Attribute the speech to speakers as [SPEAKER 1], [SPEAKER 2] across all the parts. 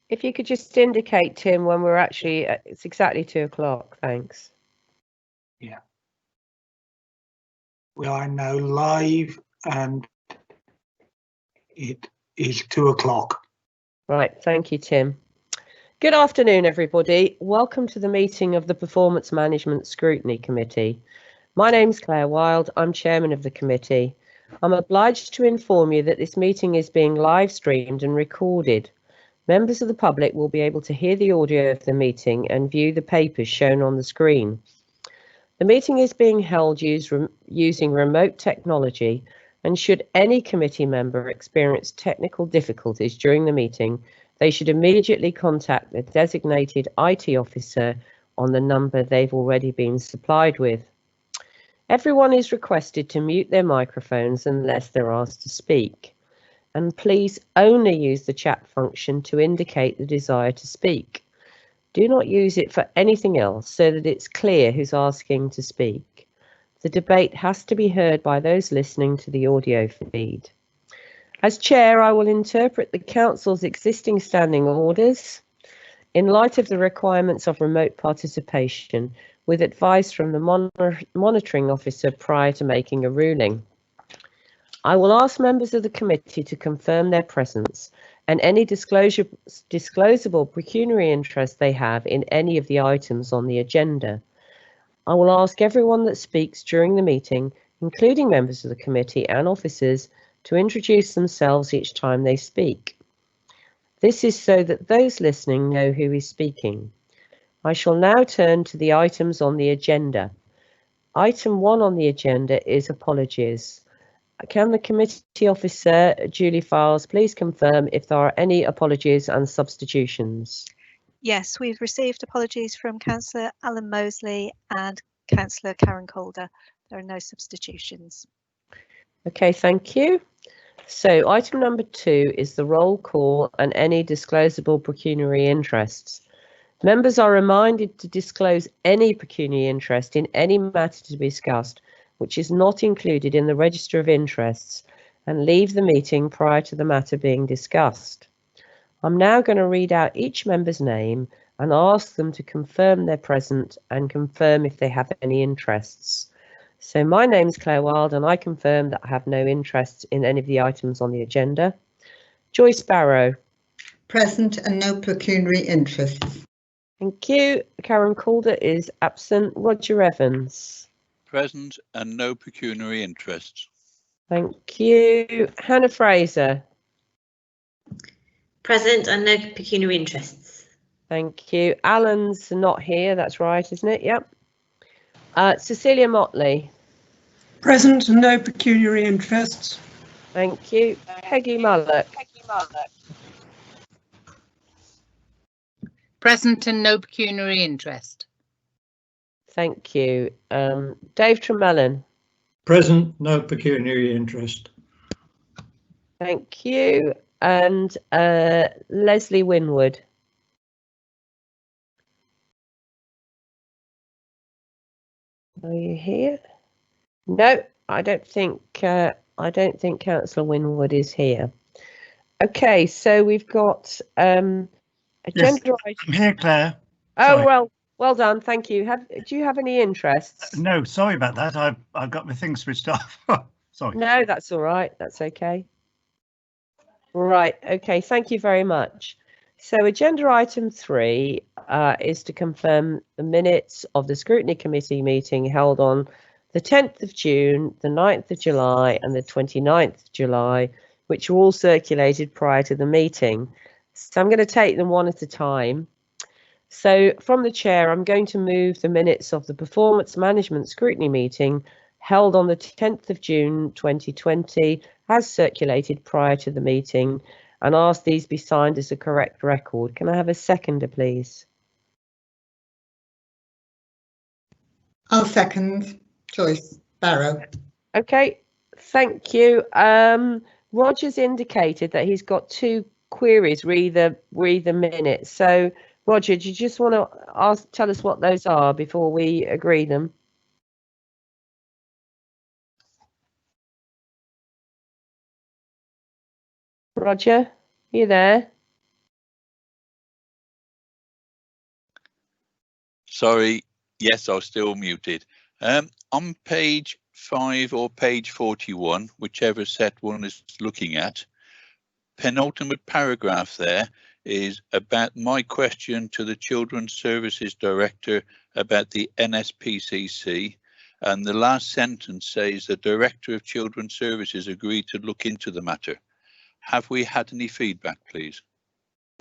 [SPEAKER 1] If you could just indicate, Tim, when we're actually, it's exactly 2 o'clock, thanks.
[SPEAKER 2] Yeah. We are now live and it is 2 o'clock.
[SPEAKER 1] Right, thank you, Tim. Good afternoon, everybody. Welcome to the meeting of the Performance Management Scrutiny Committee. My name's Claire Wild, I'm chairman of the committee. I'm obliged to inform you that this meeting is being live streamed and recorded. Members of the public will be able to hear the audio of the meeting and view the papers shown on the screen. The meeting is being held using remote technology, and should any committee member experience technical difficulties during the meeting, they should immediately contact the designated IT officer on the number they've already been supplied with. Everyone is requested to mute their microphones unless they're asked to speak. And please only use the chat function to indicate the desire to speak. Do not use it for anything else so that it's clear who's asking to speak. The debate has to be heard by those listening to the audio feed. As chair, I will interpret the council's existing standing orders in light of the requirements of remote participation, with advice from the monitoring officer prior to making a ruling. I will ask members of the committee to confirm their presence and any disclosable pecuniary interest they have in any of the items on the agenda. I will ask everyone that speaks during the meeting, including members of the committee and officers, to introduce themselves each time they speak. This is so that those listening know who is speaking. I shall now turn to the items on the agenda. Item 1 on the agenda is apologies. Can the committee officer, Julie Files, please confirm if there are any apologies and substitutions?
[SPEAKER 3] Yes, we've received apologies from Councillor Alan Mosley and Councillor Karen Calder. There are no substitutions.
[SPEAKER 1] Okay, thank you. So item number 2 is the roll call and any disclosable pecuniary interests. Members are reminded to disclose any pecuniary interest in any matter to be discussed which is not included in the register of interests, and leave the meeting prior to the matter being discussed. I'm now going to read out each member's name and ask them to confirm they're present and confirm if they have any interests. So my name's Claire Wild and I confirm that I have no interests in any of the items on the agenda. Joyce Barrow.
[SPEAKER 4] Present and no pecuniary interests.
[SPEAKER 1] Thank you. Karen Calder is absent. Roger Evans.
[SPEAKER 5] Present and no pecuniary interests.
[SPEAKER 1] Thank you. Hannah Fraser.
[SPEAKER 6] Present and no pecuniary interests.
[SPEAKER 1] Thank you. Alan's not here, that's right, isn't it? Yep. Cecilia Motley.
[SPEAKER 7] Present and no pecuniary interests.
[SPEAKER 1] Thank you. Peggy Mullock.
[SPEAKER 8] Present and no pecuniary interest.
[SPEAKER 1] Thank you. Dave Tremellon.
[SPEAKER 9] Present, no pecuniary interest.
[SPEAKER 1] Thank you. And Leslie Winwood. Are you here? No, I don't think Councillor Winwood is here. Okay, so we've got agenda.
[SPEAKER 10] Yes, I'm here, Claire.
[SPEAKER 1] Oh,
[SPEAKER 10] Sorry.
[SPEAKER 1] well done, thank you. Do you have any interests?
[SPEAKER 10] No, sorry about that. I've got my thing switched off. Sorry.
[SPEAKER 1] No, that's all right. That's okay. Right. Okay. Thank you very much. So agenda item 3 is to confirm the minutes of the Scrutiny Committee meeting held on the 10th of June, the 9th of July and the 29th of July, which were all circulated prior to the meeting. So I'm going to take them one at a time. So from the chair, I'm going to move the minutes of the Performance Management Scrutiny meeting held on the 10th of June 2020 as circulated prior to the meeting and ask these be signed as a correct record. Can I have a seconder, please?
[SPEAKER 4] I'll second. Joyce Barrow.
[SPEAKER 1] Okay, thank you. Roger's indicated that he's got 2 queries re the minutes. So Roger, do you just want to tell us what those are before we agree them? Roger, are you there?
[SPEAKER 5] Sorry, yes, I was still muted. On page 5 or page 41, whichever set one is looking at, penultimate paragraph there is about my question to the Children's Services Director about the NSPCC, and the last sentence says the Director of Children's Services agreed to look into the matter. Have we had any feedback, please?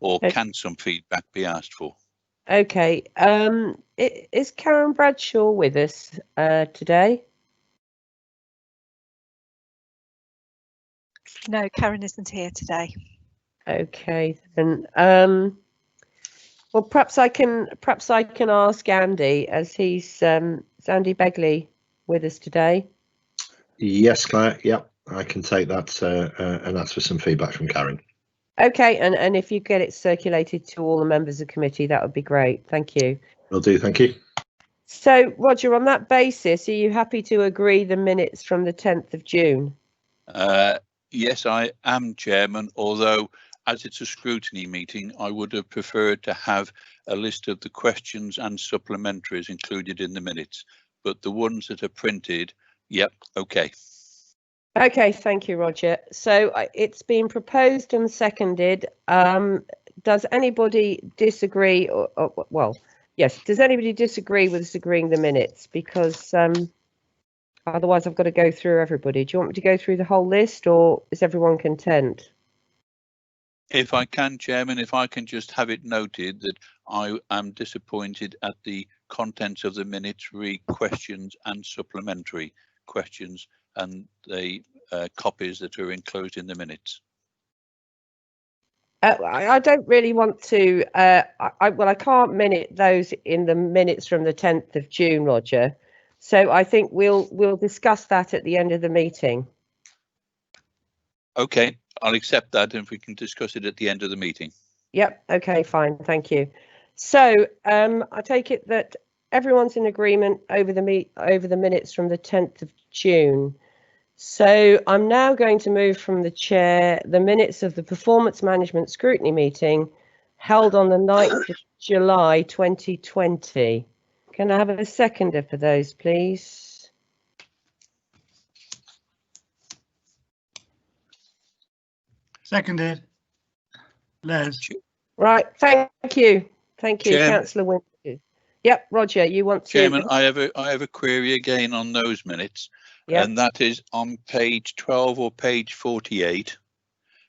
[SPEAKER 5] Or can some feedback be asked for?
[SPEAKER 1] Okay, is Karen Bradshaw with us today?
[SPEAKER 3] No, Karen isn't here today.
[SPEAKER 1] Okay, then. Well, perhaps I can ask Andy, as he's Andy Begley with us today.
[SPEAKER 11] Yes, Claire. Yep, I can take that and ask for some feedback from Karen.
[SPEAKER 1] Okay, and if you get it circulated to all the members of the committee, that would be great. Thank you.
[SPEAKER 11] Will do. Thank you.
[SPEAKER 1] So, Roger, on that basis, are you happy to agree the minutes from the 10th of June?
[SPEAKER 5] Yes, I am, Chairman, although as it's a scrutiny meeting, I would have preferred to have a list of the questions and supplementaries included in the minutes, but the ones that are printed, yep, okay.
[SPEAKER 1] Okay, thank you, Roger. So it's been proposed and seconded. Does anybody disagree? Well, yes, does anybody disagree with us agreeing the minutes? Because otherwise I've got to go through everybody. Do you want me to go through the whole list, or is everyone content?
[SPEAKER 5] If I can, Chairman, if I can just have it noted that I am disappointed at the contents of the minutes, re questions and supplementary questions, and the copies that are enclosed in the minutes.
[SPEAKER 1] I don't really want to. I can't minute those in the minutes from the 10th of June, Roger. So I think we'll discuss that at the end of the meeting.
[SPEAKER 5] Okay, I'll accept that, and if we can discuss it at the end of the meeting.
[SPEAKER 1] Yep. Okay. Fine. Thank you. So I take it that everyone's in agreement over the minutes from the 10th of June. So I'm now going to move from the chair the minutes of the performance management scrutiny meeting held on the 9th of July 2020. Can I have a seconder for those, please?
[SPEAKER 10] Seconded. Les.
[SPEAKER 1] Right. Thank you. Thank you,
[SPEAKER 5] Chairman,
[SPEAKER 1] Councillor Winters. Yep, Roger, you want to?
[SPEAKER 5] Chairman, I have a query again on those minutes. Yep. And that is on page 12 or page 48.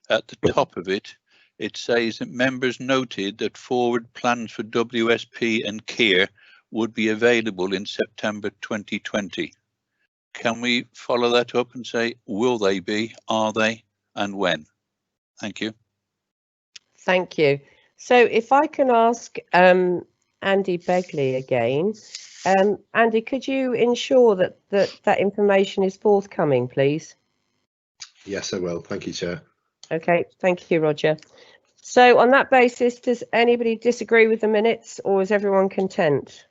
[SPEAKER 5] At the top of it, it says that members noted that forward plans for WSP and KEER would be available in September 2020. Can we follow that up and say, will they be, are they, and when? Thank you. Thank you.
[SPEAKER 1] So if I can ask Andy Begley again. Andy, could you ensure that information is forthcoming, please?
[SPEAKER 11] Yes, I will. Thank you, Chair.
[SPEAKER 1] Okay, thank you, Roger. So on that basis, does anybody disagree with the minutes, or is everyone content?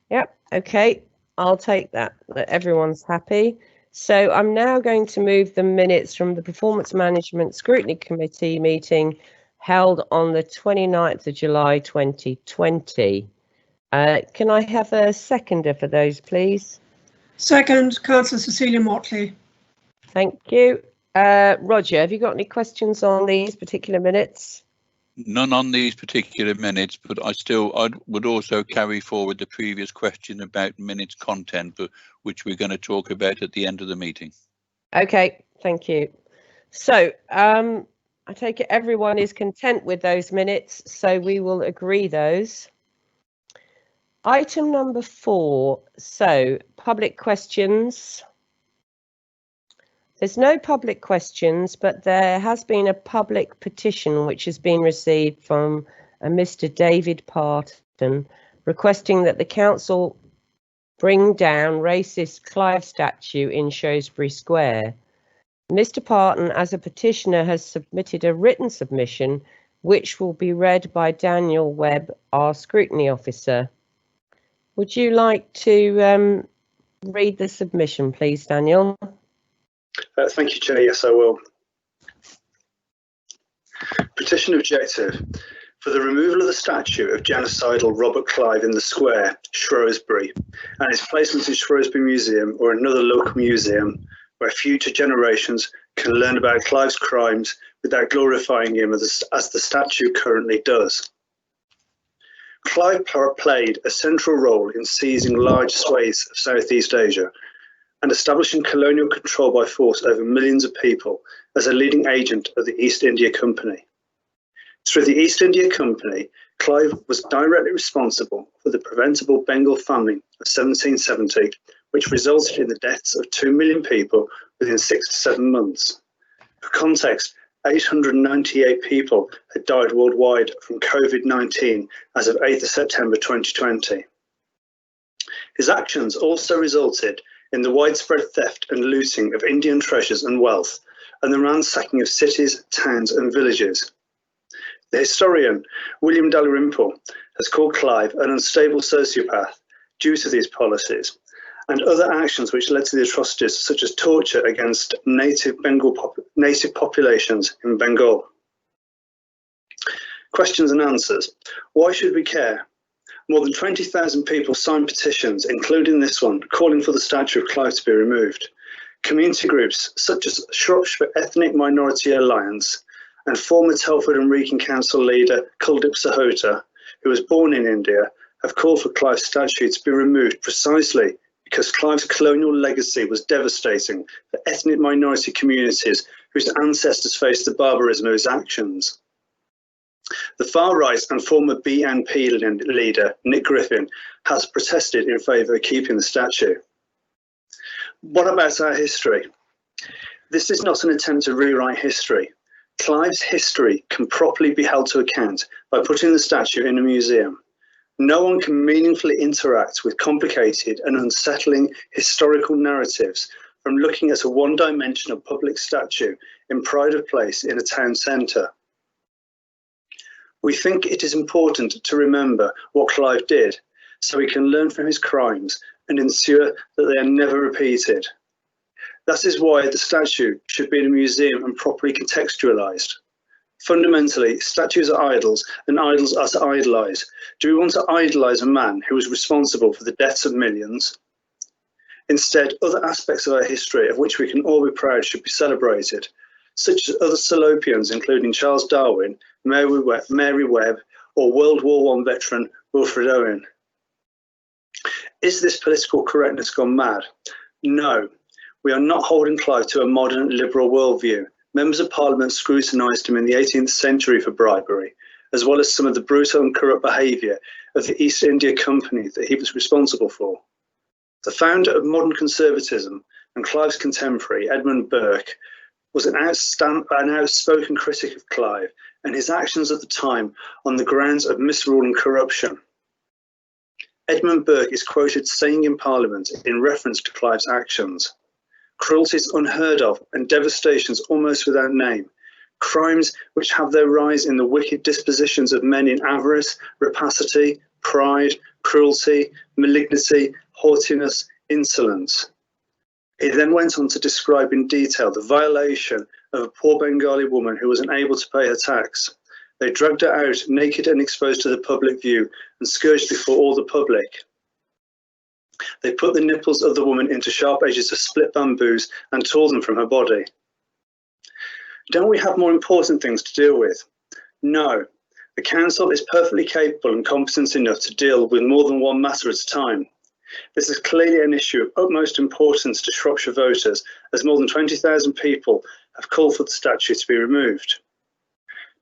[SPEAKER 1] Yep, okay, I'll take that everyone's happy. So I'm now going to move the minutes from the Performance Management Scrutiny Committee meeting held on the 29th of July 2020. Can I have a seconder for those, please?
[SPEAKER 7] Second, Councillor Cecilia Motley.
[SPEAKER 1] Thank you. Roger, have you got any questions on these particular minutes?
[SPEAKER 5] None on these particular minutes, but I would also carry forward the previous question about minutes content, but which we're going to talk about at the end of the meeting. Okay, thank you. So I take it everyone is content with those minutes, so we will agree those. Item number 4, so public questions. There's no public questions, but there has been a public petition which has been received from a Mr. David Parton requesting that the council bring down racist Clive statue in Shrewsbury Square. Mr. Parton, as a petitioner, has submitted a written submission which will be read by Daniel Webb, our scrutiny officer. Would you like to read the submission, please, Daniel?
[SPEAKER 12] Thank you, Chair. Yes, I will. Petition objective. for the removal of the statue of genocidal Robert Clive in the square, Shrewsbury, and its placement in Shrewsbury Museum or another local museum where future generations can learn about Clive's crimes without glorifying him as the statue currently does. Clive played a central role in seizing large swathes of Southeast Asia and establishing colonial control by force over millions of people as a leading agent of the East India Company. Through the East India Company, Clive was directly responsible for the preventable Bengal famine of 1770, which resulted in the deaths of 2 million people within 6 to 7 months. For context, 898 people had died worldwide from COVID-19 as of 8th of September 2020. His actions also resulted in the widespread theft and looting of Indian treasures and wealth, and the ransacking of cities, towns and villages. The historian William Dalrymple has called Clive an unstable sociopath due to these policies and other actions which led to the atrocities such as torture against native populations in Bengal. Questions and answers. Why should we care? More than 20,000 people signed petitions, including this one, calling for the statue of Clive to be removed. Community groups such as Shropshire Ethnic Minority Alliance and former Telford and Wrekin Council leader Kuldip Sahota, who was born in India, have called for Clive's statue to be removed precisely because Clive's colonial legacy was devastating for ethnic minority communities whose ancestors faced the barbarism of his actions. The far right and former BNP leader Nick Griffin has protested in favour of keeping the statue. What about our history? This is not an attempt to rewrite history. Clive's history can properly be held to account by putting the statue in a museum. No one can meaningfully interact with complicated and unsettling historical narratives from looking at a one-dimensional public statue in pride of place in a town centre. We think it is important to remember what Clive did so we can learn from his crimes and ensure that they are never repeated. That is why the statue should be in a museum and properly contextualised. Fundamentally, statues are idols and idols are to idolise. Do we want to idolise a man who was responsible for the deaths of millions? Instead, other aspects of our history of which we can all be proud should be celebrated, such as other Salopians including Charles Darwin, Mary Webb or World War I veteran Wilfred Owen. Is this political correctness gone mad? No, we are not holding Clive to a modern liberal worldview. Members of Parliament scrutinised him in the 18th century for bribery, as well as some of the brutal and corrupt behaviour of the East India Company that he was responsible for. The founder of modern conservatism and Clive's contemporary, Edmund Burke, was an outspoken critic of Clive and his actions at the time on the grounds of misrule and corruption. Edmund Burke is quoted saying in Parliament in reference to Clive's actions, "Cruelties unheard of and devastations almost without name, crimes which have their rise in the wicked dispositions of men in avarice, rapacity, pride, cruelty, malignity, haughtiness, insolence." He then went on to describe in detail the violation of a poor Bengali woman who was unable to pay her tax. They dragged her out naked and exposed to the public view and scourged before all the public. They put the nipples of the woman into sharp edges of split bamboos and tore them from her body. Don't we have more important things to deal with? No. The Council is perfectly capable and competent enough to deal with more than one matter at a time. This is clearly an issue of utmost importance to Shropshire voters, as more than 20,000 people have called for the statue to be removed.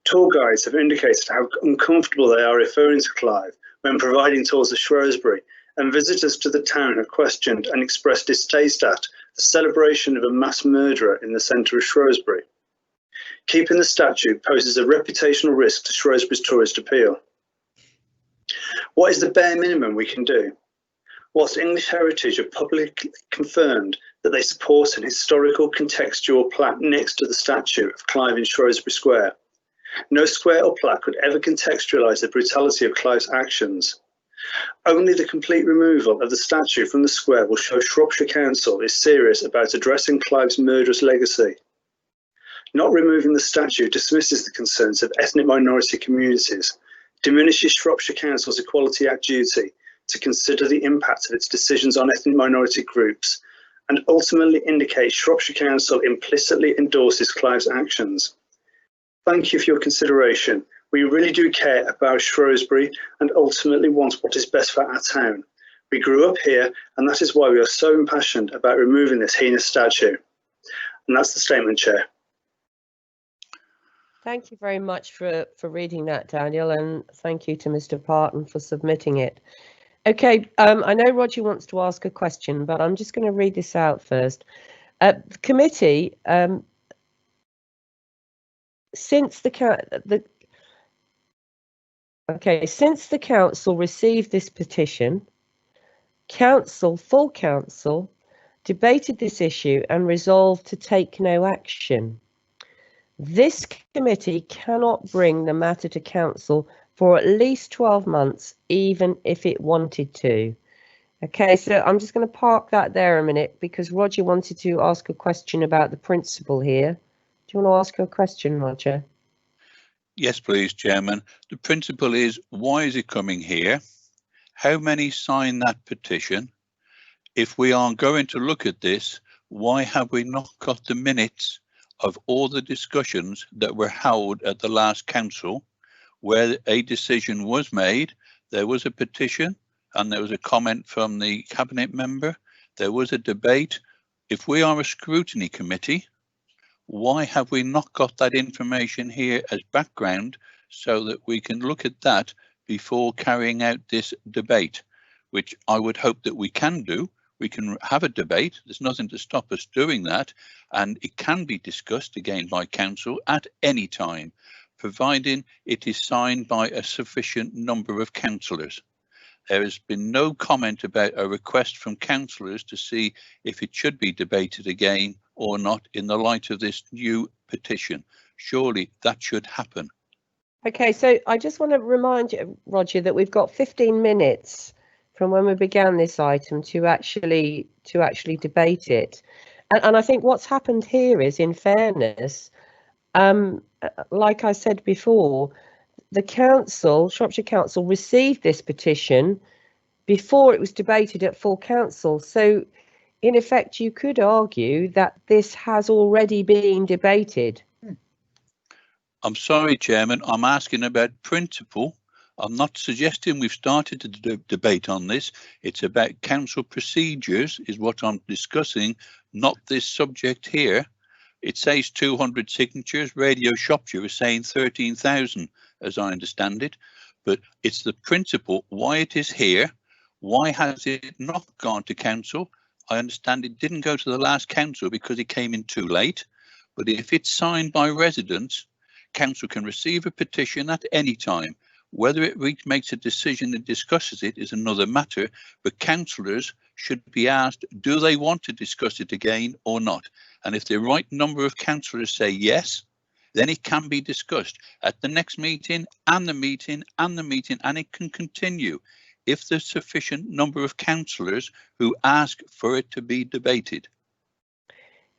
[SPEAKER 12] Tour guides have indicated how uncomfortable they are referring to Clive when providing tours of Shrewsbury, and visitors to the town have questioned and expressed distaste at the celebration of a mass murderer in the centre of Shrewsbury. Keeping the statue poses a reputational risk to Shrewsbury's tourist appeal. What is the bare minimum we can do? Whilst English Heritage have publicly confirmed that they support an historical contextual plaque next to the statue of Clive in Shrewsbury Square, no square or plaque could ever contextualise the brutality of Clive's actions. Only the complete removal of the statue from the square will show Shropshire Council is serious about addressing Clive's murderous legacy. Not removing the statue dismisses the concerns of ethnic minority communities diminishes Shropshire Council's Equality Act duty to consider the impact of its decisions on ethnic minority groups, and ultimately indicates Shropshire Council implicitly endorses Clive's actions. Thank you for your consideration. We really do care about Shrewsbury and ultimately want what is best for our town. We grew up here, and that is why we are so impassioned about removing this heinous statue. And that's the statement, Chair.
[SPEAKER 1] Thank you very much for reading that, Daniel, and thank you to Mr. Parton for submitting it. Okay, I know Roger wants to ask a question, but I'm just going to read this out first. The committee, since the council received this petition, full council, debated this issue and resolved to take no action. This committee cannot bring the matter to council for at least 12 months, even if it wanted to. Okay, so I'm just going to park that there a minute because Roger wanted to ask a question about the principle here. Do you want to ask a question, Roger?
[SPEAKER 13] Yes, please, Chairman. The principle is, why is it coming here? How many signed that petition? If we are going to look at this, why have we not got the minutes of all the discussions that were held at the last council where a decision was made? There was a petition and there was a comment from the cabinet member. There was a debate. If we are a scrutiny committee, why have we not got that information here as background so that we can look at that before carrying out this debate, which I would hope that we can do. We can have a debate. There's nothing to stop us doing that. And it can be discussed again by council at any time, providing it is signed by a sufficient number of councillors. There has been no comment about a request from councillors to see if it should be debated again or not in the light of this new petition. Surely that should happen.
[SPEAKER 1] Okay, so I just want to remind you, Roger, that we've got 15 minutes from when we began this item to actually debate it. And I think what's happened here is, in fairness, like I said before, the council, Shropshire Council, received this petition before it was debated at full council. So in effect, you could argue that this has already been debated.
[SPEAKER 13] I'm sorry, Chairman, I'm asking about principle. I'm not suggesting we've started the debate on this. It's about council procedures is what I'm discussing, not this subject here. It says 200 signatures. Radio Shropshire is saying 13,000, as I understand it. But it's the principle, why it is here. Why has it not gone to council? I understand it didn't go to the last council because it came in too late. But if it's signed by residents, council can receive a petition at any time. Whether it makes a decision and discusses it is another matter, but councillors should be asked, do they want to discuss it again or not? And if the right number of councillors say yes, then it can be discussed at the next meeting and the meeting and the meeting, and it can continue if there's sufficient number of councillors who ask for it to be debated.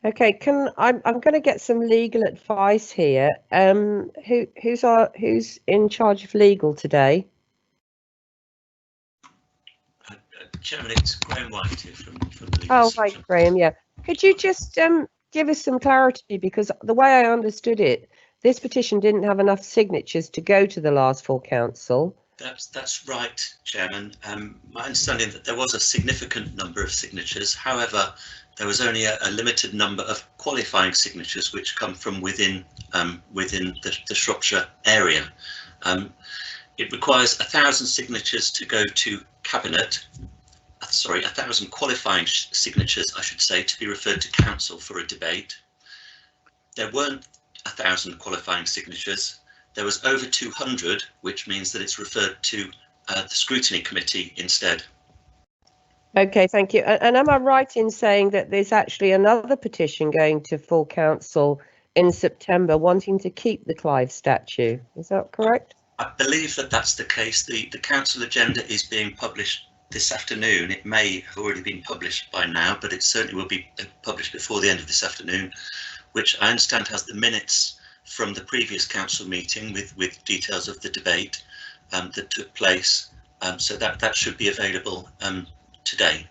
[SPEAKER 1] Okay, I'm going to get some legal advice here. Who's in charge of legal today?
[SPEAKER 14] Chairman, it's Graham White here from the legal
[SPEAKER 1] Oh,
[SPEAKER 14] section.
[SPEAKER 1] hi, Graham. Yeah, could you just give us some clarity, because the way I understood it, this petition didn't have enough signatures to go to the last full council.
[SPEAKER 14] That's right, Chairman. My understanding that there was a significant number of signatures. However, there was only a limited number of qualifying signatures which come from within the Shropshire area. It requires 1,000 signatures to go to Cabinet. Sorry, 1,000 qualifying signatures, I should say, to be referred to council for a debate. There weren't 1,000 qualifying signatures. There was over 200, which means that it's referred to the Scrutiny Committee instead.
[SPEAKER 1] Okay, thank you. And am I right in saying that there's actually another petition going to full council in September wanting to keep the Clive statue? Is that correct?
[SPEAKER 14] I believe that that's the case. The council agenda is being published this afternoon. It may have already been published by now, but it certainly will be published before the end of this afternoon, which I understand has the minutes from the previous council meeting with details of the debate. that took place. So that should be available today.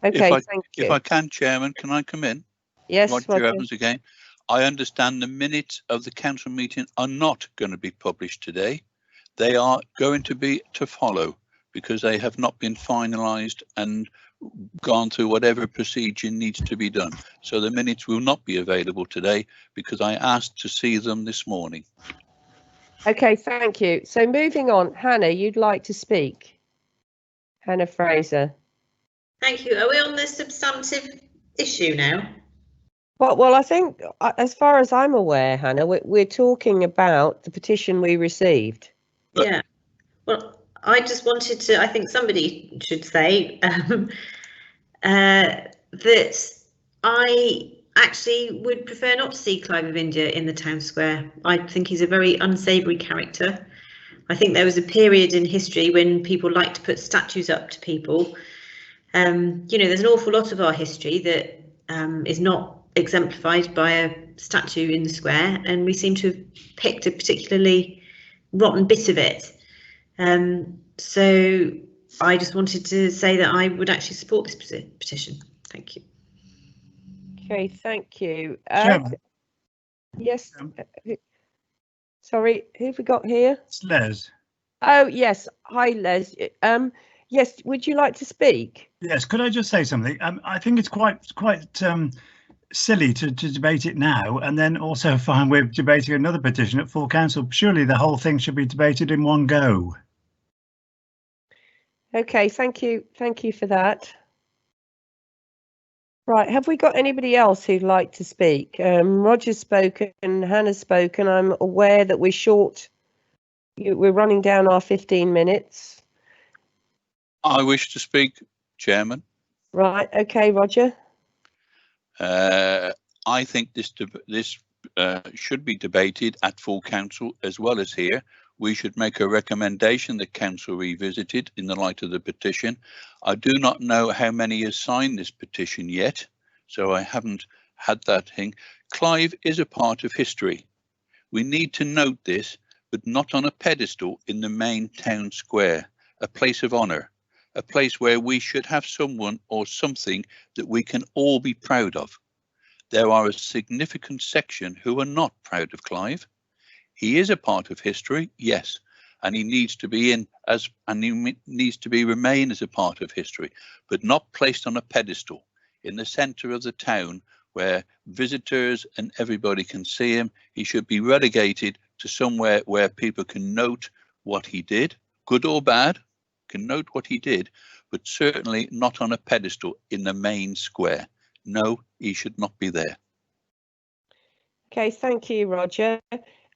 [SPEAKER 1] Okay, thank you.
[SPEAKER 13] If I can, Chairman, can I come in?
[SPEAKER 1] Yes,
[SPEAKER 13] Roger Evans again. I understand the minutes of the council meeting are not going to be published today. They are going to be to follow because they have not been finalised and gone through whatever procedure needs to be done. So the minutes will not be available today because I asked to see them this morning.
[SPEAKER 1] Okay, thank you. So moving on, Hannah, you'd like to speak? Hannah Fraser.
[SPEAKER 6] Thank you. Are we on the substantive issue now?
[SPEAKER 1] Well, I think as far as I'm aware, Hannah, we're talking about the petition we received.
[SPEAKER 6] Yeah. Well, I just wanted to, I think somebody should say that I actually would prefer not to see Clive of India in the town square. I think he's a very unsavoury character. I think there was a period in history when people liked to put statues up to people. You know, there's an awful lot of our history that is not exemplified by a statue in the square, and we seem to have picked a particularly rotten bit of it. So I just wanted to say that I would actually support this petition. Thank you.
[SPEAKER 1] Okay, thank you. Yes. Sorry, who have we got here?
[SPEAKER 10] It's Les.
[SPEAKER 1] Oh, yes. Hi, Les. Yes, would you like to speak?
[SPEAKER 10] Yes, could I just say something? I think it's quite silly to debate it now and then also find we're debating another petition at full council. Surely the whole thing should be debated in one go.
[SPEAKER 1] Okay, thank you. Thank you for that. Right, have we got anybody else who'd like to speak? Roger's spoken, Hannah's spoken. I'm aware that we're short. We're running down our 15 minutes.
[SPEAKER 13] I wish to speak, Chairman.
[SPEAKER 1] Right, okay, Roger.
[SPEAKER 13] I think this should be debated at full council as well as here. We should make a recommendation that council revisit it in the light of the petition. I do not know how many has signed this petition yet, so I haven't had that thing. Clive is a part of history. We need to note this, but not on a pedestal in the main town square, a place of honour, a place where we should have someone or something that we can all be proud of. There are a significant section who are not proud of Clive. He is a part of history, yes, and he needs to be remain as a part of history, but not placed on a pedestal in the centre of the town where visitors and everybody can see him. He should be relegated to somewhere where people can note what he did, good or bad, can note what he did, but certainly not on a pedestal in the main square. No, he should not be there.
[SPEAKER 1] Okay, thank you, Roger.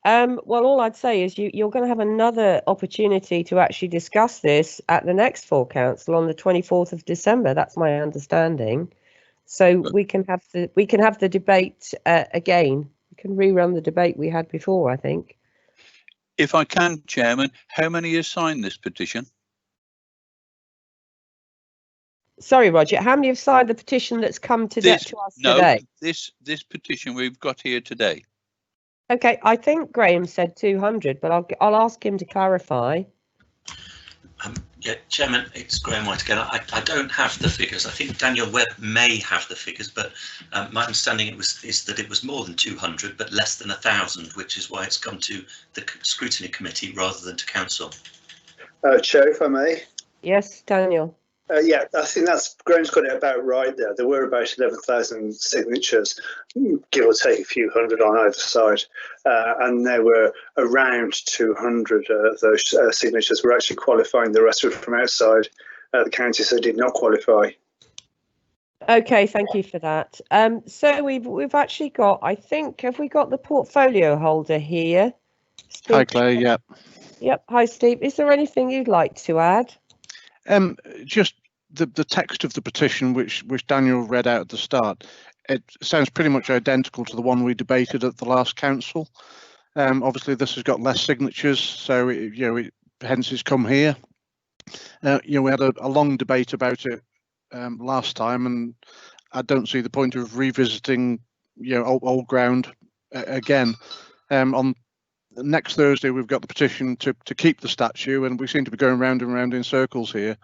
[SPEAKER 1] Well, all I'd say is you're going to have another opportunity to actually discuss this at the next full council on the 24th of December. That's my understanding. So we can have the debate again. We can rerun the debate we had before, I think.
[SPEAKER 13] If I can, Chairman, how many have signed this petition?
[SPEAKER 1] Sorry, Roger, how many have signed the petition that's come to us today?
[SPEAKER 13] This petition we've got here today.
[SPEAKER 1] Okay, I think Graham said 200, but I'll ask him to clarify.
[SPEAKER 14] Yeah, Chairman, it's Graham White again. I don't have the figures. I think Daniel Webb may have the figures, but my understanding is that it was more than 200, but less than 1,000, which is why it's gone to the Scrutiny Committee rather than to Council.
[SPEAKER 12] Chair, if I may.
[SPEAKER 1] Yes, Daniel.
[SPEAKER 12] Yeah, I think Graham's got it about right there. There were about 11,000 signatures, give or take a few hundred on either side, and there were around 200 of those signatures were actually qualifying. The rest were from outside the county, so did not qualify.
[SPEAKER 1] Okay, thank you for that. So we've actually got, I think, have we got the portfolio holder here? Steve?
[SPEAKER 15] Hi, Claire. Yep.
[SPEAKER 1] Yep. Hi, Steve. Is there anything you'd like to add?
[SPEAKER 15] Just the text of the petition, which Daniel read out at the start, it sounds pretty much identical to the one we debated at the last council. Obviously, this has got less signatures, so hence it's come here. We had a long debate about it last time, and I don't see the point of revisiting old ground again. On next Thursday we've got the petition to keep the statue, and we seem to be going round and round in circles here.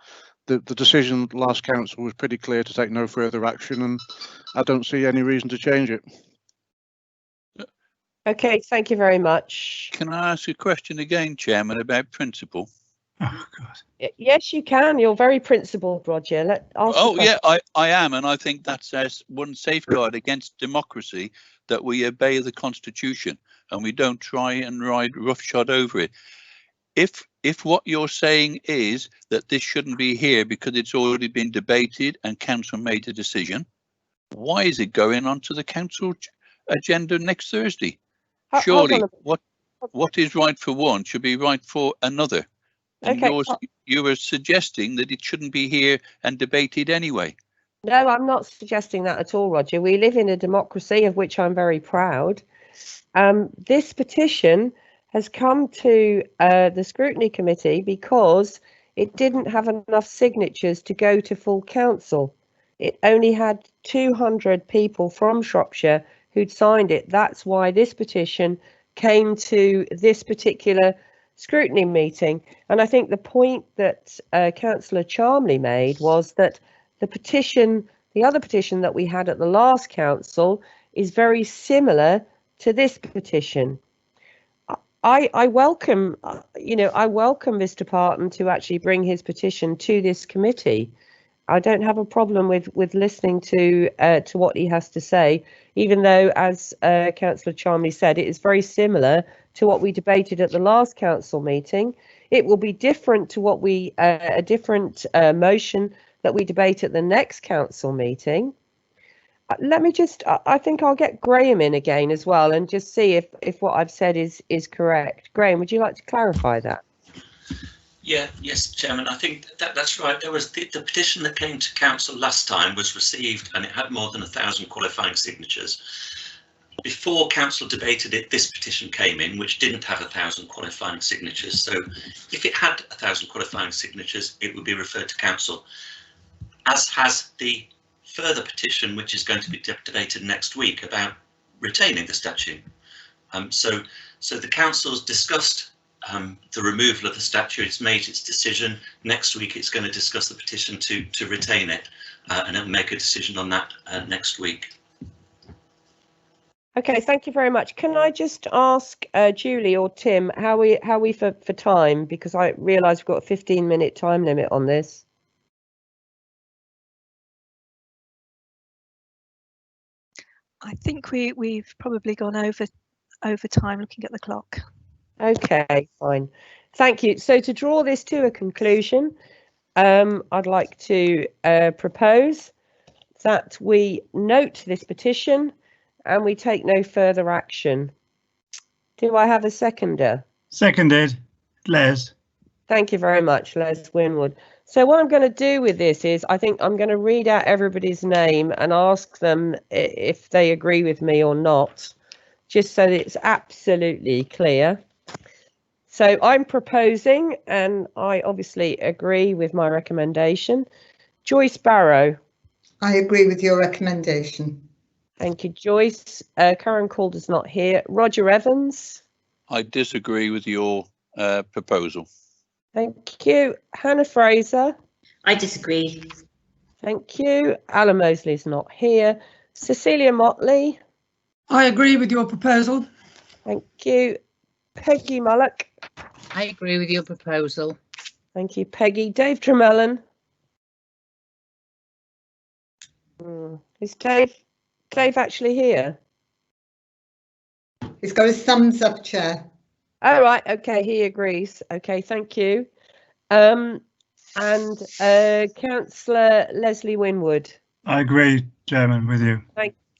[SPEAKER 15] The decision at the last council was pretty clear to take no further action, and I don't see any reason to change it.
[SPEAKER 1] Okay, thank you very much.
[SPEAKER 13] Can I ask a question again, Chairman, about principle?
[SPEAKER 10] Oh, God.
[SPEAKER 1] Yes, you can. You're very principled, Roger.
[SPEAKER 13] Yeah, I am, and I think that's one safeguard against democracy, that we obey the Constitution and we don't try and ride roughshod over it. If what you're saying is that this shouldn't be here because it's already been debated and council made a decision, why is it going on to the council agenda next Thursday? Surely what is right for one should be right for another. And you were suggesting that it shouldn't be here and debated anyway.
[SPEAKER 1] No, I'm not suggesting that at all, Roger. We live in a democracy of which I'm very proud. This petition has come to the Scrutiny Committee because it didn't have enough signatures to go to full council. It only had 200 people from Shropshire who'd signed it. That's why this petition came to this particular scrutiny meeting. And I think the point that Councillor Chalmley made was that the other petition that we had at the last council is very similar to this petition. I welcome, I welcome Mr. Parton to actually bring his petition to this committee. I don't have a problem with listening to what he has to say, even though, as Councillor Chalmley said, it is very similar to what we debated at the last council meeting. It will be different to what a different motion that we debate at the next council meeting. Let me just, I think I'll get Graham in again as well and just see if what I've said is correct. Graham, would you like to clarify that?
[SPEAKER 14] Yes, Chairman, I think that's right. There was the petition that came to council last time was received and it had more than 1,000 qualifying signatures. Before council debated it, this petition came in, which didn't have 1,000 qualifying signatures. So if it had 1,000 qualifying signatures, it would be referred to council, as has the further petition, which is going to be debated next week about retaining the statue. So the council's discussed the removal of the statue. It's made its decision. Next week, it's going to discuss the petition to retain it, and it'll make a decision on that next week.
[SPEAKER 1] Okay, thank you very much. Can I just ask Julie or Tim how we for time, because I realise we've got a 15-minute time limit on this.
[SPEAKER 3] I think we've probably gone over time looking at the clock.
[SPEAKER 1] Okay, fine. Thank you. So to draw this to a conclusion, I'd like to propose that we note this petition and we take no further action. Do I have a seconder?
[SPEAKER 10] Seconded, Les.
[SPEAKER 1] Thank you very much, Les Winwood. So what I'm going to do with this is I think I'm going to read out everybody's name and ask them if they agree with me or not, just so that it's absolutely clear. So I'm proposing, and I obviously agree with my recommendation, Joyce Barrow.
[SPEAKER 4] I agree with your recommendation.
[SPEAKER 1] Thank you, Joyce. Karen Calder's not here. Roger Evans.
[SPEAKER 13] I disagree with your proposal.
[SPEAKER 1] Thank you. Hannah Fraser.
[SPEAKER 6] I disagree.
[SPEAKER 1] Thank you. Alan Mosley's not here. Cecilia Motley.
[SPEAKER 7] I agree with your proposal.
[SPEAKER 1] Thank you. Peggy Mullock.
[SPEAKER 8] I agree with your proposal.
[SPEAKER 1] Thank you, Peggy. Dave Tremellan. Is Dave actually here?
[SPEAKER 4] He's got his thumbs up, Chair.
[SPEAKER 1] All right. Okay, he agrees. Okay, thank you. And Councillor Leslie Winwood.
[SPEAKER 10] I agree, Chairman, with you.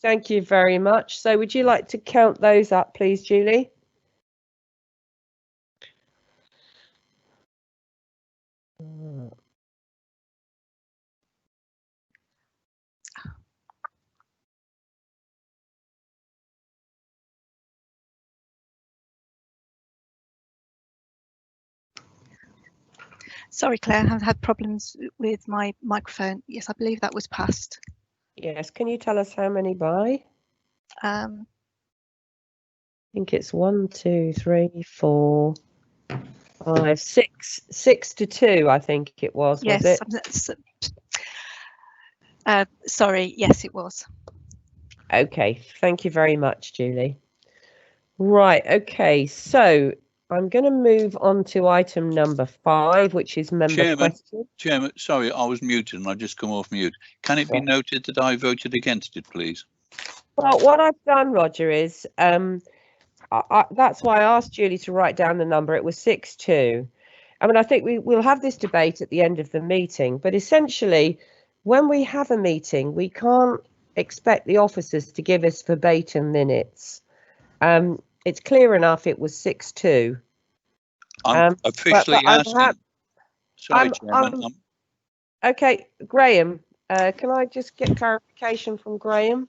[SPEAKER 1] Thank you very much. So would you like to count those up, please, Julie?
[SPEAKER 3] Sorry, Claire, I've had problems with my microphone. Yes, I believe that was passed.
[SPEAKER 1] Yes, can you tell us how many by? think it's 1, 2, 3, 4, 5, 6, 6 to 2. I think it was.
[SPEAKER 3] Yes,
[SPEAKER 1] Was it?
[SPEAKER 3] Sorry, yes, it was.
[SPEAKER 1] Okay, thank you very much, Julie. Right, okay, so I'm going to move on to item number 5, which is member question.
[SPEAKER 13] Chairman, sorry, I was muted and I just come off mute. Can it be noted that I voted against it, please?
[SPEAKER 1] Well, what I've done, Roger, is that's why I asked Julie to write down the number. It was 6-2. I mean, I think we'll have this debate at the end of the meeting, but essentially, when we have a meeting, we can't expect the officers to give us verbatim minutes. It's clear enough it was 6-2.
[SPEAKER 13] I'm officially asking. Sorry, Chairman.
[SPEAKER 1] Okay, Graham, can I just get clarification from Graham?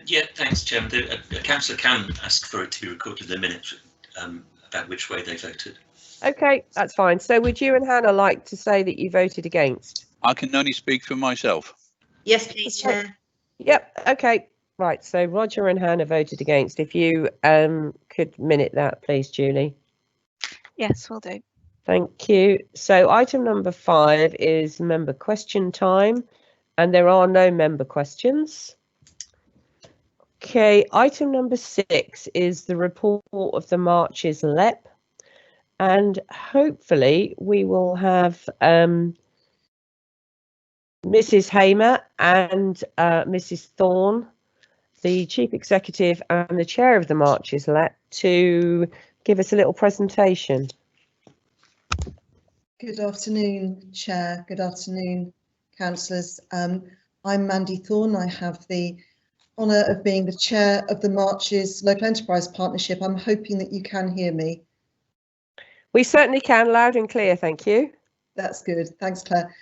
[SPEAKER 14] Yeah, thanks, Chairman. A councillor can ask for it to be recorded in the minutes about which way they voted.
[SPEAKER 1] Okay, that's fine. So would you and Hannah like to say that you voted against?
[SPEAKER 13] I can only speak for myself.
[SPEAKER 6] Yes, please, Chair.
[SPEAKER 1] Yep, okay. Right, so Roger and Hannah voted against. If you could minute that, please, Julie.
[SPEAKER 3] Yes, will do.
[SPEAKER 1] Thank you. So item number 5 is member question time, and there are no member questions. Okay, item number 6 is the report of the Marches LEP, and hopefully we will have Mrs. Hamer and Mrs. Thorne, the Chief Executive and the Chair of the Marches LEP, to give us a little presentation.
[SPEAKER 4] Good afternoon, Chair. Good afternoon, councillors. I'm Mandy Thorne. I have the honour of being the Chair of the Marches Local Enterprise Partnership. I'm hoping that you can hear me.
[SPEAKER 1] We certainly can, loud and clear, thank you.
[SPEAKER 4] That's good. Thanks, Claire.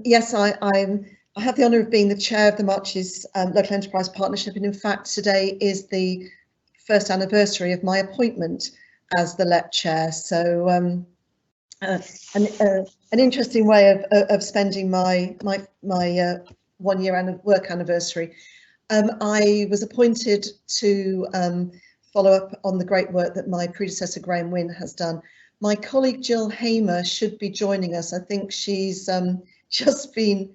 [SPEAKER 4] Yes, I have the honour of being the Chair of the Marches Local Enterprise Partnership, and in fact today is the first anniversary of my appointment as the LEP Chair. So an interesting way of spending my 1 year work anniversary. I was appointed to follow up on the great work that my predecessor Graham Wynne has done. My colleague Jill Hamer should be joining us. I think she's just been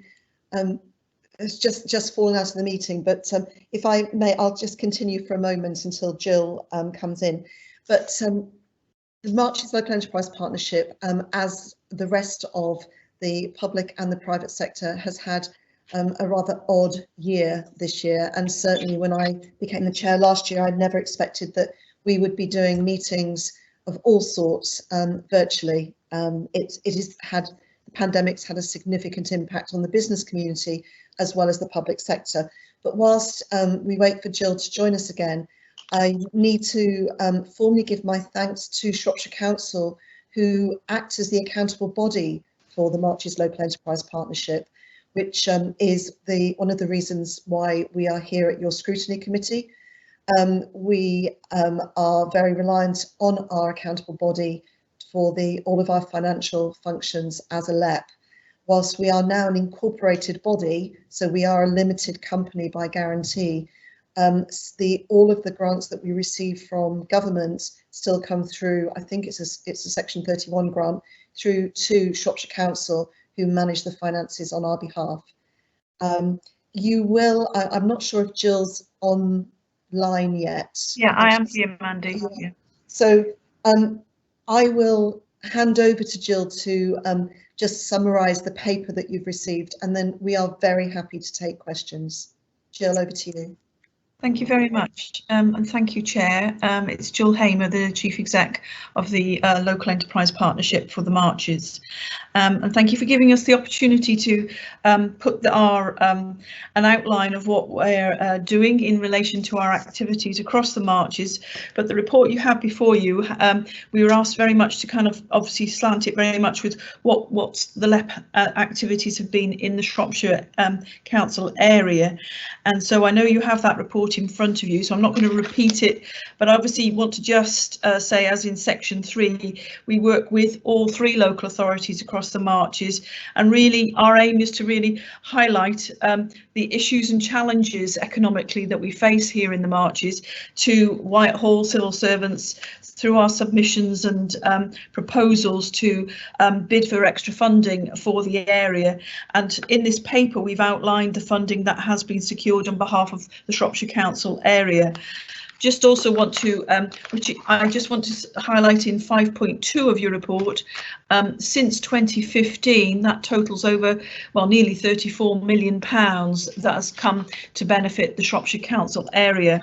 [SPEAKER 4] just fallen out of the meeting, but if I may, I'll just continue for a moment until Jill comes in. But the Marches Local Enterprise Partnership, as the rest of the public and the private sector, has had a rather odd year this year, and certainly when I became the chair last year, I'd never expected that we would be doing meetings of all sorts virtually. The pandemic's had a significant impact on the business community as well as the public sector. But whilst we wait for Jill to join us again, I need to formally give my thanks to Shropshire Council, who act as the accountable body for the Marches Local Enterprise Partnership, which is one of the reasons why we are here at your Scrutiny Committee. We are very reliant on our accountable body for all of our financial functions as a LEP. Whilst we are now an incorporated body, so we are a limited company by guarantee, all of the grants that we receive from government still come through. I think it's a Section 31 grant through to Shropshire Council, who manage the finances on our behalf. You will, I'm not sure if Jill's online yet.
[SPEAKER 16] Yeah, I am here, Mandy. Yeah.
[SPEAKER 4] So I will hand over to Jill to just summarise the paper that you've received, and then we are very happy to take questions. Jill, over to you.
[SPEAKER 16] Thank you very much, and thank you, Chair. It's Jill Hamer, the Chief Exec of the Local Enterprise Partnership for the Marches. And thank you for giving us the opportunity to put an outline of what we're doing in relation to our activities across the Marches. But the report you have before you, we were asked very much to kind of obviously slant it very much with what the LEP activities have been in the Shropshire Council area. And so I know you have that report report in front of you, so I'm not going to repeat it, but I obviously want to just say, as in section 3, we work with all 3 local authorities across the Marches, and really our aim is to really highlight the issues and challenges economically that we face here in the Marches to Whitehall civil servants through our submissions and proposals to bid for extra funding for the area. And in this paper we've outlined the funding that has been secured on behalf of the Shropshire Council area. Just also want to, which I just want to highlight in 5.2 of your report, since 2015 that totals over, well, nearly £34 million that has come to benefit the Shropshire Council area.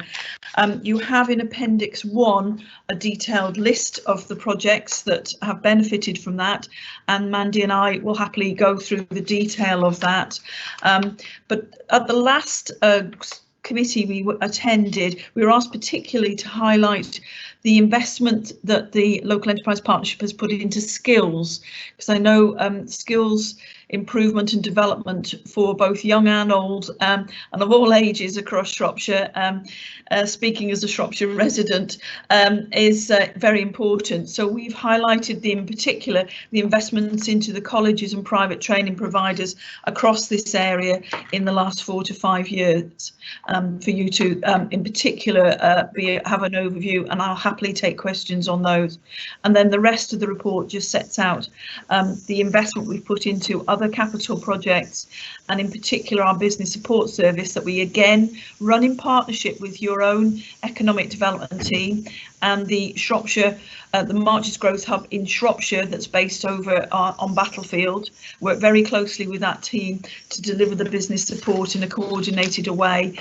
[SPEAKER 16] You have in Appendix 1 a detailed list of the projects that have benefited from that, and Mandy and I will happily go through the detail of that. But at the last committee we attended, we were asked particularly to highlight the investment that the Local Enterprise Partnership has put into skills, because I know skills improvement and development for both young and old and of all ages across Shropshire, speaking as a Shropshire resident, is very important. So we've highlighted in particular the investments into the colleges and private training providers across this area in the last 4 to 5 years, for you to in particular have an overview, and I'll happily take questions on those. And then the rest of the report just sets out the investment we've put into other capital projects, and in particular our business support service that we again run in partnership with your own economic development team and the Shropshire, the Marches Growth Hub in Shropshire that's based over on Battlefield. Work very closely with that team to deliver the business support in a coordinated way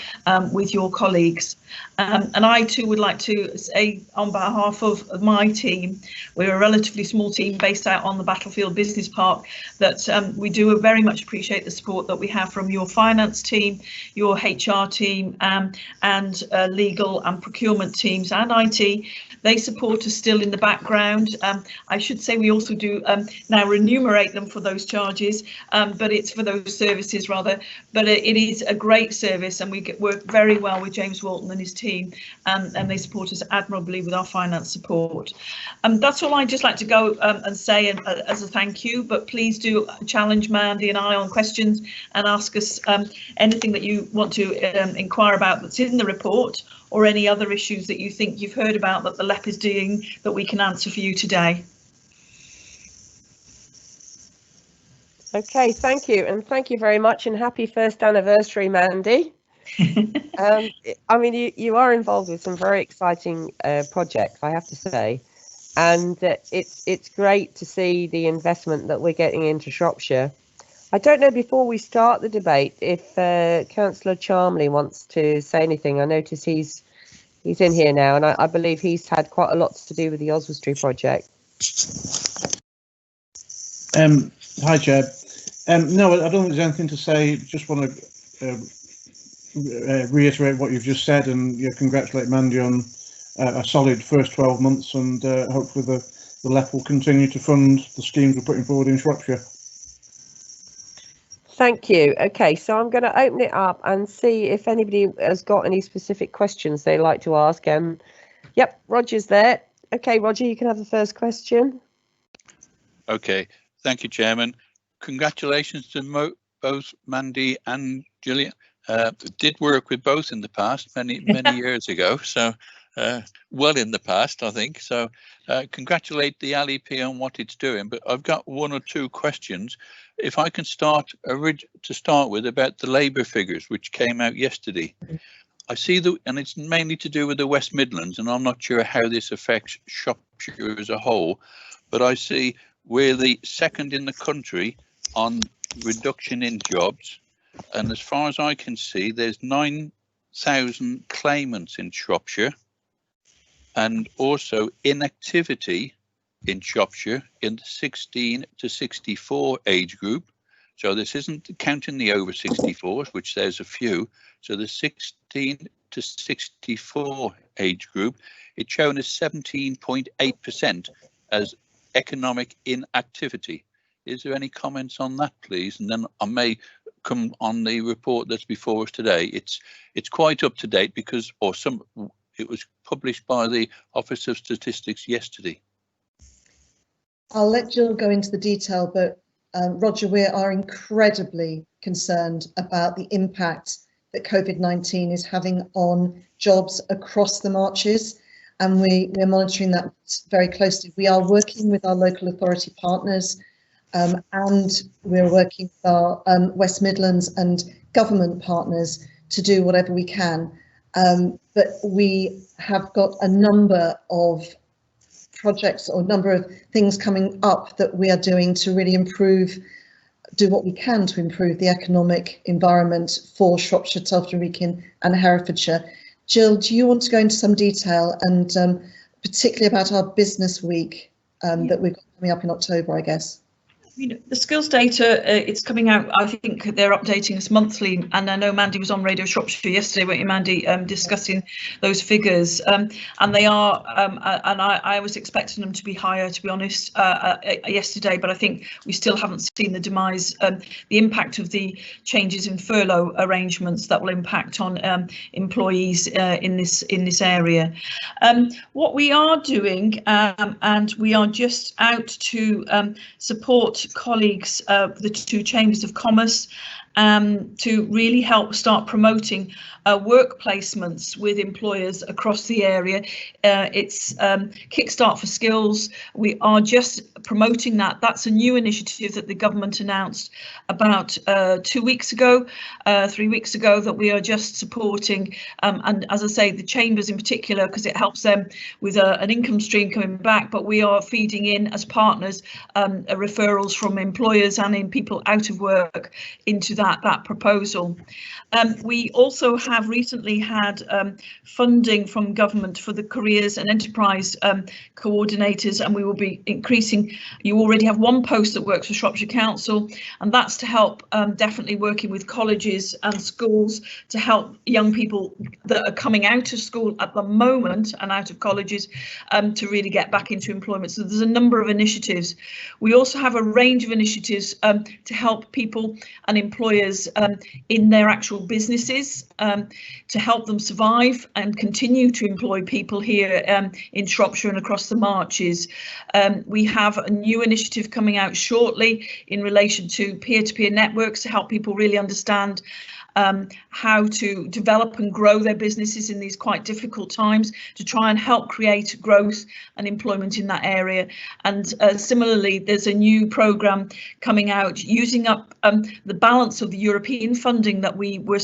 [SPEAKER 16] with your colleagues. And I too would like to say on behalf of my team, we're a relatively small team based out on the Battlefield Business Park, that we do very much appreciate the support that we have from your finance team, your HR team, and legal and procurement teams and IT. They support us still in the background. I should say we also do now remunerate them for those charges, but it's for those services rather. But it is a great service, and we work very well with James Walton and his team, and they support us admirably with our finance support. That's all I'd just like to go and say as a thank you, but please do challenge Mandy and I on questions and ask us anything that you want to inquire about that's in the report, or any other issues that you think you've heard about that the LEP is doing that we can answer for you today.
[SPEAKER 1] Okay, thank you, and thank you very much, and happy first anniversary, Mandy. I mean, you are involved with some very exciting projects, I have to say, and it's great to see the investment that we're getting into Shropshire. I don't know, before we start the debate, if Councillor Chalmley wants to say anything. I notice he's in here now, and I believe he's had quite a lot to do with the Oswestry project.
[SPEAKER 15] Hi, Chair. No, I don't think there's anything to say. Just want to reiterate what you've just said, and congratulate Mandy on a solid first 12 months, and hopefully the LEP will continue to fund the schemes we're putting forward in Shropshire.
[SPEAKER 1] Thank you. Okay, so I'm going to open it up and see if anybody has got any specific questions they'd like to ask. Yep, Roger's there. Okay, Roger, you can have the first question.
[SPEAKER 13] Okay, thank you, Chairman. Congratulations to both Mandy and Gillian. Did work with both in the past, many years ago, so well in the past, I think. So congratulate the LEP on what it's doing, but I've got 1 or 2 questions. If I can start with about the labour figures which came out yesterday. I see and it's mainly to do with the West Midlands, and I'm not sure how this affects Shropshire as a whole, but I see we're the second in the country on reduction in jobs, and as far as I can see, there's 9,000 claimants in Shropshire, and also inactivity in Shropshire in the 16 to 64 age group. So this isn't counting the over 64s, which there's a few. So the 16 to 64 age group, it's shown as 17.8% as economic inactivity. Is there any comments on that, please? And then I may come on the report that's before us today. It's quite up to date because, it was published by the Office of Statistics yesterday.
[SPEAKER 4] I'll let Jill go into the detail, but Roger, we are incredibly concerned about the impact that COVID-19 is having on jobs across the marches, and we're monitoring that very closely. We are working with our local authority partners, and we're working with our West Midlands and government partners to do whatever we can. But we have got a number of projects or number of things coming up that we are doing to really do what we can to improve the economic environment for Shropshire, Telford, Wrekin and Herefordshire. Jill, do you want to go into some detail, and particularly about our business week that we've got coming up in October, I guess?
[SPEAKER 16] The skills data, it's coming out, I think they're updating us monthly, and I know Mandy was on Radio Shropshire yesterday, weren't you, Mandy, discussing those figures, and they are, and I was expecting them to be higher, to be honest, yesterday, but I think we still haven't seen the demise, the impact of the changes in furlough arrangements that will impact on employees in this area. What we are doing, and we are just out to support colleagues, the two chambers of commerce, to really help start promoting work placements with employers across the area. It's Kickstart for Skills. We are just promoting that. That's a new initiative that the government announced about 2 weeks ago, 3 weeks ago, that we are just supporting. And as I say, the chambers in particular, because it helps them with an income stream coming back, but we are feeding in as partners referrals from employers and in people out of work into that proposal. We also have recently had funding from government for the careers and enterprise coordinators, and we will be increasing. You already have one post that works for Shropshire Council, and that's to help definitely working with colleges and schools to help young people that are coming out of school at the moment and out of colleges to really get back into employment. So there's a number of initiatives. We also have a range of initiatives to help people and employers in their actual businesses to help them survive and continue to employ people here in Shropshire and across the marches. We have a new initiative coming out shortly in relation to peer-to-peer networks to help people really understand how to develop and grow their businesses in these quite difficult times, to try and help create growth and employment in that area. And similarly, there's a new programme coming out using up the balance of the European funding that we were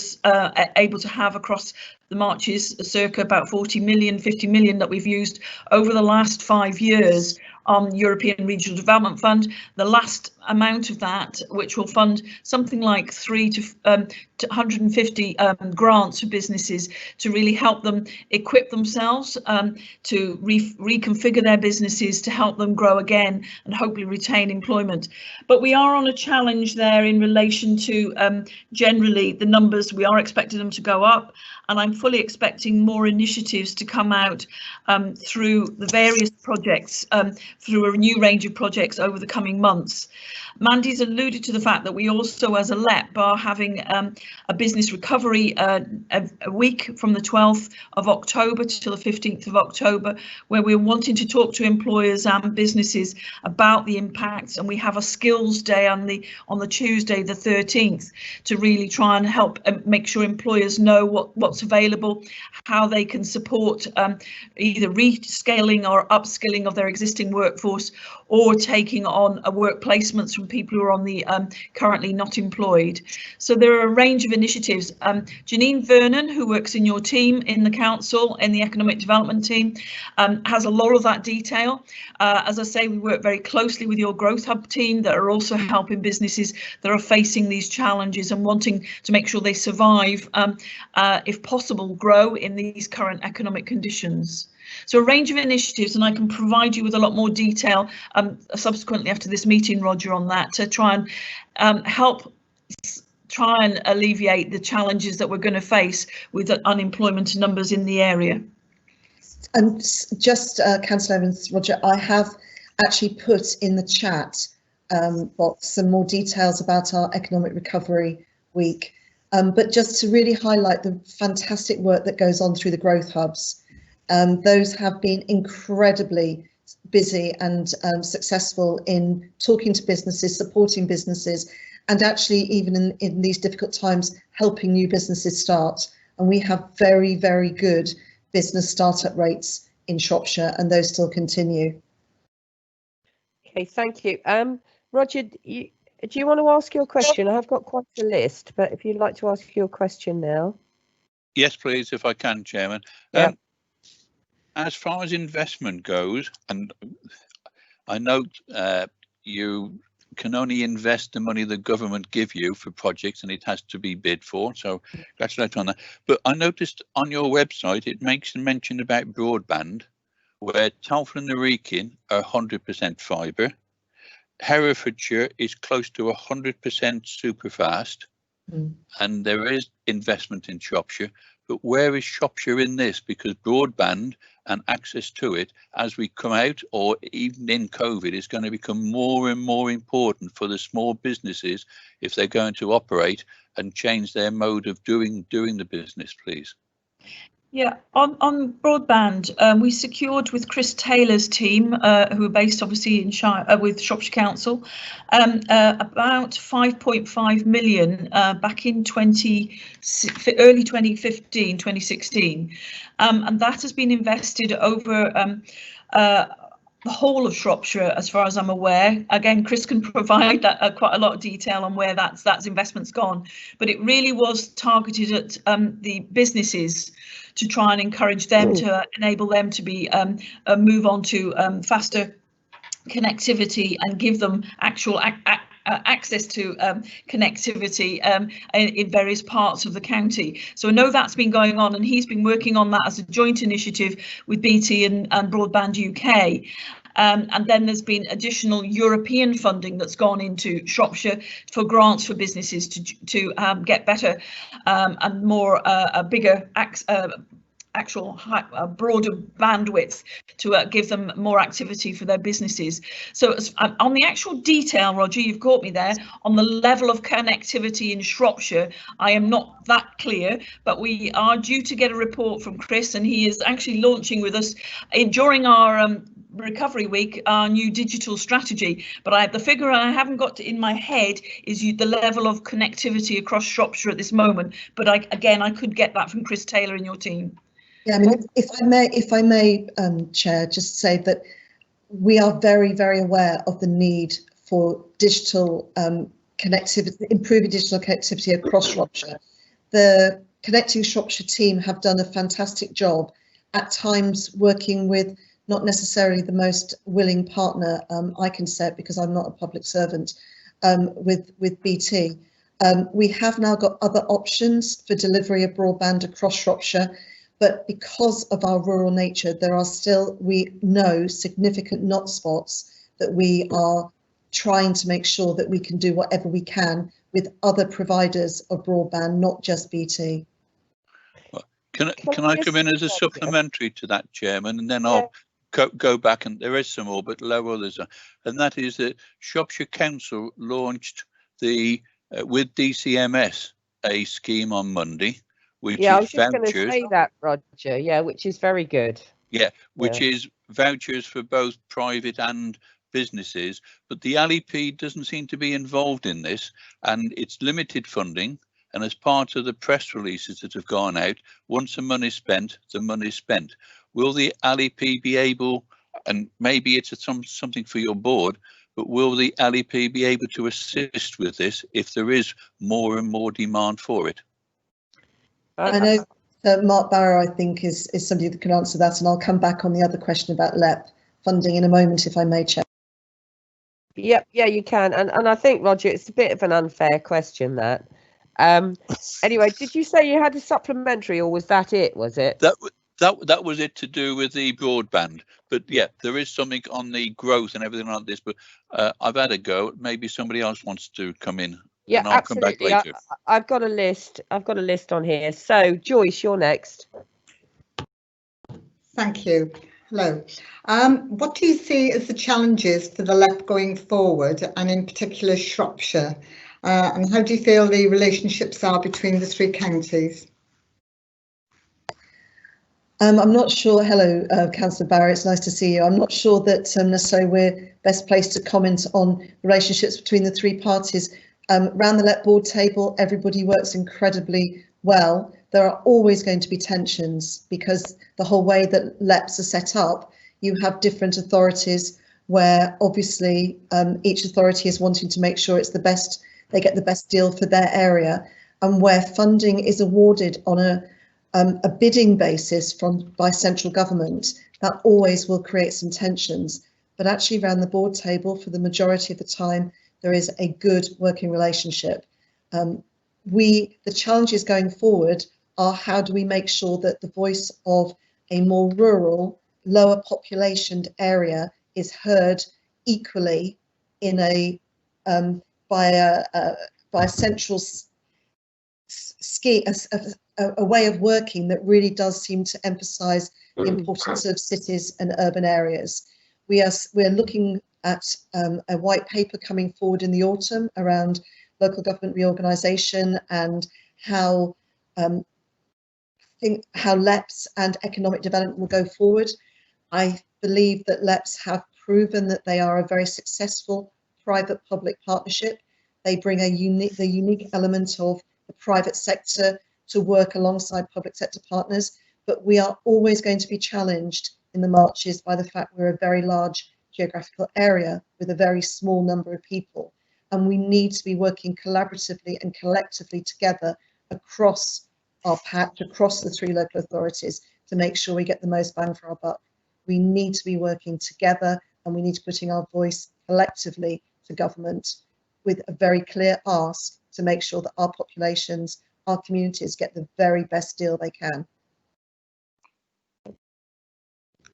[SPEAKER 16] able to have across the marches, circa about 40 million, 50 million that we've used over the last 5 years on European Regional Development Fund. The last amount of that, which will fund something like 3 to 150 grants for businesses to really help them equip themselves to reconfigure their businesses to help them grow again and hopefully retain employment. But we are on a challenge there in relation to generally the numbers. We are expecting them to go up, and I'm fully expecting more initiatives to come out through the various projects, through a new range of projects over the coming months. Mandy's alluded to the fact that we also, as a LEP, are having a business recovery a week from the 12th of October till the 15th of October, where we're wanting to talk to employers and businesses about the impacts, and we have a skills day on the Tuesday the 13th to really try and help make sure employers know what's available, how they can support either rescaling or upskilling of their existing workforce, or taking on work placements from people who are on the currently not employed. So there are a range of initiatives. Janine Vernon, who works in your team in the council, in the economic development team, has a lot of that detail. As I say, we work very closely with your Growth Hub team that are also helping businesses that are facing these challenges and wanting to make sure they survive, if possible, grow in these current economic conditions. So a range of initiatives, and I can provide you with a lot more detail subsequently after this meeting, Roger, on that to try and try and alleviate the challenges that we're going to face with the unemployment numbers in the area.
[SPEAKER 4] And just Councillor Evans, Roger, I have actually put in the chat box some more details about our economic recovery week. But just to really highlight the fantastic work that goes on through the growth hubs. Those have been incredibly busy and successful in talking to businesses, supporting businesses, and actually even in these difficult times, helping new businesses start. And we have very, very good business startup rates in Shropshire, and those still continue.
[SPEAKER 1] Okay, thank you. Roger, do you want to ask your question? I have got quite a list, but if you'd like to ask your question now.
[SPEAKER 13] Yes, please, if I can, Chairman.
[SPEAKER 1] Yeah.
[SPEAKER 13] As far as investment goes, and I note you can only invest the money the government give you for projects, and it has to be bid for, so congratulations on that. But I noticed on your website it makes a mention about broadband, where Telford and Wrekin are 100% fibre, Herefordshire is close to 100% superfast, and there is investment in Shropshire. But where is Shropshire in this? Because broadband and access to it, as we come out, or even in COVID, is going to become more and more important for the small businesses if they're going to operate and change their mode of doing the business, please.
[SPEAKER 16] Yeah, on broadband, we secured with Chris Taylor's team, who are based obviously in with Shropshire Council, about 5.5 million back in early 2015, 2016, and that has been invested over the whole of Shropshire, as far as I'm aware. Again, Chris can provide that, quite a lot of detail on where that investment's gone, but it really was targeted at the businesses to try and encourage them, to enable them to be move on to faster connectivity and give them actual access to connectivity in various parts of the county. So I know that's been going on, and he's been working on that as a joint initiative with BT and Broadband UK. And then there's been additional European funding that's gone into Shropshire for grants for businesses to get better and more bigger actual broader bandwidth to give them more activity for their businesses. So on the actual detail, Roger, you've caught me there. On the level of connectivity in Shropshire, I am not that clear, but we are due to get a report from Chris, and he is actually launching with us during our recovery week, our new digital strategy. But the figure I haven't got in my head is the level of connectivity across Shropshire at this moment. But again, I could get that from Chris Taylor and your team.
[SPEAKER 4] Yeah, I mean, if I may, Chair, just say that we are very, very aware of the need for digital connectivity, improving digital connectivity across Shropshire. The Connecting Shropshire team have done a fantastic job, at times working with not necessarily the most willing partner, I can say it because I'm not a public servant, with BT. We have now got other options for delivery of broadband across Shropshire, but because of our rural nature, there are still, we know, significant not spots that we are trying to make sure that we can do whatever we can with other providers of broadband, not just BT.
[SPEAKER 13] Can I come in as a supplementary to that, Chairman, and then I'll go back, and there is some more, but lower others are, and that is that Shropshire Council launched the with DCMS a scheme on Monday, which is
[SPEAKER 1] I was just
[SPEAKER 13] vouchers.
[SPEAKER 1] going to say that, Roger. Yeah, which is very good.
[SPEAKER 13] Yeah, which is vouchers for both private and businesses, but the LEP doesn't seem to be involved in this, and it's limited funding. And as part of the press releases that have gone out, once the money's spent, the money's spent. Will the LEP be able, and maybe it's something for your board, but will the LEP be able to assist with this if there is more and more demand for it?
[SPEAKER 4] I know Mark Barrow, I think, is somebody that can answer that, and I'll come back on the other question about LEP funding in a moment, if I may, Chair.
[SPEAKER 1] Yep, yeah, you can. And I think, Roger, it's a bit of an unfair question, that. Anyway, did you say you had a supplementary, or was that it? Was it?
[SPEAKER 13] That was it, to do with the broadband. But yeah, there is something on the growth and everything like this. But I've had a go. Maybe somebody else wants to come in.
[SPEAKER 1] Yeah,
[SPEAKER 13] and I'll
[SPEAKER 1] absolutely.
[SPEAKER 13] come back later.
[SPEAKER 1] I've got a list. I've got a list on here. So Joyce, you're next.
[SPEAKER 17] Thank you. Hello. What do you see as the challenges for the LEP going forward, and in particular Shropshire? And how do you feel the relationships are between the three counties?
[SPEAKER 4] I'm not sure. Hello, Councillor Barry, it's nice to see you. I'm not sure that necessarily we're best placed to comment on relationships between the three parties. Round the LEP board table, everybody works incredibly well. There are always going to be tensions because the whole way that LEPs are set up, you have different authorities where obviously each authority is wanting to make sure it's the best, they get the best deal for their area, and where funding is awarded on a bidding basis by central government, that always will create some tensions. But actually around the board table, for the majority of the time, there is a good working relationship. The challenges going forward are how do we make sure that the voice of a more rural, lower populationed area is heard equally in by a central a way of working that really does seem to emphasise the importance of cities and urban areas. We're looking at a white paper coming forward in the autumn around local government reorganisation and how LEPs and economic development will go forward. I believe that LEPs have proven that they are a very successful private-public partnership. They bring the unique element of the private sector to work alongside public sector partners, but we are always going to be challenged in the marches by the fact we're a very large geographical area with a very small number of people, and we need to be working collaboratively and collectively together across our patch, across the three local authorities, to make sure we get the most bang for our buck. We need to be working together, and we need to be putting our voice collectively to government with a very clear ask to make sure that our populations, our communities get the very best deal they can.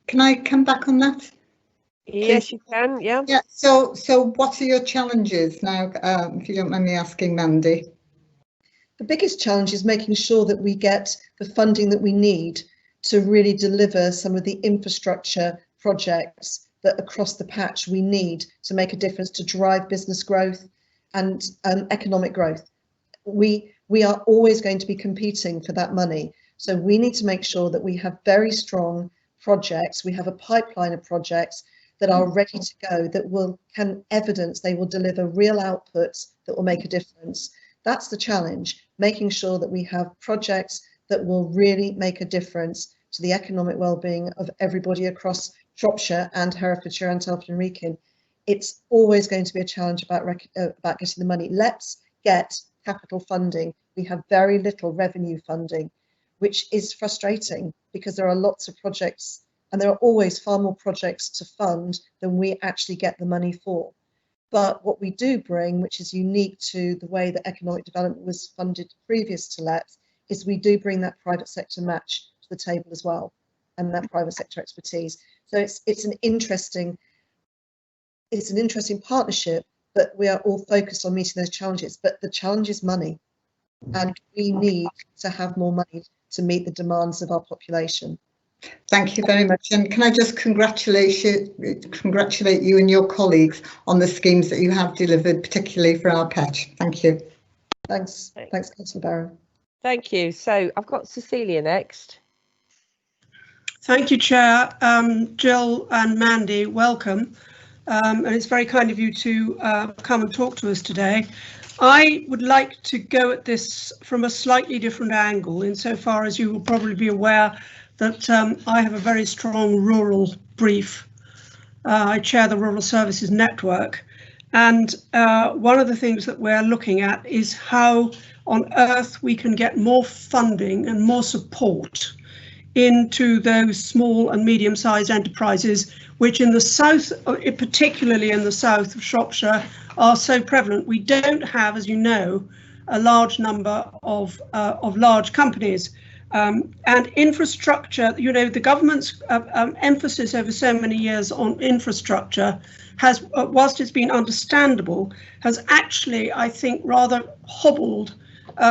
[SPEAKER 17] Can I come back on that?
[SPEAKER 1] Yes, you can. Yeah.
[SPEAKER 17] Yeah. So what are your challenges now, if you don't mind me asking, Mandy?
[SPEAKER 4] The biggest challenge is making sure that we get the funding that we need to really deliver some of the infrastructure projects that across the patch we need to make a difference to drive business growth and economic growth. We are always going to be competing for that money. So we need to make sure that we have very strong projects. We have a pipeline of projects that are ready to go, that can evidence they will deliver real outputs that will make a difference. That's the challenge, making sure that we have projects that will really make a difference to the economic well-being of everybody across Shropshire and Herefordshire and Telford and Wrekin. It's always going to be a challenge about getting the money. Let's get capital funding. We have very little revenue funding, which is frustrating because there are lots of projects and there are always far more projects to fund than we actually get the money for. But what we do bring, which is unique to the way that economic development was funded previous to LEPs, is we do bring that private sector match to the table as well, and that private sector expertise. So it's an interesting partnership, but we are all focused on meeting those challenges. But the challenge is money, and we need to have more money to meet the demands of our population.
[SPEAKER 17] Thank you very much, and can I just congratulate you and your colleagues on the schemes that you have delivered, particularly for our patch. Thank you.
[SPEAKER 4] Thanks, Councillor Barron.
[SPEAKER 1] Thank you. So I've got Cecilia next.
[SPEAKER 7] Thank you, Chair. Jill and Mandy, welcome. And it's very kind of you to come and talk to us today. I would like to go at this from a slightly different angle, insofar as you will probably be aware that I have a very strong rural brief. I chair the Rural Services Network, and one of the things that we're looking at is how on earth we can get more funding and more support into those small and medium-sized enterprises, which in the south, particularly in the south of Shropshire, are so prevalent. We don't have, as you know, a large number of large companies. And infrastructure, you know, the government's emphasis over so many years on infrastructure has, whilst it's been understandable, has actually, I think, rather hobbled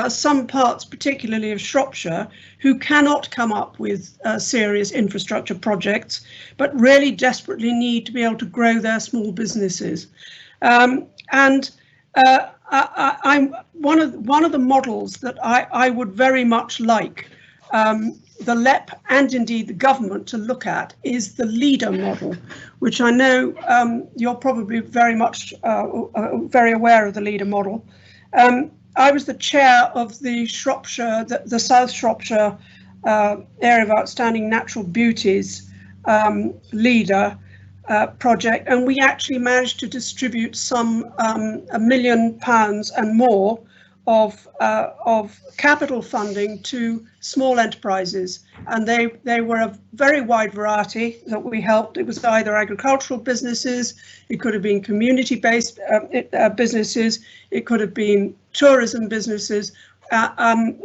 [SPEAKER 7] some parts, particularly of Shropshire, who cannot come up with serious infrastructure projects, but really desperately need to be able to grow their small businesses. I'm one of the models that I would very much like the LEP and indeed the government to look at is the leader model, which I know you're probably very much very aware of the leader model. I was the chair of the Shropshire, the South Shropshire Area of Outstanding Natural Beauties leader project, and we actually managed to distribute some £1 million and more of capital funding to small enterprises, and they were a very wide variety that we helped. It was either agricultural businesses, it could have been community-based businesses, it could have been tourism businesses.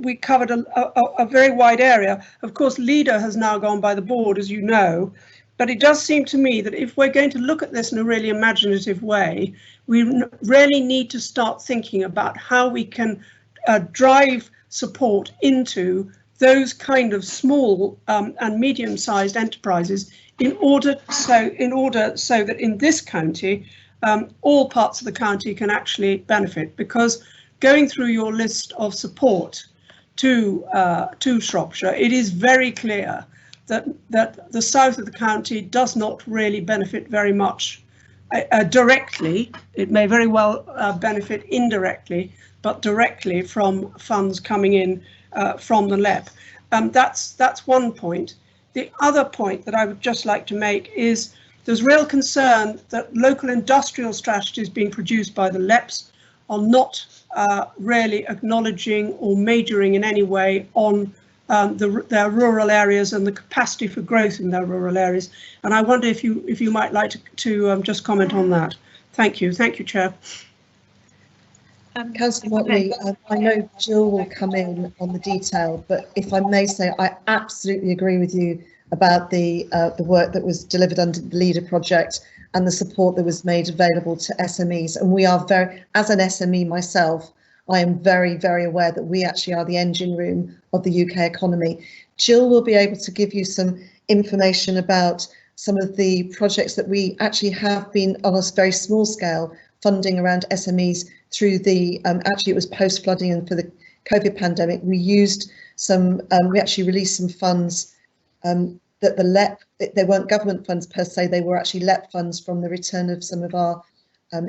[SPEAKER 7] We covered a very wide area. Of course, LEADER has now gone by the board, as you know, but it does seem to me that if we're going to look at this in a really imaginative way, we really need to start thinking about how we can drive support into those kind of small and medium-sized enterprises in order so that in this county, all parts of the county can actually benefit. Because going through your list of support to Shropshire, it is very clear that the south of the county does not really benefit very much directly. It may very well benefit indirectly, but directly from funds coming in from the LEP. That's one point. The other point that I would just like to make is there's real concern that local industrial strategies being produced by the LEPs are not really acknowledging or majoring in any way on their rural areas and the capacity for growth in their rural areas. And I wonder if you might like to just comment on that. Thank you, Chair.
[SPEAKER 4] Councillor Motley, I know Jill will come in on the detail, but if I may say, I absolutely agree with you about the work that was delivered under the LEADER project and the support that was made available to SMEs. And we are as an SME myself, I am very, very aware that we actually are the engine room of the UK economy. Jill will be able to give you some information about some of the projects that we actually have been on a very small scale funding around SMEs through the, actually it was post-flooding and for the COVID pandemic, we used some, we actually released some funds that the LEP, they weren't government funds per se, they were actually LEP funds from the return of some of our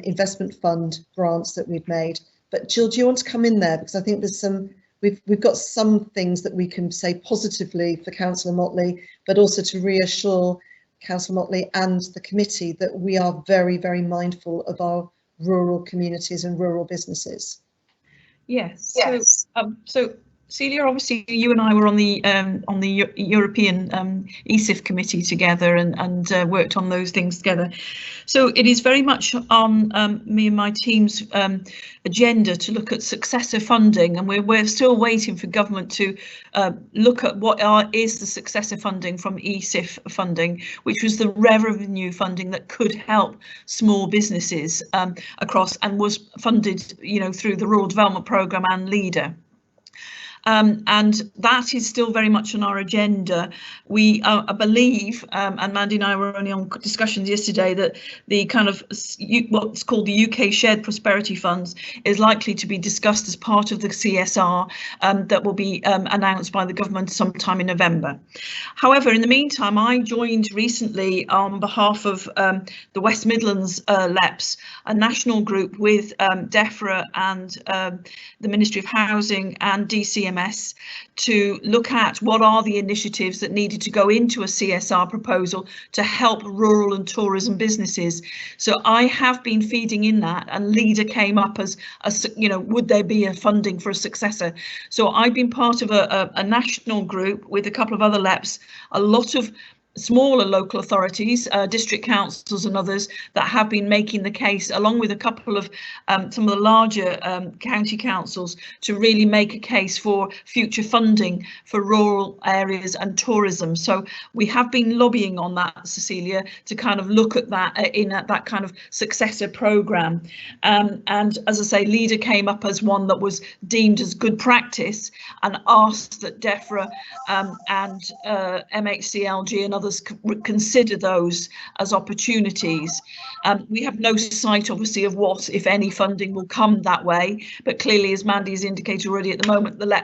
[SPEAKER 4] investment fund grants that we've made. But Jill, do you want to come in there? Because I think there's some, we've got some things that we can say positively for Councillor Motley, but also to reassure Councillor Motley and the committee that we are very, very mindful of our rural communities and rural businesses.
[SPEAKER 16] Yes. So Celia, obviously you and I were on the European ESIF committee together and worked on those things together. So it is very much on me and my team's agenda to look at successor funding, and we're still waiting for government to look at what is the successor funding from ESIF funding, which was the revenue funding that could help small businesses across, and was funded, you know, through the Rural Development Programme and LEADER. And that is still very much on our agenda. We I believe, and Mandy and I were only on discussions yesterday, that the kind of what's called the UK Shared Prosperity Funds is likely to be discussed as part of the CSR that will be announced by the government sometime in November. However, in the meantime, I joined recently on behalf of the West Midlands LEPs, a national group with DEFRA and the Ministry of Housing and DCMS to look at what are the initiatives that needed to go into a CSR proposal to help rural and tourism businesses. So I have been feeding in that, and LEADER came up as, you know, would there be a funding for a successor? So I've been part of a national group with a couple of other LEPs, a lot of smaller local authorities, district councils and others that have been making the case, along with a couple of some of the larger county councils, to really make a case for future funding for rural areas and tourism. So we have been lobbying on that, Cecilia, to kind of look at that in that kind of successor programme. And as I say, LEADER came up as one that was deemed as good practice, and asked that DEFRA and MHCLG and other others consider those as opportunities. We have no sight, obviously, of what, if any, funding will come that way. But clearly, as Mandy has indicated already, at the moment, the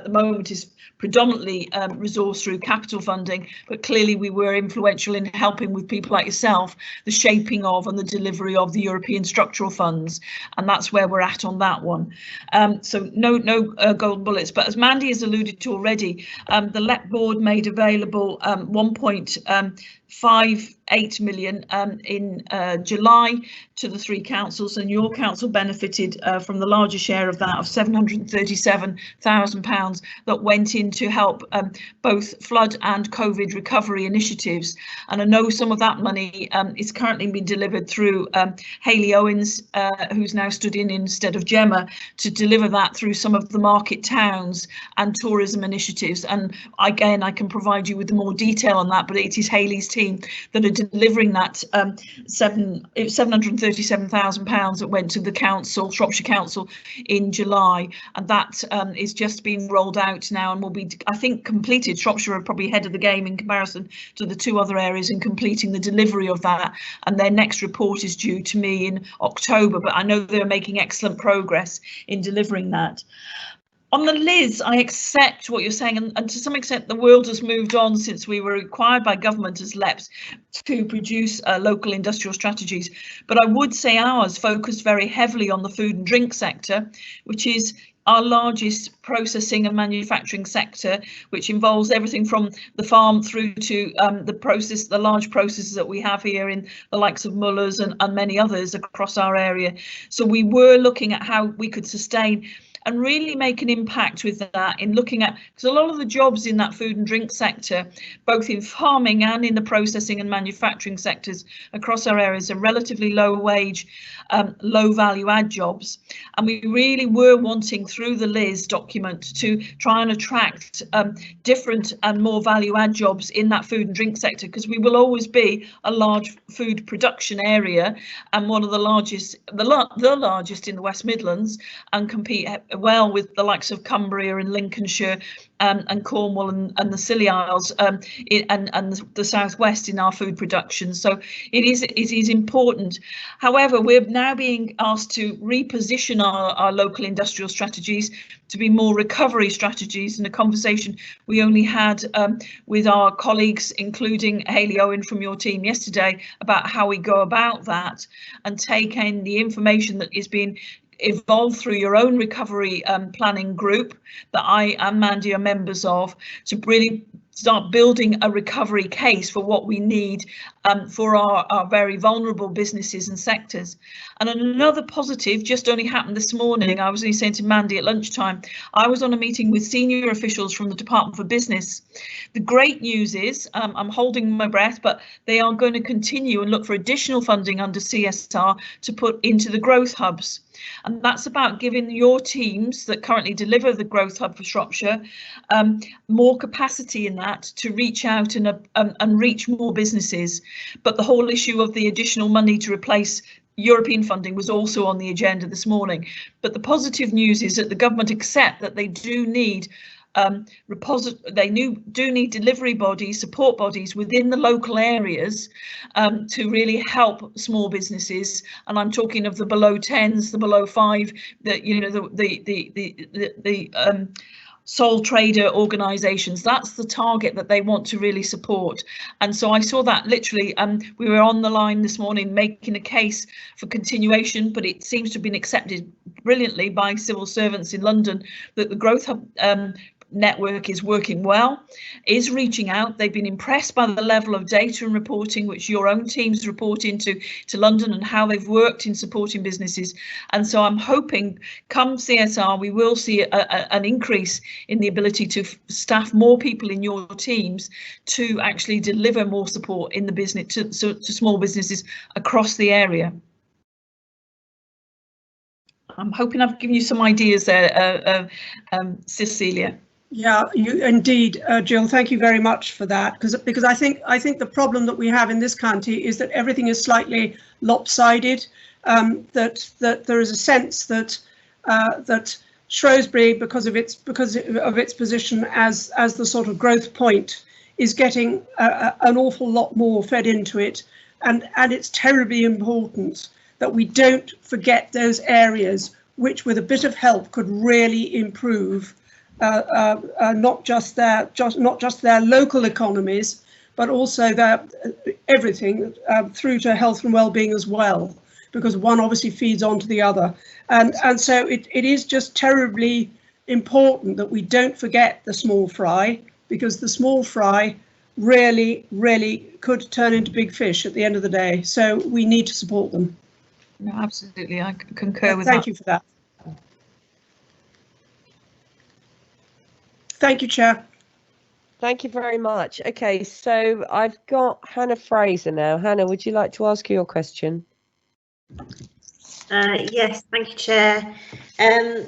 [SPEAKER 16] moment is predominantly resourced through capital funding, but clearly we were influential in helping with people like yourself, the shaping of and the delivery of the European structural funds, and that's where we're at on that one. So no gold bullets, but as Mandy has alluded to already, the LEP board made available 1.58 million in July to the 3 councils, and your council benefited from the larger share of that, of £737,000 that went in to help both flood and COVID recovery initiatives. And I know some of that money is currently being delivered through Hayley Owens, who's now stood in instead of Gemma, to deliver that through some of the market towns and tourism initiatives. And again, I can provide you with more detail on that, but it is Hayley's team that are delivering that £737,000 that went to the council, Shropshire Council, in July, and that is just being rolled out now and will be, I think, completed. Shropshire are probably ahead of the game in comparison to the 2 other areas in completing the delivery of that, and their next report is due to me in October, but I know they're making excellent progress in delivering that. On the Liz, I accept what you're saying, and to some extent the world has moved on since we were required by government as LEPs to produce local industrial strategies. But I would say ours focused very heavily on the food and drink sector, which is our largest processing and manufacturing sector, which involves everything from the farm through to the large processes that we have here in the likes of Muller's and many others across our area. So we were looking at how we could sustain and really make an impact with that, in looking at, because a lot of the jobs in that food and drink sector, both in farming and in the processing and manufacturing sectors across our areas, are relatively low wage, low value add jobs. And we really were wanting, through the Liz document, to try and attract different and more value add jobs in that food and drink sector, because we will always be a large food production area and one of the largest, the largest in the West Midlands, and compete well with the likes of Cumbria and Lincolnshire and Cornwall and the Scilly Isles and the southwest in our food production. So it is important. However, we're now being asked to reposition our local industrial strategies to be more recovery strategies, and a conversation we only had with our colleagues, including Hayley Owen from your team yesterday, about how we go about that and take in the information that is being evolved through your own recovery planning group that I and Mandy are members of, to really start building a recovery case for what we need for our very vulnerable businesses and sectors. And another positive just only happened this morning. I was only saying to Mandy at lunchtime, I was on a meeting with senior officials from the Department for Business. The great news is, I'm holding my breath, but they are going to continue and look for additional funding under CSR to put into the growth hubs. And that's about giving your teams that currently deliver the growth hub for Shropshire more capacity in that to reach out and reach more businesses. But the whole issue of the additional money to replace European funding was also on the agenda this morning. But the positive news is that the government accept that they do need do need delivery bodies, support bodies within the local areas to really help small businesses. And I'm talking of the below 10s, the below 5, the sole trader organisations. That's the target that they want to really support. And so I saw that literally, we were on the line this morning making a case for continuation, but it seems to have been accepted brilliantly by civil servants in London that the Growth Hub network is working well, is reaching out. They've been impressed by the level of data and reporting which your own teams report into London, and how they've worked in supporting businesses. And so I'm hoping come CSR we will see an increase in the ability to staff more people in your teams to actually deliver more support in the business to small businesses across the area. I'm hoping I've given you some ideas there, Cecilia.
[SPEAKER 7] Yeah, you indeed, Jill. Thank you very much for that, because I think the problem that we have in this county is that everything is slightly lopsided. That there is a sense that that Shrewsbury, because of its position as the sort of growth point is getting an awful lot more fed into it, and it's terribly important that we don't forget those areas which, with a bit of help, could really improve not just their local economies, but also their everything through to health and well-being as well, because one obviously feeds onto the other. And so it is just terribly important that we don't forget the small fry, because the small fry really could turn into big fish at the end of the day. So we need to support them.
[SPEAKER 16] No, absolutely, I concur with that.
[SPEAKER 7] Thank you for that. Thank you, Chair.
[SPEAKER 1] Thank you very much. Okay, so I've got Hannah Fraser now. Hannah, would you like to ask your question?
[SPEAKER 6] Yes, thank you, Chair. I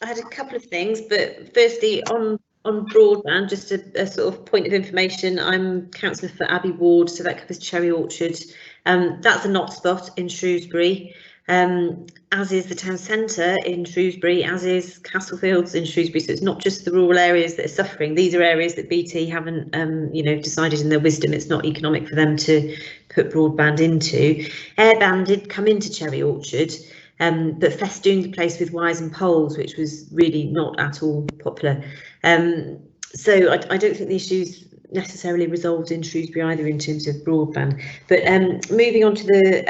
[SPEAKER 6] had a couple of things, but firstly, on broadband, just a sort of point of information, I'm councillor for Abbey Ward, so that covers Cherry Orchard. That's a not spot in Shrewsbury, as is the town centre in Shrewsbury, as is Castlefields in Shrewsbury. So it's not just the rural areas that are suffering. These are areas that BT haven't, decided in their wisdom it's not economic for them to put broadband into. Airband did come into Cherry Orchard, but festooned the place with wires and poles, which was really not at all popular. So I don't think the issue's necessarily resolved in Shrewsbury either in terms of broadband. But moving on to the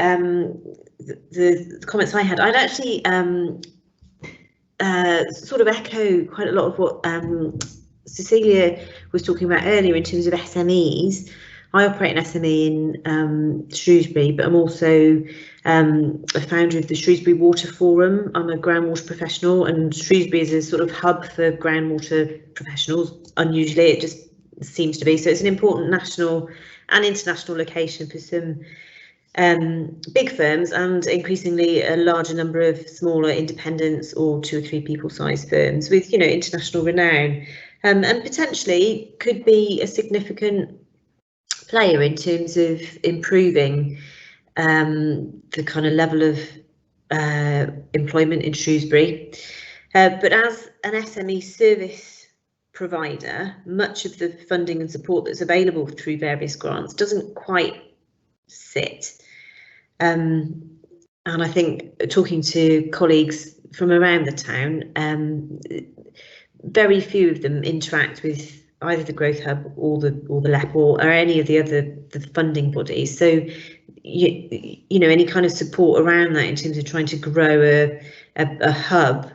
[SPEAKER 6] comments I had, I'd actually sort of echo quite a lot of what Cecilia was talking about earlier in terms of SMEs. I operate an SME in Shrewsbury, but I'm also a founder of the Shrewsbury Water Forum. I'm a groundwater professional, and Shrewsbury is a sort of hub for groundwater professionals. Unusually, it just seems to be. So it's an important national and international location for some big firms and increasingly a larger number of smaller independents or 2 or 3 people sized firms with, international renown, and potentially could be a significant player in terms of improving the kind of level of employment in Shrewsbury. But as an SME service provider, much of the funding and support that's available through various grants doesn't quite sit. And I think talking to colleagues from around the town, very few of them interact with either the Growth Hub or the LEP or any of the funding bodies. So any kind of support around that in terms of trying to grow a hub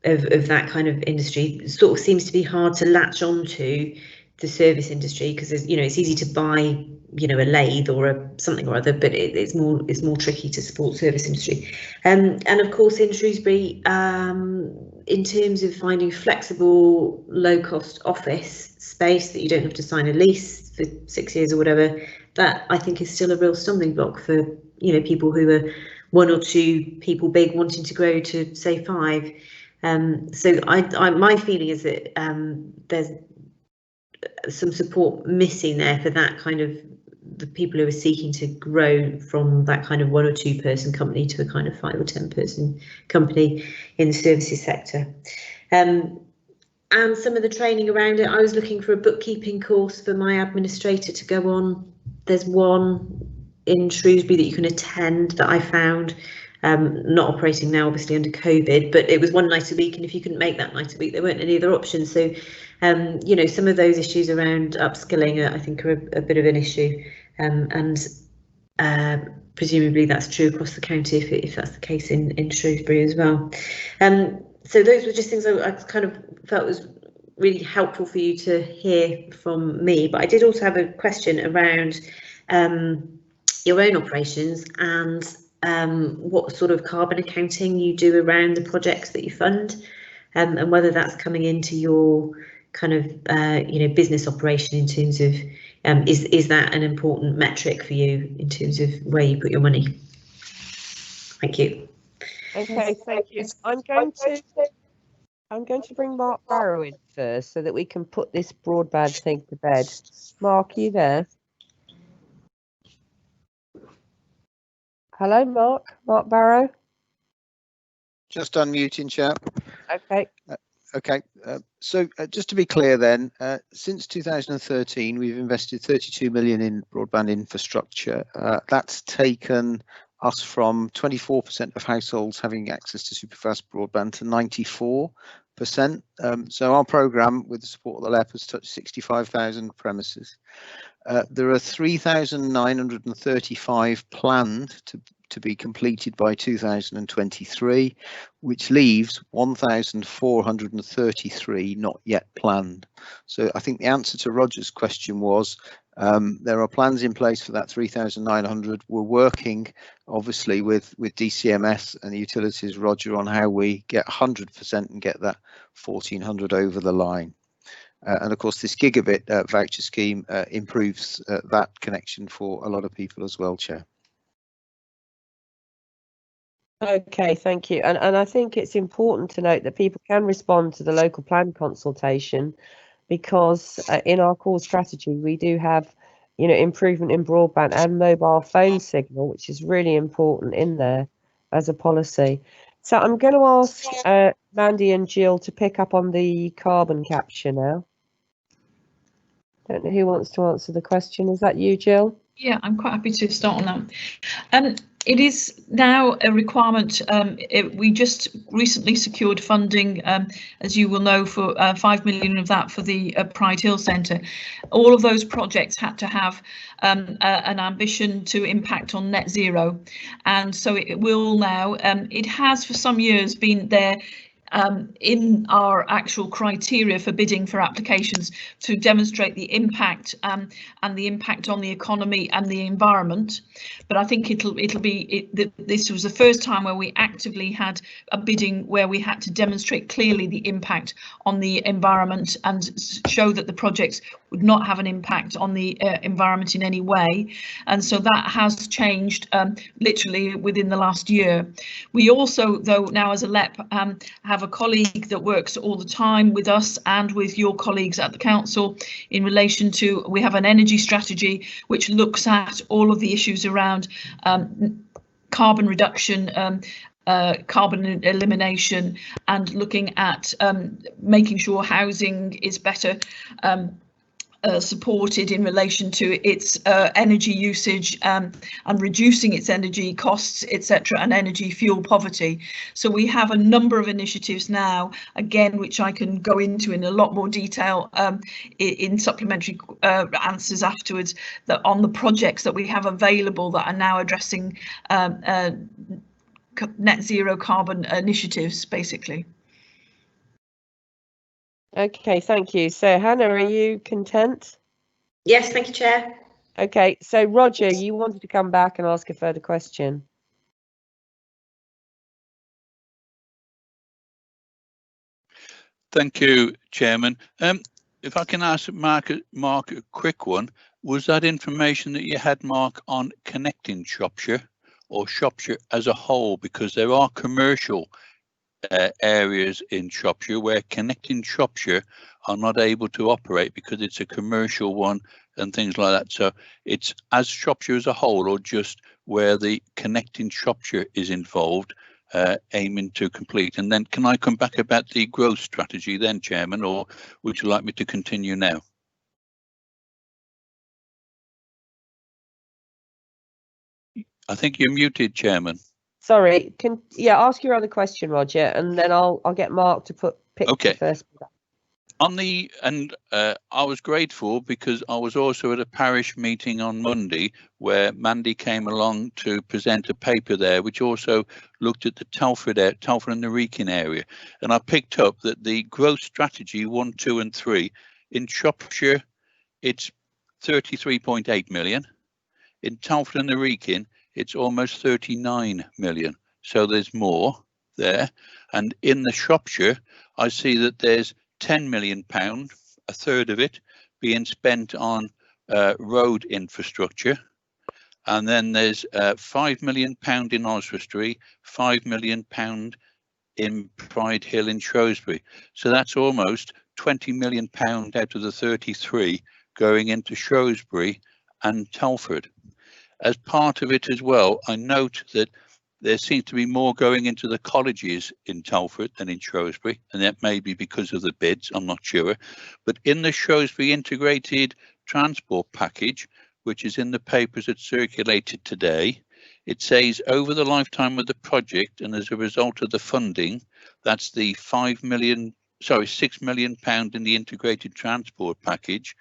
[SPEAKER 6] of that kind of industry sort of seems to be hard to latch onto the service industry, because it's easy to buy a lathe or something or other, but it's more tricky to support service industry. And of course in Shrewsbury, in terms of finding flexible low cost office space that you don't have to sign a lease for 6 years or whatever, that I think is still a real stumbling block for people who are 1 or 2 people big wanting to grow to say 5. So my feeling is that there's some support missing there for that kind of the people who are seeking to grow from that kind of 1 or 2 person company to a kind of 5 or 10 person company in the services sector. And some of the training around it, I was looking for a bookkeeping course for my administrator to go on. There's one in Shrewsbury that you can attend that I found, not operating now obviously under COVID, but it was 1 night a week, and if you couldn't make that night a week there weren't any other options. So some of those issues around upskilling I think are a bit of an issue, and presumably that's true across the county if that's the case in Shrewsbury as well. So those were just things I kind of felt was really helpful for you to hear from me. But I did also have a question around your own operations and what sort of carbon accounting you do around the projects that you fund, and whether that's coming into your kind of business operation in terms of is that an important metric for you in terms of where you put your money? Thank you.
[SPEAKER 1] Okay, thank you. I'm going to bring Mark Barrow in first so that we can put this broadband thing to bed. Mark, are you there? Hello, Mark. Mark Barrow.
[SPEAKER 18] Just unmuting, Chair.
[SPEAKER 1] Okay.
[SPEAKER 18] Okay, so just to be clear then, since 2013, we've invested 32 million in broadband infrastructure. That's taken us from 24% of households having access to superfast broadband to 94%. So our programme, with the support of the LEP, has touched 65,000 premises. There are 3,935 planned to be completed by 2023, which leaves 1,433 not yet planned. So I think the answer to Roger's question was there are plans in place for that 3,900. We're working obviously with DCMS and the utilities, Roger, on how we get 100% and get that 1,400 over the line. And of course, this gigabit voucher scheme improves that connection for a lot of people as well, Chair.
[SPEAKER 1] Okay, thank you. And I think it's important to note that people can respond to the local plan consultation, because in our core strategy, we do have, you know, improvement in broadband and mobile phone signal, which is really important in there as a policy. So I'm going to ask Mandy and Jill to pick up on the carbon capture now. Don't know who wants to answer the question. Is that you, Jill?
[SPEAKER 16] Yeah, I'm quite happy to start on that. It is now a requirement. We just recently secured funding, as you will know, for 5 million of that for the Pride Hill Centre. All of those projects had to have an ambition to impact on net zero, and so it will now. It has for some years been there in our actual criteria for bidding for applications to demonstrate the impact and the impact on the economy and the environment. But I think this was the first time where we actively had a bidding where we had to demonstrate clearly the impact on the environment and show that the projects would not have an impact on the environment in any way. And so that has changed literally within the last year. We also, though, now as a LEP have a colleague that works all the time with us and with your colleagues at the council in relation to, we have an energy strategy which looks at all of the issues around carbon reduction, carbon elimination, and looking at making sure housing is better supported in relation to its energy usage and reducing its energy costs, etc., and energy fuel poverty. So we have a number of initiatives now, again, which I can go into in a lot more detail in supplementary answers afterwards, that on the projects that we have available that are now addressing net zero carbon initiatives, basically.
[SPEAKER 1] Okay, thank you. So Hannah, are you content?
[SPEAKER 6] Yes, thank you, Chair.
[SPEAKER 1] Okay, so Roger, you wanted to come back and ask a further question.
[SPEAKER 13] Thank you, Chairman. If I can ask Mark a quick one, was that information that you had, Mark, on connecting Shropshire or Shropshire as a whole? Because there are commercial areas in Shropshire where connecting Shropshire are not able to operate because it's a commercial one and things like that. So it's as Shropshire as a whole, or just where the connecting Shropshire is involved, aiming to complete? And then can I come back about the growth strategy then, Chairman, or would you like me to continue now? I think you're muted, Chairman.
[SPEAKER 1] Sorry, ask your other question, Roger, and then I'll get Mark to pick the first.
[SPEAKER 13] On the I was grateful because I was also at a parish meeting on Monday where Mandy came along to present a paper there, which also looked at the Telford and the Wrekin area, and I picked up that the growth strategy 1, 2, and 3 in Shropshire, it's 33.8 million. In Telford and the Wrekin, it's almost 39 million. So there's more there. And in the Shropshire, I see that there's £10 million, a third of it, being spent on road infrastructure. And then there's £5 million in Oswestry, £5 million in Pride Hill in Shrewsbury. So that's almost £20 million out of the 33 going into Shrewsbury and Telford. As part of it as well, I note that there seems to be more going into the colleges in Telford than in Shrewsbury, and that may be because of the bids, I'm not sure. But in the Shrewsbury Integrated Transport Package, which is in the papers that circulated today, it says over the lifetime of the project and as a result of the funding, that's the £6 million in the Integrated Transport Package.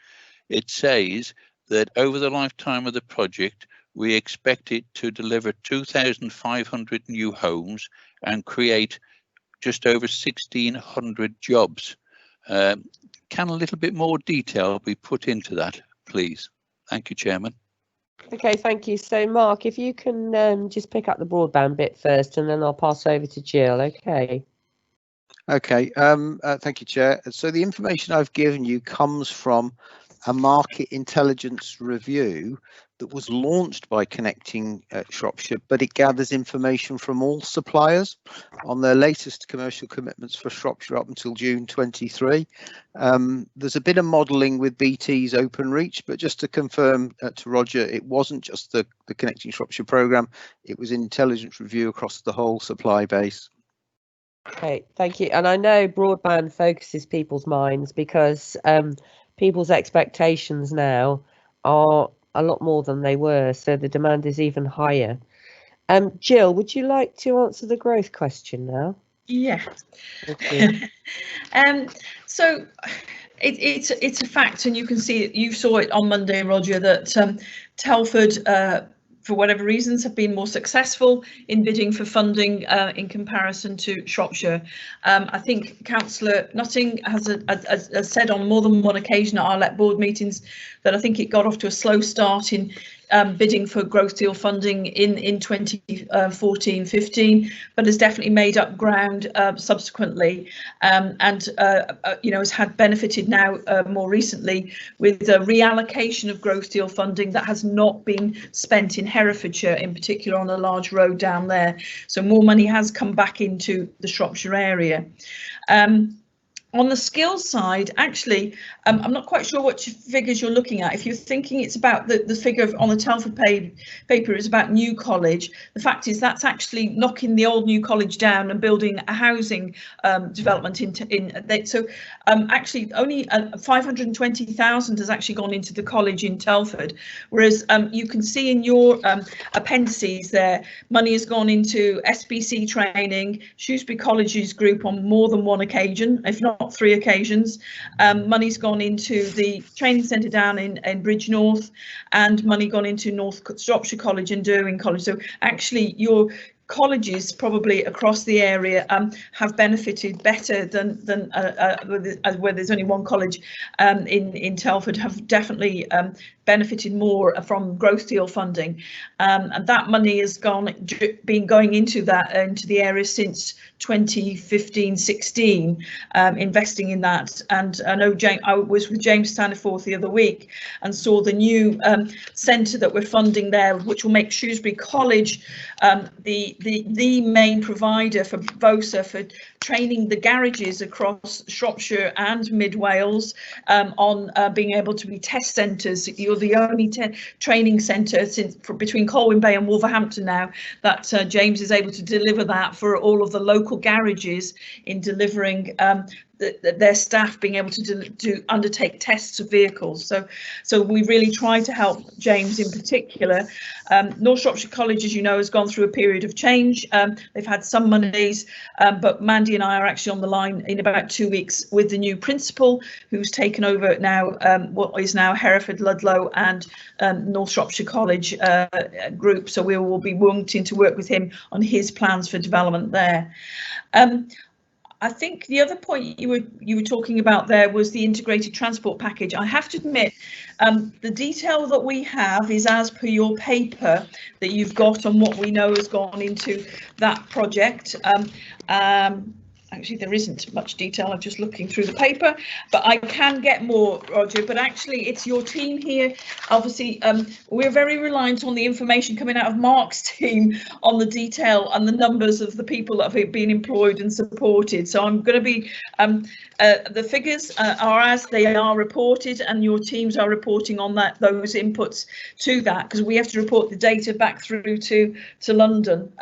[SPEAKER 13] It says that over the lifetime of the project, we expect it to deliver 2,500 new homes and create just over 1,600 jobs. Can a little bit more detail be put into that, please? Thank you, Chairman.
[SPEAKER 1] Okay, thank you. So, Mark, if you can just pick up the broadband bit first, and then I'll pass over to Jill. Okay.
[SPEAKER 18] Okay, thank you, Chair. So the information I've given you comes from a market intelligence review that was launched by Connecting Shropshire, but it gathers information from all suppliers on their latest commercial commitments for Shropshire up until June 23. There's a bit of modelling with BT's OpenReach, but just to confirm to Roger, it wasn't just the Connecting Shropshire programme, it was an intelligence review across the whole supply base.
[SPEAKER 1] Okay, thank you. And I know broadband focuses people's minds because people's expectations now are a lot more than they were, so the demand is even higher. Jill, would you like to answer the growth question now?
[SPEAKER 16] Yeah. So it's a fact, and you can see it, you saw it on Monday, Roger, that Telford for whatever reasons have been more successful in bidding for funding in comparison to Shropshire. I think Councillor Nutting has said on more than one occasion at our LEP board meetings that I think it got off to a slow start in bidding for growth deal funding in 2014-15, but has definitely made up ground subsequently, and you know, has had benefited now more recently with a reallocation of growth deal funding that has not been spent in Herefordshire, in particular on a large road down there. So more money has come back into the Shropshire area. On the skills side, actually, I'm not quite sure what figures you're looking at. If you're thinking it's about the figure on the Telford paper is about New College, the fact is that's actually knocking the old New College down and building a housing development so actually only 520,000 has actually gone into the college in Telford, whereas you can see in your appendices there, money has gone into SBC training, Shrewsbury College's group on more than one occasion, if not 3 occasions. Money's gone into the training centre down in Bridge North, and money gone into North Shropshire College and Derwent College. So actually your colleges probably across the area have benefited better than where there's only one college in Telford, have definitely benefited more from growth deal funding, and that money has been going into the area since 2015-16, investing in that. And I know I was with James Staniforth the other week and saw the new centre that we're funding there, which will make Shrewsbury College the main provider for VOSA for training the garages across Shropshire and Mid Wales on being able to be test centres. You're the only training centre between Colwyn Bay and Wolverhampton now that James is able to deliver that for all of the local garages in delivering their staff being able to undertake tests of vehicles. So we really try to help James in particular. North Shropshire College, as you know, has gone through a period of change. They've had some monies, but Mandy and I are actually on the line in about 2 weeks with the new principal, who's taken over now what is now Hereford, Ludlow and North Shropshire College group. So we will be wanting to work with him on his plans for development there. I think the other point you were talking about there was the integrated transport package. I have to admit, the detail that we have is as per your paper that you've got on what we know has gone into that project. actually there isn't much detail. I'm just looking through the paper, but I can get more, Roger. But actually, it's your team here. Obviously, we're very reliant on the information coming out of Mark's team on the detail and the numbers of the people that have been employed and supported. So I'm going to be the figures are as they are reported, and your teams are reporting on those inputs to that, because we have to report the data back through to London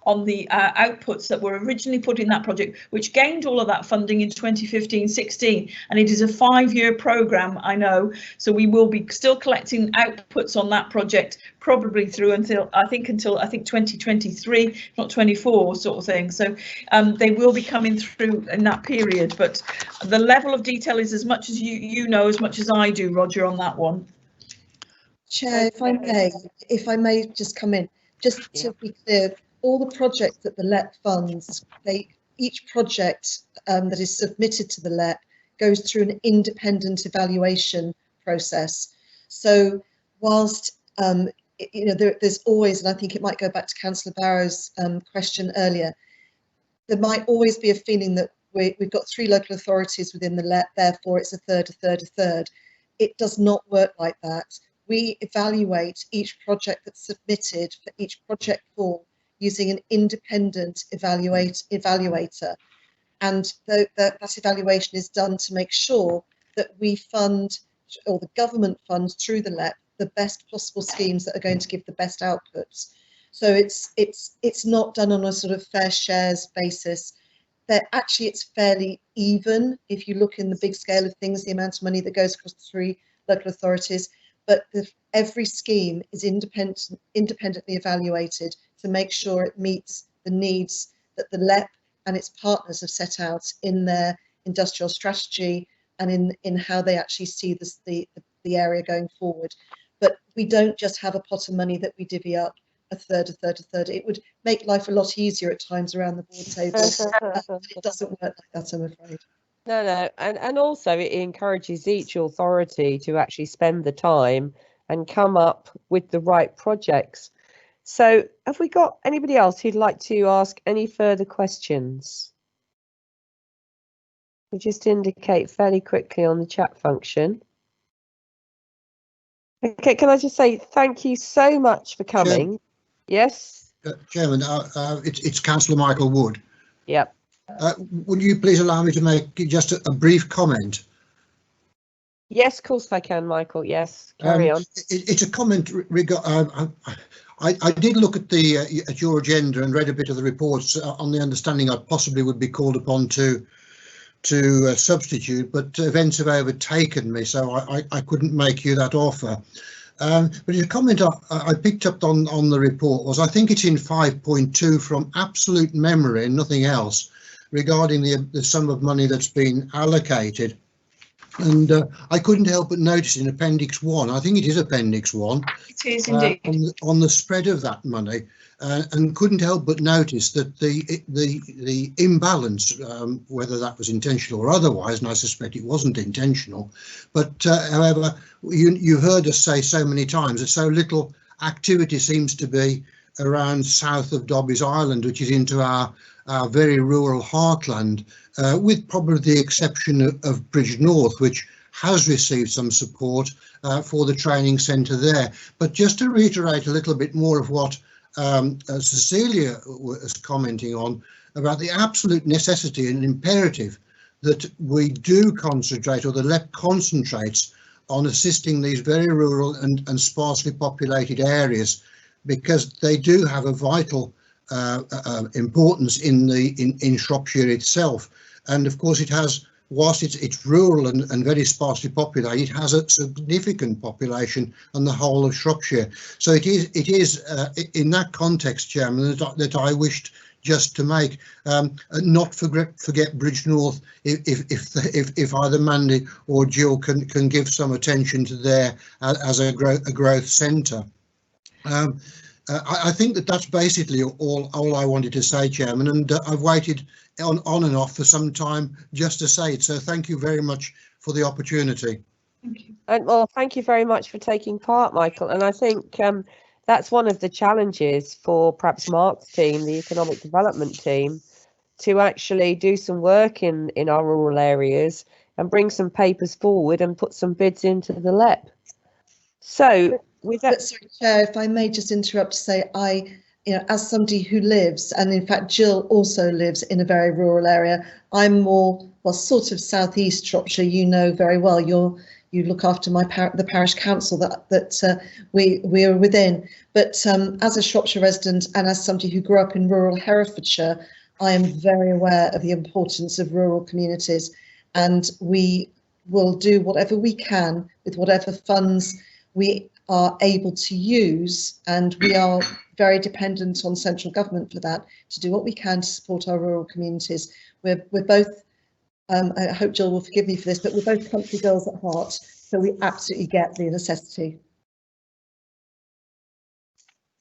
[SPEAKER 16] on the outputs that were originally put in that project, which gained all of that funding in 2015-16, and it is a 5-year programme, I know, so we will be still collecting outputs on that project probably through until I think 2023, not 24 sort of thing. So they will be coming through in that period, but the level of detail is as much as you know as much as I do, Roger, on that one.
[SPEAKER 4] Chair, if I may just come in, just to be clear, all the projects that the LEP funds, each project that is submitted to the LEP goes through an independent evaluation process. So whilst there's always, and I think it might go back to Councillor Barrow's question earlier, there might always be a feeling that we've got 3 local authorities within the LEP, therefore it's a third. It does not work like that. We evaluate each project that's submitted for each project form using an independent evaluator, and that evaluation is done to make sure that we fund, or the government funds through the LEP, the best possible schemes that are going to give the best outputs. So it's not done on a sort of fair shares basis. Actually, it's fairly even if you look in the big scale of things, the amount of money that goes across the 3 local authorities. But every scheme is independently evaluated to make sure it meets the needs that the LEP and its partners have set out in their industrial strategy and in how they actually see the area going forward. But we don't just have a pot of money that we divvy up a third. It would make life a lot easier at times around the board table. But it doesn't work like that, I'm afraid.
[SPEAKER 1] No, and also it encourages each authority to actually spend the time and come up with the right projects. So have we got anybody else who'd like to ask any further questions? We just indicate fairly quickly on the chat function. Okay, can I just say thank you so much for coming?
[SPEAKER 19] Chairman.
[SPEAKER 1] Yes?
[SPEAKER 19] Chairman, it's Councillor Michael Wood.
[SPEAKER 1] Yep.
[SPEAKER 19] Would you please allow me to make just a brief comment?
[SPEAKER 1] Yes, of course I can, Michael. Yes, carry on.
[SPEAKER 19] It's a comment I did look at at your agenda and read a bit of the reports on the understanding I possibly would be called upon to substitute, but events have overtaken me, so I couldn't make you that offer. But a comment I picked up on the report was, I think it's in 5.2 from absolute memory and nothing else, regarding the sum of money that's been allocated. And I couldn't help but notice in Appendix 1, I think it is Appendix 1,
[SPEAKER 16] it is indeed,
[SPEAKER 19] on the spread of that money, and couldn't help but notice that the imbalance, whether that was intentional or otherwise, and I suspect it wasn't intentional, but however, you heard us say so many times that so little activity seems to be around south of Dobbies Island, which is into our very rural heartland, with probably the exception of Bridge North, which has received some support for the training centre there. But just to reiterate a little bit more of what Cecilia was commenting on, about the absolute necessity and imperative that we do concentrate, or the LEP concentrates, on assisting these very rural and sparsely populated areas, because they do have a vital importance in Shropshire itself. And of course it has, whilst it's rural and very sparsely populated, it has a significant population on the whole of Shropshire. So it is in that context, Chairman, that I wished just to make, not forget Bridge North, if either Mandy or Jill can give some attention to there as a growth centre. I think that's basically all I wanted to say, Chairman, and I've waited on and off for some time just to say it. So thank you very much for the opportunity.
[SPEAKER 16] Thank you.
[SPEAKER 1] And well, thank you very much for taking part, Michael. And I think that's one of the challenges for perhaps Mark's team, the economic development team,
[SPEAKER 5] to actually do some work in our rural areas and bring some papers forward and put some bids into the LEP. So with that,
[SPEAKER 4] sorry, Chair, if I may just interrupt to say, as somebody who lives, and in fact Jill also lives in a very rural area, I'm more, well, sort of southeast Shropshire, you know very well. You look after the parish council that we are within. But as a Shropshire resident and as somebody who grew up in rural Herefordshire, I am very aware of the importance of rural communities, and we will do whatever we can with whatever funds we are able to use, and we are very dependent on central government for that, to do what we can to support our rural communities. We're both, I hope Jill will forgive me for this, but we're both country girls at heart, so we absolutely get the necessity.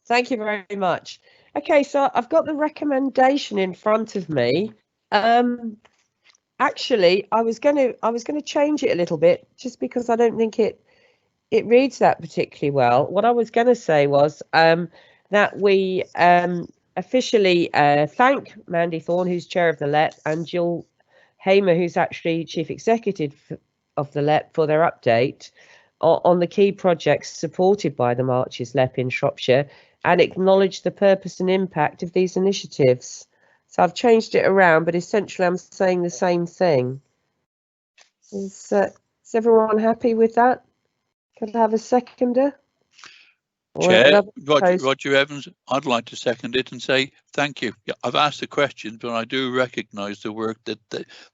[SPEAKER 5] thank you very much. Okay, so I've got the recommendation in front of me. Actually, I was going to change it a little bit, just because I don't think it reads that particularly well. What I was going to say was that we officially thank Mandy Thorne, who's chair of the LEP, and Jill Hamer, who's actually chief executive of the LEP, for their update on the key projects supported by the Marches LEP in Shropshire, and acknowledge the purpose and impact of these initiatives. So I've changed it around, but essentially I'm saying the same thing. Is everyone happy with that? Could I have a seconder?
[SPEAKER 13] Chair, Roger Evans, I'd like to second it and say thank you. Yeah, I've asked the question, but I do recognise the work that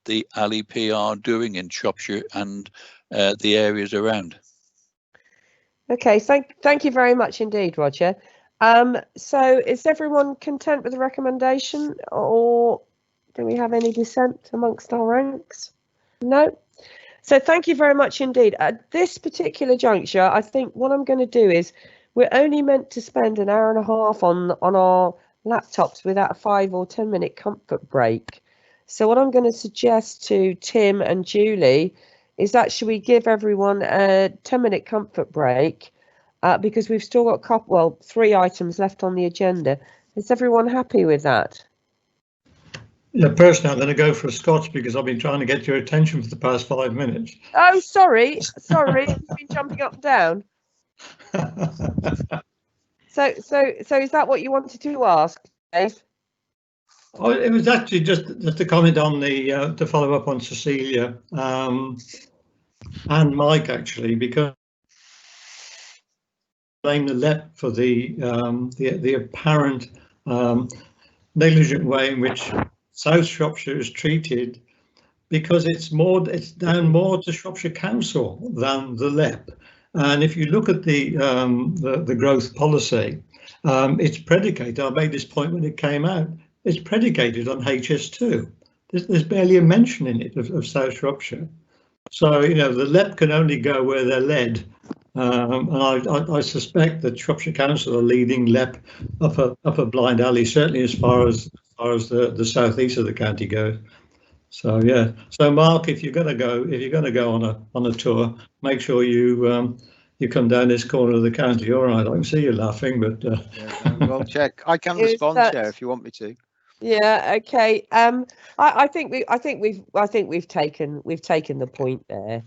[SPEAKER 13] the LEP are doing in Shropshire and the areas around.
[SPEAKER 5] Okay, thank you very much indeed, Roger. So is everyone content with the recommendation, or do we have any dissent amongst our ranks? No. So thank you very much indeed. At this particular juncture, I think what I'm going to do is, we're only meant to spend an hour and a half on our laptops without a 5 or 10 minute comfort break. So what I'm going to suggest to Tim and Julie is that should we give everyone a 10-minute comfort break, because we've still got 3 items left on the agenda. Is everyone happy with that?
[SPEAKER 9] Yeah, personally, I'm going to go for a scotch because I've been trying to get your attention for the past 5 minutes.
[SPEAKER 5] Oh, sorry, you've been jumping up and down. So is that what you wanted to ask, Dave?
[SPEAKER 9] Oh, it was actually just to comment on to follow up on Cecilia and Mike, actually, because blame the LEP for the apparent negligent way in which South Shropshire is treated, because it's down more to Shropshire Council than the LEP. And if you look at the growth policy, it's predicated, I made this point when it came out, it's predicated on HS2. There's barely a mention in it of South Shropshire. So, the LEP can only go where they're led. And I suspect that Shropshire Council are leading LEP up a blind alley, certainly as far as the southeast of the county goes. So yeah. So Mark, if you're going to go on a tour, make sure you come down this corner of the county. All right, I can see you laughing, but
[SPEAKER 18] well, check. I can respond, Chair, if you want me to.
[SPEAKER 5] Yeah. Okay. I think we've taken the point there.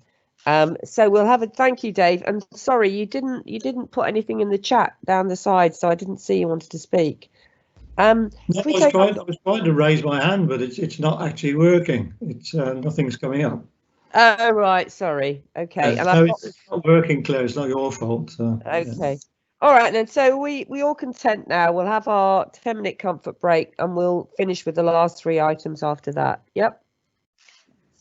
[SPEAKER 5] So we'll have a thank you, Dave. And sorry, you didn't put anything in the chat down the side, so I didn't see you wanted to speak.
[SPEAKER 9] I was trying to raise my hand, but it's not actually working. It's nothing's coming up.
[SPEAKER 5] Oh right, sorry. Okay, and
[SPEAKER 9] it's not working, Claire. It's not your fault. So,
[SPEAKER 5] okay,
[SPEAKER 9] yeah.
[SPEAKER 5] All right then. So we all content now. We'll have our 10-minute comfort break, and we'll finish with the last 3 items after that. Yep.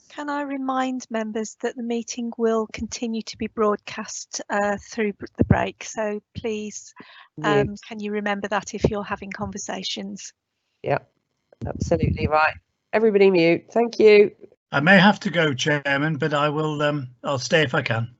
[SPEAKER 3] Can I remind members that the meeting will continue to be broadcast through the break? So please, can you remember that if you're having conversations?
[SPEAKER 5] Yep, absolutely right. Everybody mute. Thank you.
[SPEAKER 10] I may have to go, Chairman, but I will. I'll stay if I can.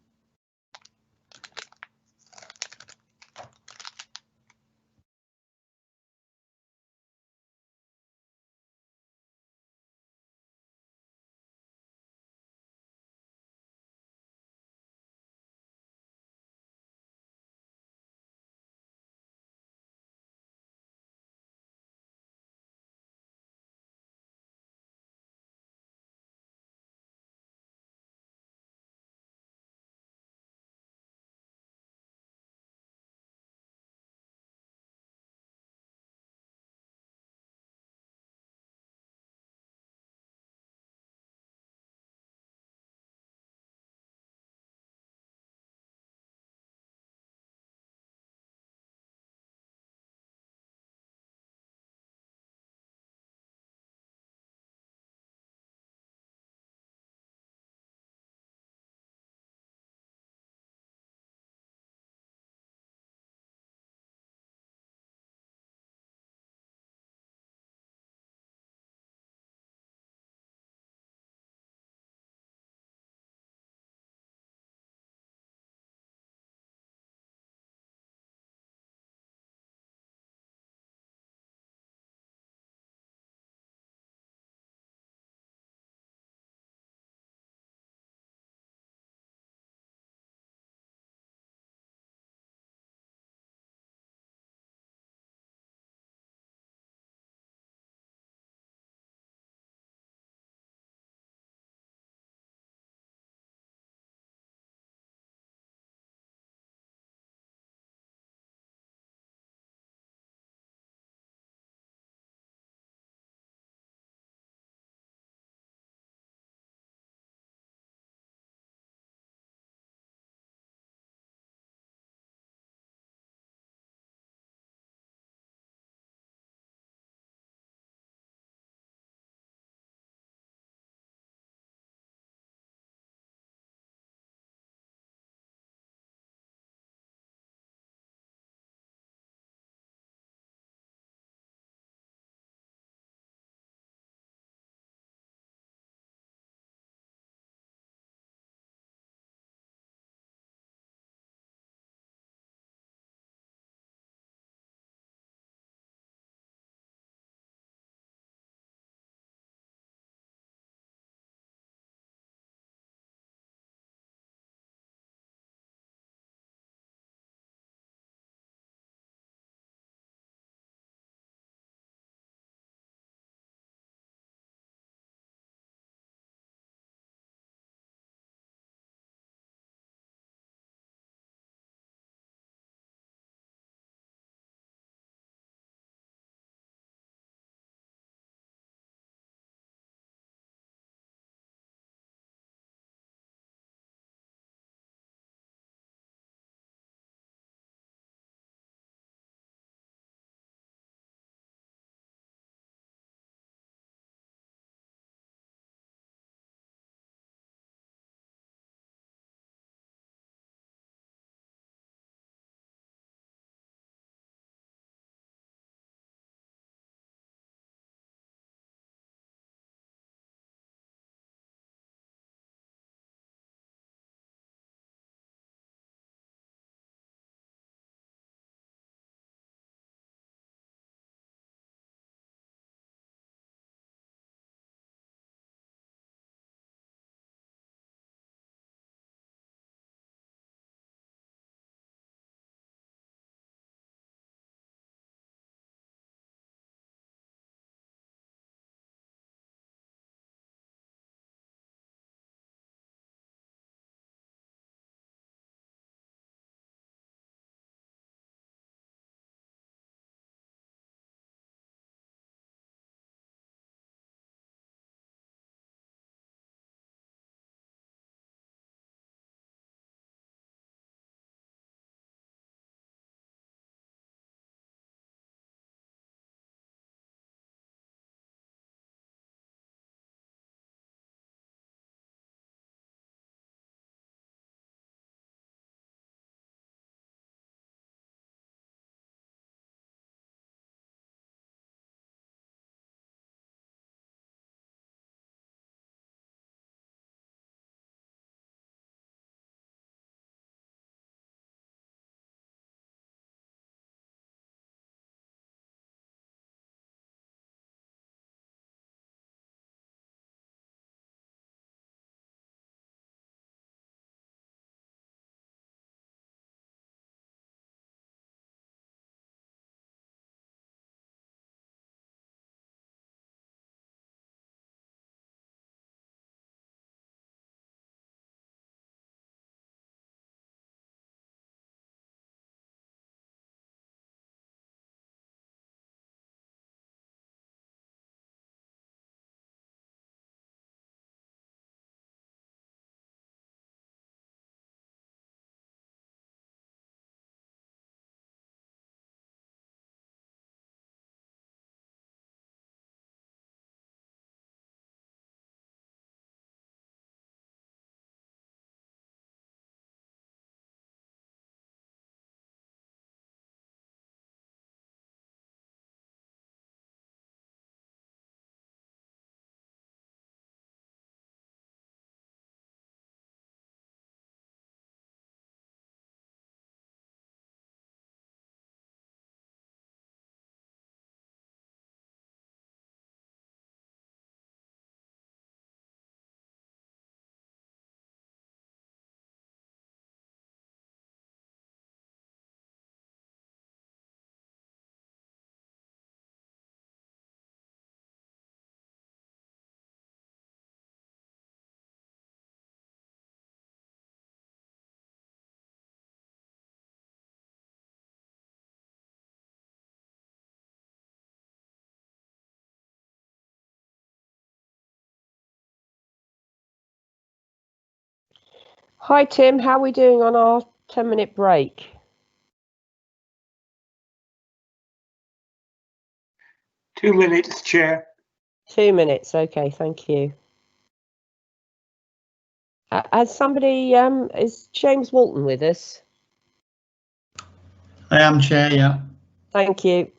[SPEAKER 5] Hi Tim, how are we doing on our 10-minute break?
[SPEAKER 2] 2 minutes, Chair.
[SPEAKER 5] 2 minutes, okay, thank you. Has somebody, is James Walton with us?
[SPEAKER 20] I am, Chair, yeah.
[SPEAKER 5] Thank you.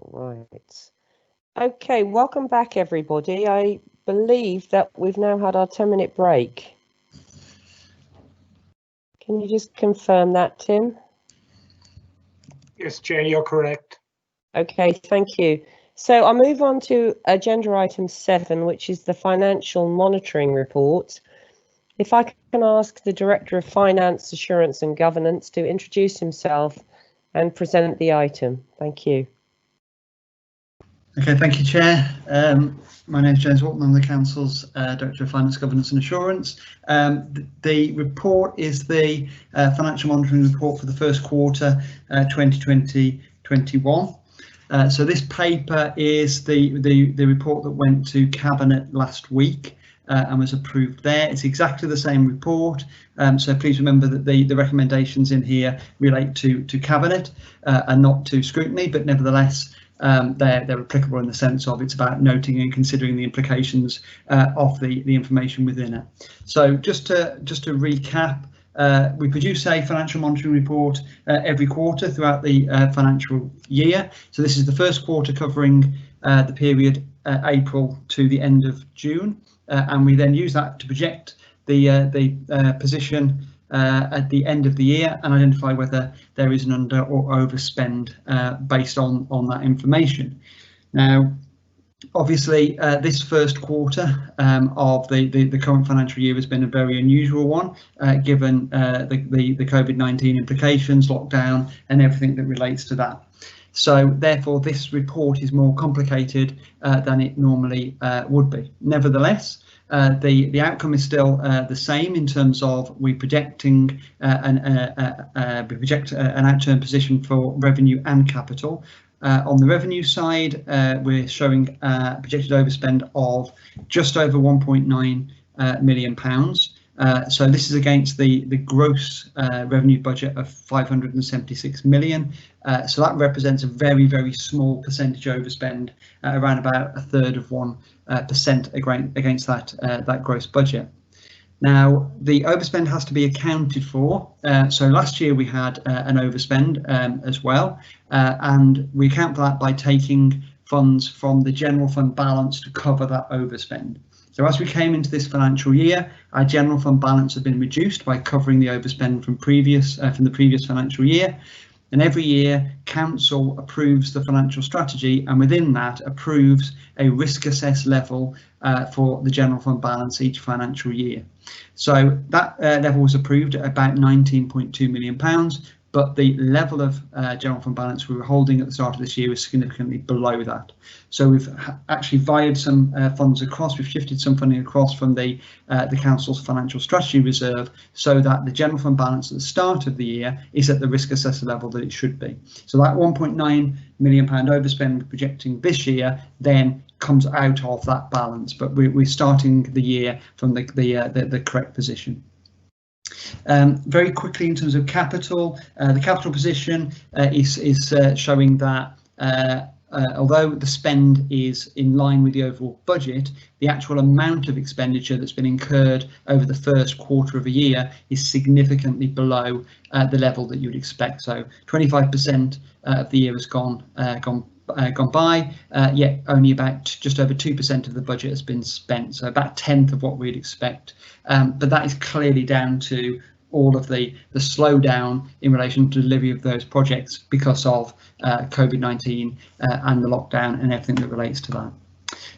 [SPEAKER 5] Right. Okay, welcome back everybody. I believe that we've now had our 10-minute break. Can you just confirm that, Tim?
[SPEAKER 2] Yes, Chair, you're correct.
[SPEAKER 5] Okay, thank you. So I'll move on to agenda item 7, which is the financial monitoring report. If I can ask the Director of Finance, Assurance and Governance to introduce himself and present the item. Thank you.
[SPEAKER 20] Okay, thank you, Chair. My name is James Walton. I'm the Council's Director of Finance, Governance and Assurance. The report is the financial monitoring report for the first quarter 2020-21. So this paper is the report that went to Cabinet last week and was approved there. It's exactly the same report, so please remember that the recommendations in here relate to Cabinet and not to Scrutiny, but nevertheless they're applicable in the sense of it's about noting and considering the implications of the information within it. So just to recap, we produce a financial monitoring report every quarter throughout the financial year. So this is the first quarter covering the period April to the end of June, and we then use that to project the position at the end of the year and identify whether there is an under or overspend based on that information. Now, obviously, this first quarter of the current financial year has been a very unusual one, given the COVID-19 implications, lockdown, and everything that relates to that. So therefore, this report is more complicated than it normally would be. Nevertheless, the outcome is still the same in terms of we project an outturn position for revenue and capital. On the revenue side, we're showing a projected overspend of just over £1.9 million. So this is against the gross revenue budget of 576 million. So that represents a very, very small percentage overspend, around about 1/3 of 1% against that gross budget. Now, the overspend has to be accounted for. So last year we had an overspend as well, and we account for that by taking funds from the general fund balance to cover that overspend. So as we came into this financial year, our general fund balance had been reduced by covering the overspend from the previous financial year. And every year, council approves the financial strategy, and within that approves a risk assessed level for the general fund balance each financial year. So that level was approved at about £19.2 million, but the level of general fund balance we were holding at the start of this year was significantly below that. So we've actually wired some funds across. We've shifted some funding across from the council's financial strategy reserve, so that the general fund balance at the start of the year is at the risk assessor level that it should be. So that £1.9 million overspend we're projecting this year then comes out of that balance, but we're starting the year from the correct position. Very quickly, in terms of capital, the capital position is showing that although the spend is in line with the overall budget, the actual amount of expenditure that's been incurred over the first quarter of a year is significantly below the level that you would expect. So 25% of the year has gone by, yet only about just over 2% of the budget has been spent, so about a tenth of what we'd expect. But that is clearly down to all of the slowdown in relation to delivery of those projects because of COVID-19 and the lockdown and everything that relates to that.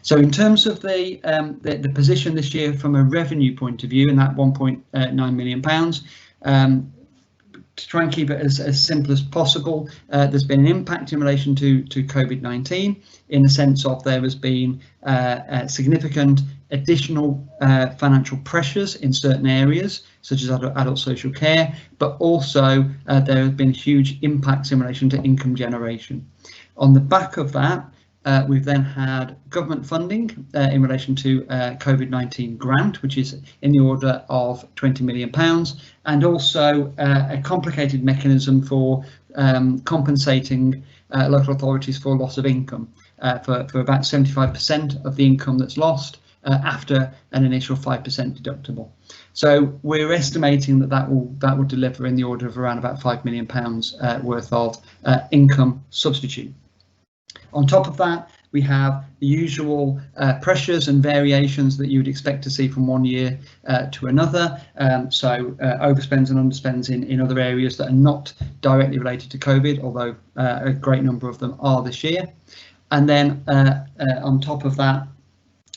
[SPEAKER 20] So in terms of the position this year from a revenue point of view, and that £1.9 million, to try and keep it as simple as possible, there's been an impact in relation to COVID-19 in the sense of there has been significant additional financial pressures in certain areas, such as adult social care, but also there have been huge impacts in relation to income generation. On the back of that, we've then had government funding in relation to COVID-19 grant, which is in the order of £20 million, and also a complicated mechanism for compensating local authorities for loss of income for about 75% of the income that's lost after an initial 5% deductible. So we're estimating that will deliver in the order of around about £5 million worth of income substitute. On top of that, we have the usual pressures and variations that you would expect to see from one year to another. So overspends and underspends in other areas that are not directly related to COVID, although a great number of them are this year. And then on top of that,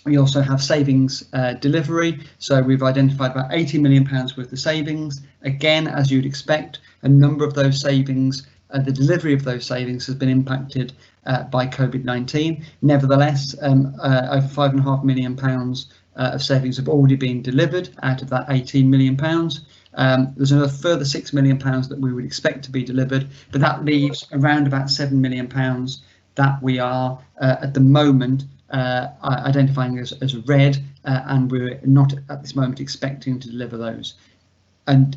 [SPEAKER 20] we also have savings delivery. So we've identified about £80 million worth of savings. Again, as you'd expect, a number of those savings, the delivery of those savings has been impacted by COVID-19. Nevertheless, over £5.5 million of savings have already been delivered out of that £18 million. There's another further £6 million that we would expect to be delivered, but that leaves around about £7 million that we are at the moment identifying as red, and we're not at this moment expecting to deliver those. And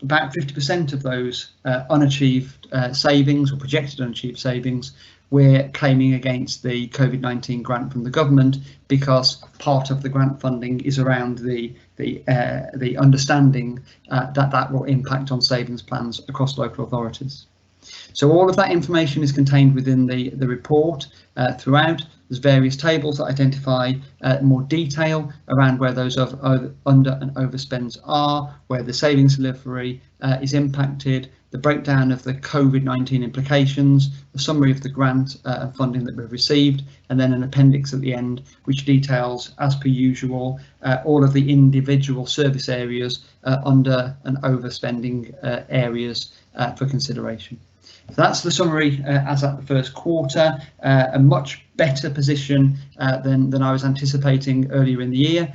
[SPEAKER 20] about 50% of those unachieved savings or projected unachieved savings we're claiming against the COVID-19 grant from the government, because part of the grant funding is around the understanding that will impact on savings plans across local authorities. So all of that information is contained within the report throughout. There's various tables that identify more detail around where those under and overspends are, where the savings delivery is impacted, the breakdown of the COVID-19 implications, the summary of the grant and funding that we've received, and then an appendix at the end which details, as per usual, all of the individual service areas under and overspending areas for consideration. So that's the summary as at the first quarter, a much better position than I was anticipating earlier in the year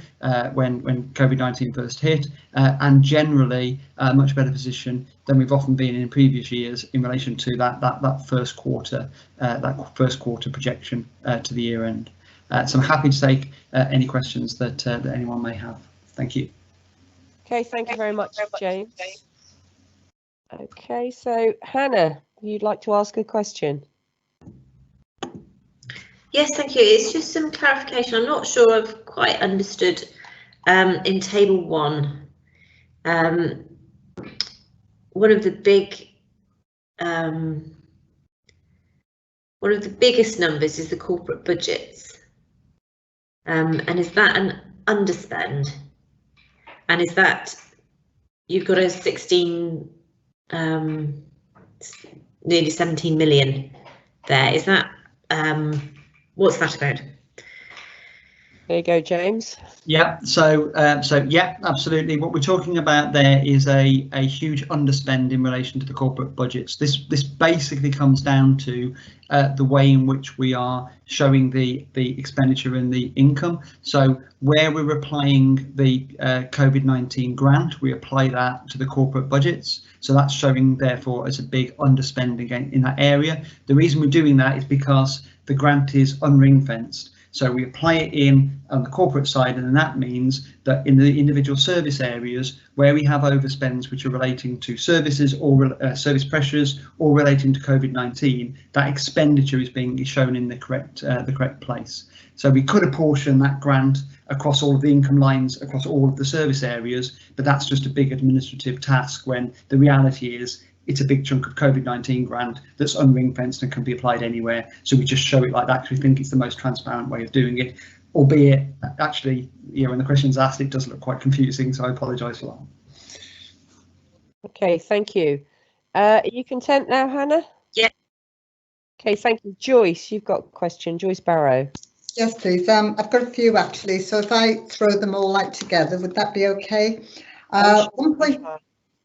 [SPEAKER 20] when COVID-19 first hit, and generally a much better position than we've often been in previous years in relation to that first quarter projection to the year end. So I'm happy to take any questions that anyone may have. Thank you.
[SPEAKER 1] Okay, thank you very much, James. Okay, so Hannah, you'd like to ask a question?
[SPEAKER 6] Yes, thank you. It's just some clarification. I'm not sure I've quite understood in table 1. One of the biggest numbers is the corporate budgets, and is that an underspend? And is that you've got a 16 nearly 17 million there. Is that, what's that about?
[SPEAKER 1] There you go, James.
[SPEAKER 20] Yeah, so yeah, absolutely. What we're talking about there is a huge underspend in relation to the corporate budgets. This basically comes down to the way in which we are showing the expenditure and the income. So where we're applying the COVID-19 grant, we apply that to the corporate budgets. So that's showing therefore as a big underspending in that area. The reason we're doing that is because the grant is unring-fenced. So we apply it in on the corporate side, and then that means that in the individual service areas where we have overspends which are relating to services or service pressures or relating to COVID-19, that expenditure is being shown in the correct place. So we could apportion that grant across all of the income lines across all of the service areas, but that's just a big administrative task when the reality is it's a big chunk of COVID-19 grant that's unring-fenced and can be applied anywhere. So we just show it like that because we think it's the most transparent way of doing it, albeit actually, you know, when the question's asked, it does look quite confusing. So I apologise for that.
[SPEAKER 1] Okay, thank you. Are you content now, Hannah?
[SPEAKER 6] Yeah.
[SPEAKER 1] Okay, thank you. Joyce, you've got a question. Joyce Barrow.
[SPEAKER 17] Yes, please. I've got a few actually. So if I throw them all out together, would that be okay?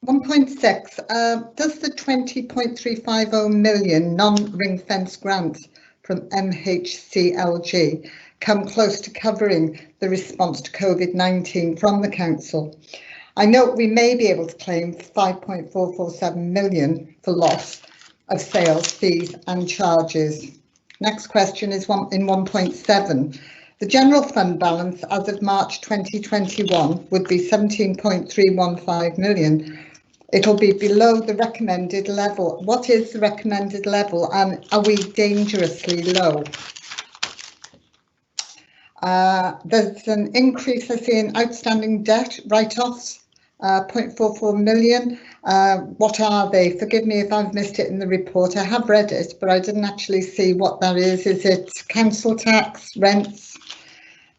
[SPEAKER 17] 1.6, does the 20.350 million non-ring fence grant from MHCLG come close to covering the response to COVID-19 from the council? I note we may be able to claim 5.447 million for loss of sales, fees and charges. Next question is in 1.7. The general fund balance as of March 2021 would be 17.315 million. It'll be below the recommended level. What is the recommended level, and are we dangerously low? There's an increase, I see, in outstanding debt write-offs, 0.44 million. What are they? Forgive me if I've missed it in the report. I have read it, but I didn't actually see what that is. Is it council tax, rents?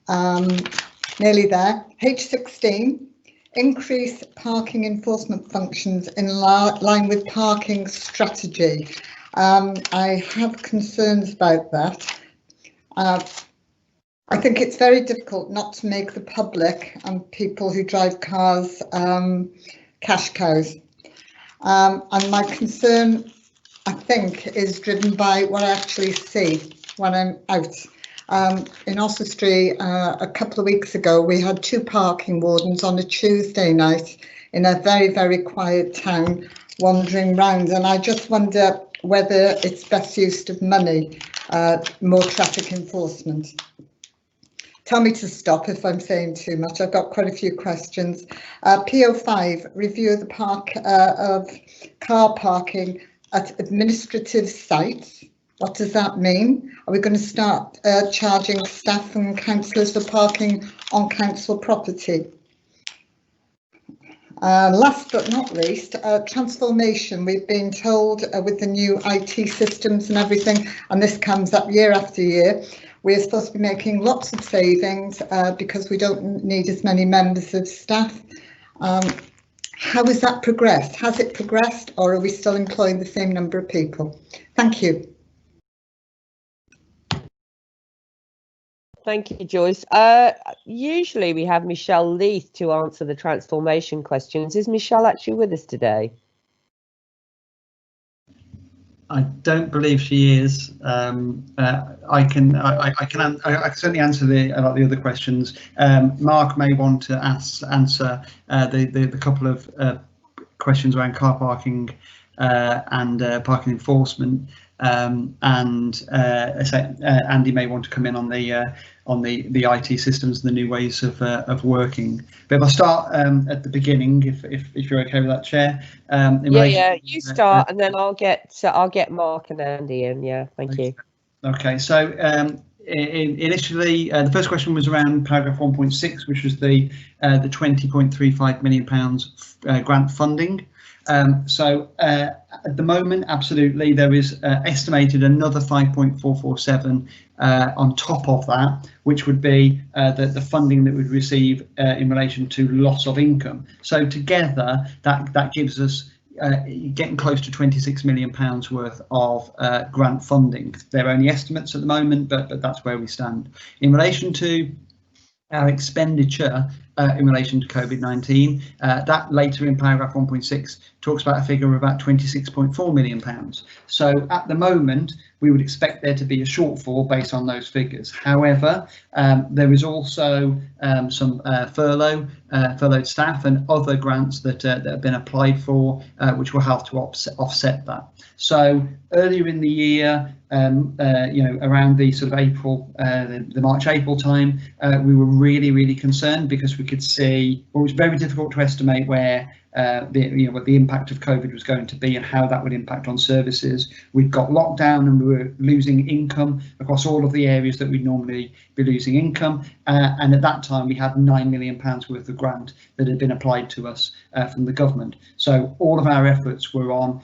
[SPEAKER 17] Nearly there. H16. Increase parking enforcement functions in line with parking strategy. I have concerns about that. I think it's very difficult not to make the public and people who drive cars cash cows. And my concern, I think, is driven by what I actually see when I'm out. In Oswestry, a couple of weeks ago, we had 2 parking wardens on a Tuesday night in a very, very quiet town wandering round. And I just wonder whether it's best use of money, more traffic enforcement. Tell me to stop if I'm saying too much. I've got quite a few questions. PO5, review of the of car parking at administrative sites. What does that mean? Are we going to start charging staff and councillors for parking on council property? Last but not least, transformation. We've been told with the new IT systems and everything, and this comes up year after year, we're supposed to be making lots of savings because we don't need as many members of staff. How has that progressed? Has it progressed, or are we still employing the same number of people? Thank you.
[SPEAKER 1] Thank you, Joyce. Usually we have Michelle Leith to answer the transformation questions. Is Michelle actually with us today?
[SPEAKER 20] I don't believe she is. I can certainly answer the other questions. Mark may want to answer the couple of questions around car parking and parking enforcement. Andy may want to come in on the IT systems and the new ways of working. But if I start at the beginning, if you're okay with that, Chair.
[SPEAKER 1] Yeah, you start, and then I'll get Mark and Andy in. Yeah, thank you.
[SPEAKER 20] Okay, so initially the first question was around paragraph 1.6, which was the £20.35 million grant funding. So at the moment, absolutely, there is estimated another 5.447 on top of that, which would be the funding that we'd receive in relation to loss of income. So together, that gives us getting close to £26 million worth of grant funding. They're only estimates at the moment, but that's where we stand. In relation to our expenditure in relation to COVID-19, that later in paragraph 1.6 talks about a figure of about £26.4 million. So at the moment, we would expect there to be a shortfall based on those figures. However, there is also some furloughed staff and other grants that have been applied for, which will have to offset that. So earlier in the year, around the sort of April, the March-April time, we were really concerned because we could see, well, it was very difficult to estimate where what the impact of COVID was going to be and how that would impact on services. We'd got locked down and we were losing income across all of the areas that we'd normally be losing income. And at that time, we had £9 million worth of grant that had been applied to us from the government. So all of our efforts were on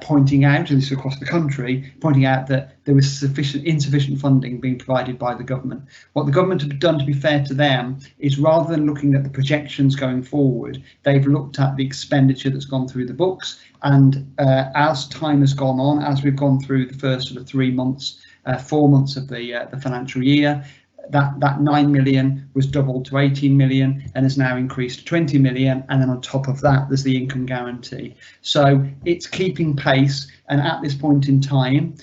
[SPEAKER 20] pointing out, and this is across the country, pointing out that there was insufficient funding being provided by the government. What the government have done, to be fair to them, is rather than looking at the projections going forward, they've looked at the expenditure that's gone through the books. And as time has gone on, as we've gone through the first sort of 4 months of the financial year, that 9 million was doubled to 18 million and has now increased to 20 million, and then on top of that there's the income guarantee. So it's keeping pace, and at this point in time,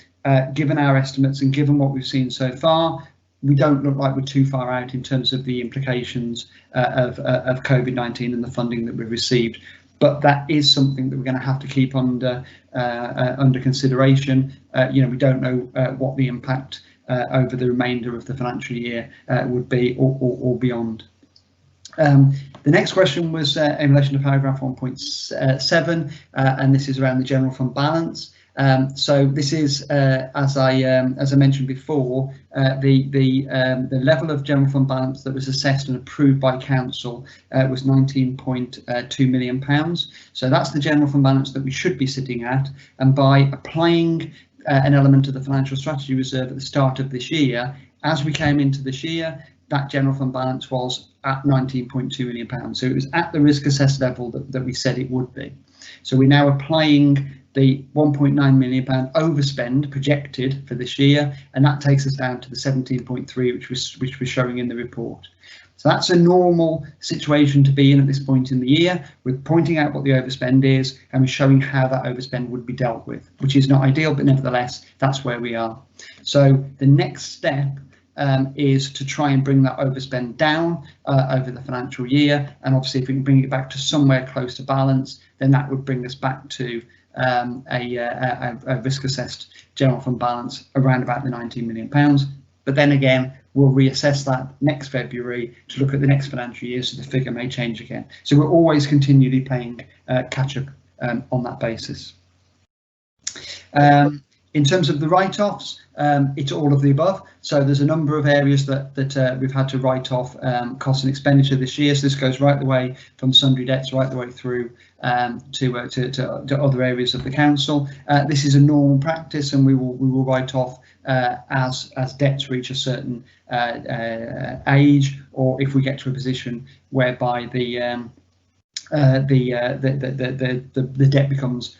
[SPEAKER 20] given our estimates and given what we've seen so far, we don't look like we're too far out in terms of the implications of COVID-19 and the funding that we've received. But that is something that we're going to have to keep under consideration. We don't know what the impact over the remainder of the financial year would be, or beyond. The next question was in relation to paragraph 1.7, and this is around the general fund balance. So this is, as I mentioned before, the level of general fund balance that was assessed and approved by council was £19.2 million. So that's the general fund balance that we should be sitting at, and by applying an element of the financial strategy reserve at the start of this year, as we came into this year, that general fund balance was at £19.2 million. So it was at the risk assessed level that we said it would be. So we're now applying the £1.9 million overspend projected for this year, and that takes us down to the 17.3, which we're showing in the report. So that's a normal situation to be in at this point in the year. We're pointing out what the overspend is, and we're showing how that overspend would be dealt with, which is not ideal, but nevertheless, that's where we are. So the next step is to try and bring that overspend down over the financial year. And obviously, if we can bring it back to somewhere close to balance, then that would bring us back to a risk assessed general fund balance around about the £19 million. But then again, we'll reassess that next February to look at the next financial year, so the figure may change again. So we're always continually playing catch up on that basis. In terms of the write-offs, it's all of the above. So there's a number of areas that we've had to write off cost and expenditure this year. So this goes right the way from sundry debts right the way through to other areas of the council. This is a normal practice, and we will write off as debts reach a certain age, or if we get to a position whereby the debt becomes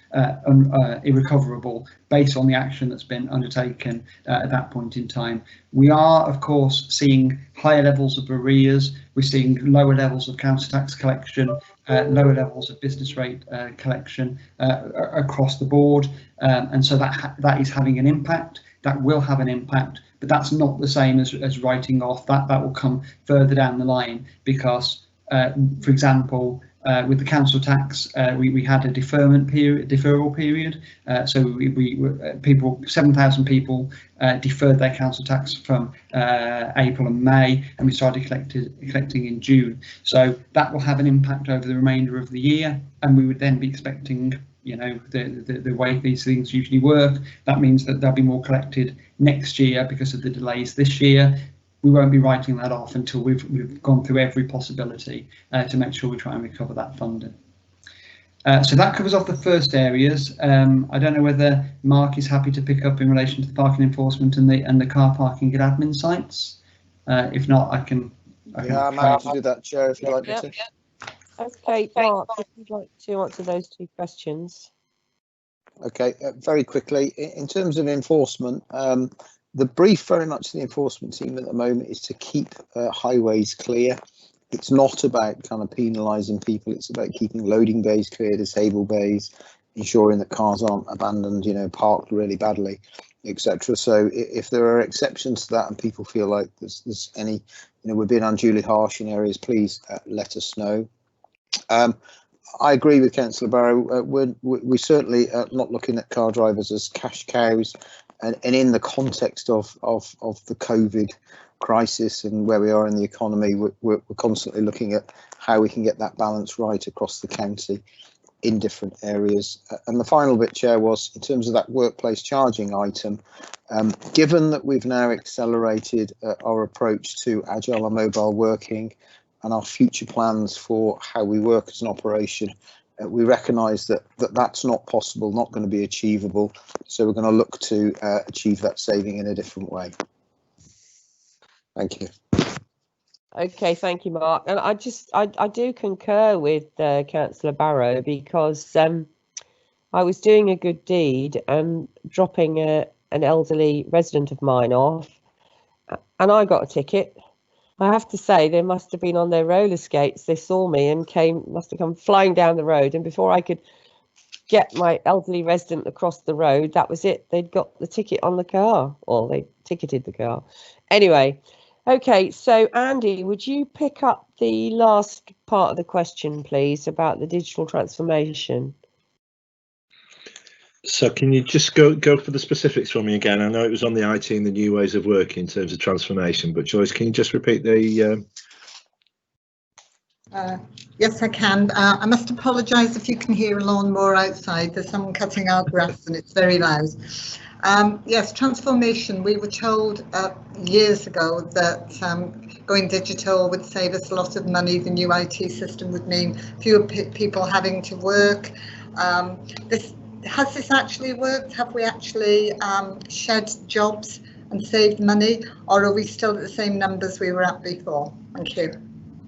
[SPEAKER 20] irrecoverable based on the action that's been undertaken at that point in time. We are, of course, seeing higher levels of arrears. We're seeing lower levels of council tax collection, lower levels of business rate collection across the board, and so that is having an impact. That will have an impact, but that's not the same as writing off. That will come further down the line, because, for example, with the council tax, we had a deferral period. So 7,000 people deferred their council tax from April and May, and we started collecting in June. So that will have an impact over the remainder of the year, and we would then be expecting, the way these things usually work, that means that there'll be more collected next year because of the delays this year. We won't be writing that off until we've gone through every possibility to make sure we try and recover that funding. So that covers off the first areas. I don't know whether Mark is happy to pick up in relation to the parking enforcement and the car parking at admin sites. If not, I can.
[SPEAKER 18] I'm happy to do that, Chair, if you'd like me to.
[SPEAKER 1] Okay, Mark, if you'd like to answer those two questions.
[SPEAKER 18] Okay, very quickly, in terms of enforcement, the brief very much to the enforcement team at the moment is to keep highways clear. It's not about kind of penalising people, it's about keeping loading bays clear, disabled bays, ensuring that cars aren't abandoned, you know, parked really badly, etc. So if there are exceptions to that and people feel like there's any, you know, we're being unduly harsh in areas, please let us know. I agree with Councillor Barrow. We certainly are not looking at car drivers as cash cows, and in the context of the COVID crisis and where we are in the economy, we're constantly looking at how we can get that balance right across the county in different areas. And the final bit, Chair, was in terms of that workplace charging item. Given that we've now accelerated our approach to agile and mobile working and our future plans for how we work as an operation, we recognise that that's not possible, not going to be achievable. So we're going to look to achieve that saving in a different way. Thank you.
[SPEAKER 1] Okay, thank you, Mark. And I do concur with Councillor Barrow, because I was doing a good deed and dropping an elderly resident of mine off, and I got a ticket. I have to say, they must have been on their roller skates. They saw me and must have come flying down the road. And before I could get my elderly resident across the road, that was it. They'd got the ticket on the car, or they ticketed the car. Anyway, okay, so Andy, would you pick up the last part of the question, please, about the digital transformation?
[SPEAKER 11] So can you just go for the specifics for me again? I know it was on the IT and the new ways of working in terms of transformation, but Joyce, can you just repeat the...
[SPEAKER 17] Yes, I can. I must apologise if you can hear a lawnmower outside. There's someone cutting our grass and it's very loud. Yes, transformation. We were told years ago that going digital would save us a lot of money. The new IT system would mean fewer people having to work. Has this actually worked? Have we actually shed jobs and saved money, or are we still at the same numbers we were at before? Thank you.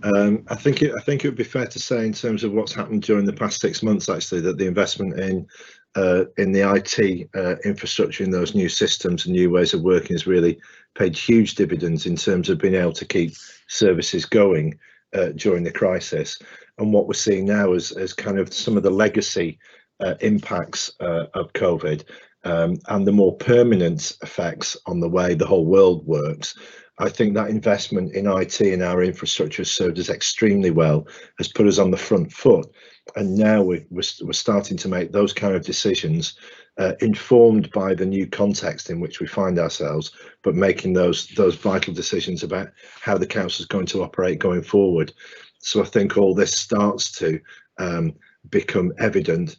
[SPEAKER 11] I think it would be fair to say, in terms of what's happened during the past 6 months, actually, that the investment in the IT infrastructure, in those new systems and new ways of working, has really paid huge dividends in terms of being able to keep services going during the crisis. And what we're seeing now is kind of some of the legacy impacts of COVID and the more permanent effects on the way the whole world works. I think that investment in IT and our infrastructure has served us extremely well, has put us on the front foot, and now we're starting to make those kind of decisions informed by the new context in which we find ourselves, but making those vital decisions about how the council is going to operate going forward. So I think all this starts to become evident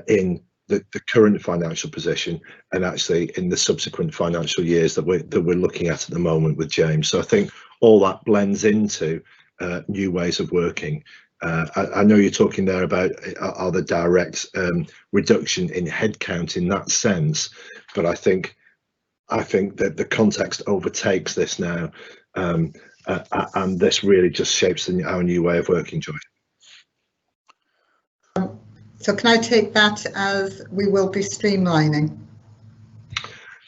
[SPEAKER 11] in the current financial position, and actually in the subsequent financial years that we're looking at the moment with James. So I think all that blends into new ways of working. I know you're talking there about are the direct reduction in headcount in that sense, but I think that the context overtakes this now, and this really just shapes our new way of working, Joy.
[SPEAKER 17] So can I take that as we will be streamlining?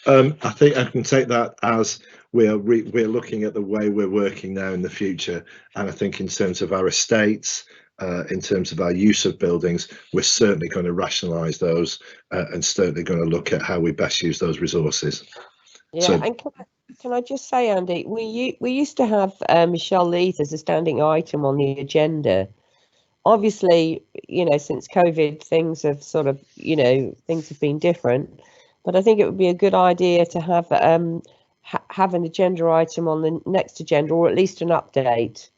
[SPEAKER 11] I think I can take that as we're looking at the way we're working now in the future, and I think in terms of our estates, in terms of our use of buildings, we're certainly going to rationalise those and certainly going to look at how we best use those resources.
[SPEAKER 1] Yeah, so, and can I just say, Andy, we used to have Michelle Leith as a standing item on the agenda. Obviously, you know, since COVID, things have sort of, you know, things have been different. But I think it would be a good idea to have have an agenda item on the next agenda, or at least an update.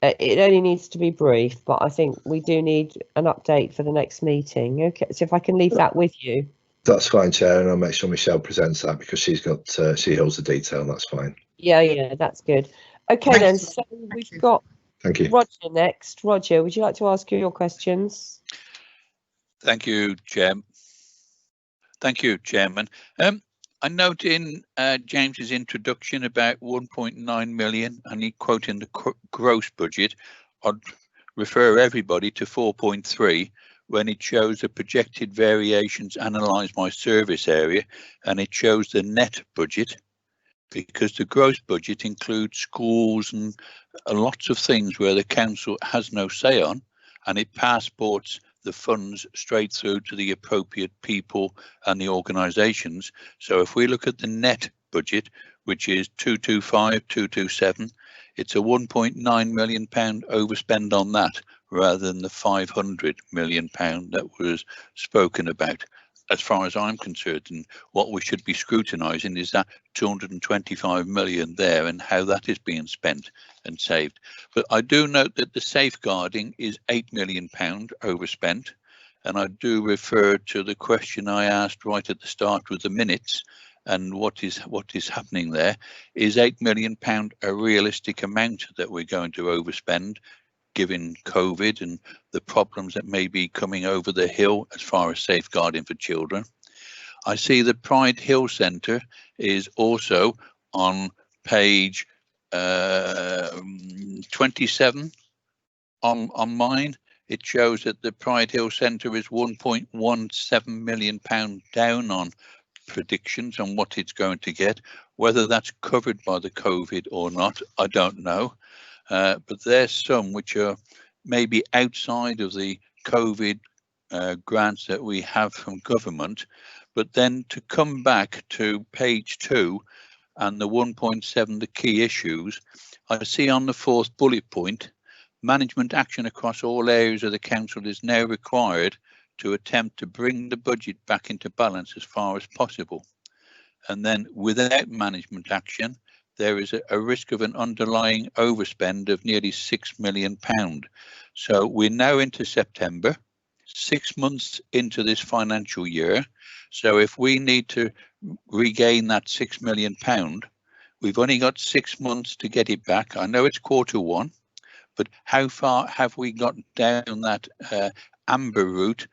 [SPEAKER 1] It only needs to be brief, but I think we do need an update for the next meeting. Okay, so if I can leave that with you.
[SPEAKER 11] That's fine, Chair, and I'll make sure Michelle presents that, because she's got she holds the detail. That's fine.
[SPEAKER 1] Yeah, that's good. Okay, then. So we've got.
[SPEAKER 11] Thank you.
[SPEAKER 1] Roger next. Roger, would you like to ask your questions?
[SPEAKER 13] Thank you, Chair. Thank you, Chairman. I note in James's introduction about 1.9 million, and he quoting the gross budget. I'd refer everybody to 4.3, when it shows the projected variations analysed by service area, and it shows the net budget, because the gross budget includes schools and lots of things where the council has no say on, and it passports the funds straight through to the appropriate people and the organisations. So if we look at the net budget, which is 225, 227, it's a £1.9 million overspend on that, rather than the £500 million that was spoken about. As far as I'm concerned, and what we should be scrutinising is that 225 million there and how that is being spent and saved. But I do note that the safeguarding is £8 million overspent, and I do refer to the question I asked right at the start with the minutes, and what is happening there. Is £8 million a realistic amount that we're going to overspend, given COVID and the problems that may be coming over the hill as far as safeguarding for children? I see the Pride Hill Centre is also on page 27 on mine. It shows that the Pride Hill Centre is £1.17 million down on predictions on what it's going to get. Whether that's covered by the COVID or not, I don't know. But there's some which are maybe outside of the COVID grants that we have from government. But then to come back to page 2 and the 1.7, the key issues, I see on the 4th bullet point, management action across all areas of the council is now required to attempt to bring the budget back into balance as far as possible. And then without management action, there is a risk of an underlying overspend of nearly £6 million. So we're now into September, 6 months into this financial year. So if we need to regain that £6 million, we've only got 6 months to get it back. I know it's Q1, but how far have we got down that amber route,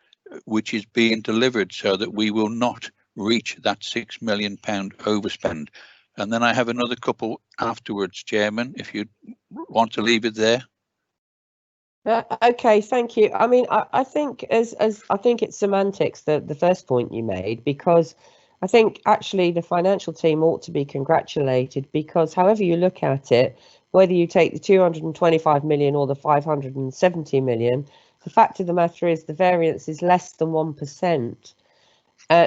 [SPEAKER 13] which is being delivered so that we will not reach that £6 million overspend? And then I have another couple afterwards, Chairman, if you want to leave it there.
[SPEAKER 1] Okay, thank you. I mean, I think as I think it's semantics, the first point you made, because I think actually the financial team ought to be congratulated, because however you look at it, whether you take the 225 million or the 570 million, the fact of the matter is the variance is less than 1%.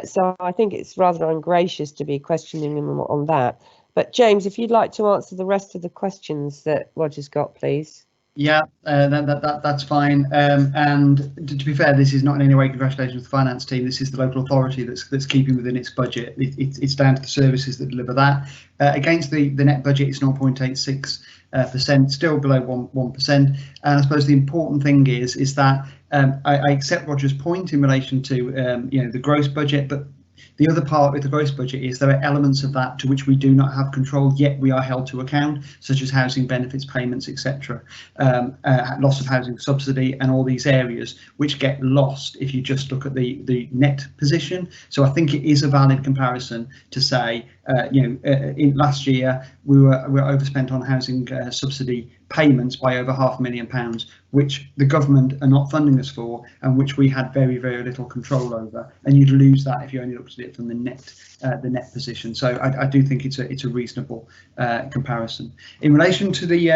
[SPEAKER 1] So I think it's rather ungracious to be questioning him on that. But James, if you'd like to answer the rest of the questions that Roger's got, please.
[SPEAKER 20] Yeah, that's fine. And to be fair, this is not in any way congratulations to the finance team. This is the local authority that's keeping within its budget. It's down to the services that deliver that. Against the net budget, it's 0.86%, still below 1%. And I suppose the important thing is that I accept Roger's point in relation to the gross budget, but the other part with the gross budget is there are elements of that to which we do not have control, yet we are held to account, such as housing benefits payments, etc., loss of housing subsidy, and all these areas which get lost if you just look at the net position. So I think it is a valid comparison to say, in last year we were overspent on housing subsidy payments by over £500,000, which the government are not funding us for, and which we had very, very little control over. And you'd lose that if you only looked at it from the net position. So I do think it's a reasonable comparison. In relation to the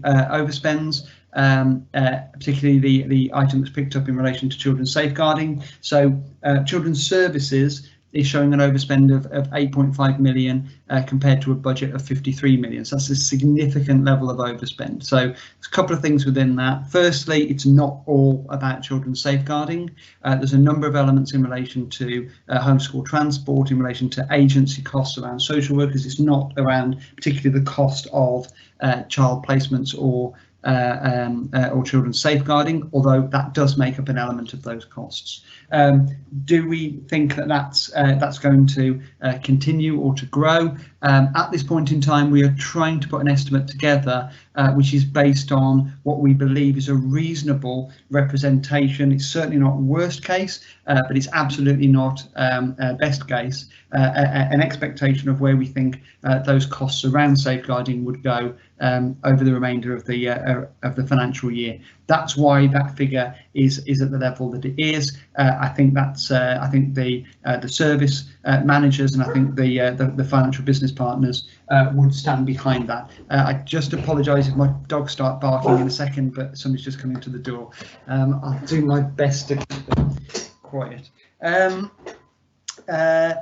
[SPEAKER 20] overspends, particularly the item that's picked up in relation to children's safeguarding. So children's services is showing an overspend of 8.5 million compared to a budget of 53 million. So that's a significant level of overspend. So there's a couple of things within that. Firstly, it's not all about children's safeguarding. There's a number of elements in relation to homeschool transport, in relation to agency costs around social workers. It's not around particularly the cost of child placements or children's safeguarding, although that does make up an element of those costs. Do we think that that's going to continue or to grow? At this point in time, we are trying to put an estimate together which is based on what we believe is a reasonable representation. It's certainly not worst case, but it's absolutely not best case. An expectation of where we think those costs around safeguarding would go over the remainder of the financial year. That's why that figure is at the level that it is. I think that's I think the service managers and I think the financial business partners would stand behind that. I just apologise if my dogs start barking in a second, but somebody's just coming to the door. I'll do my best to keep them quiet.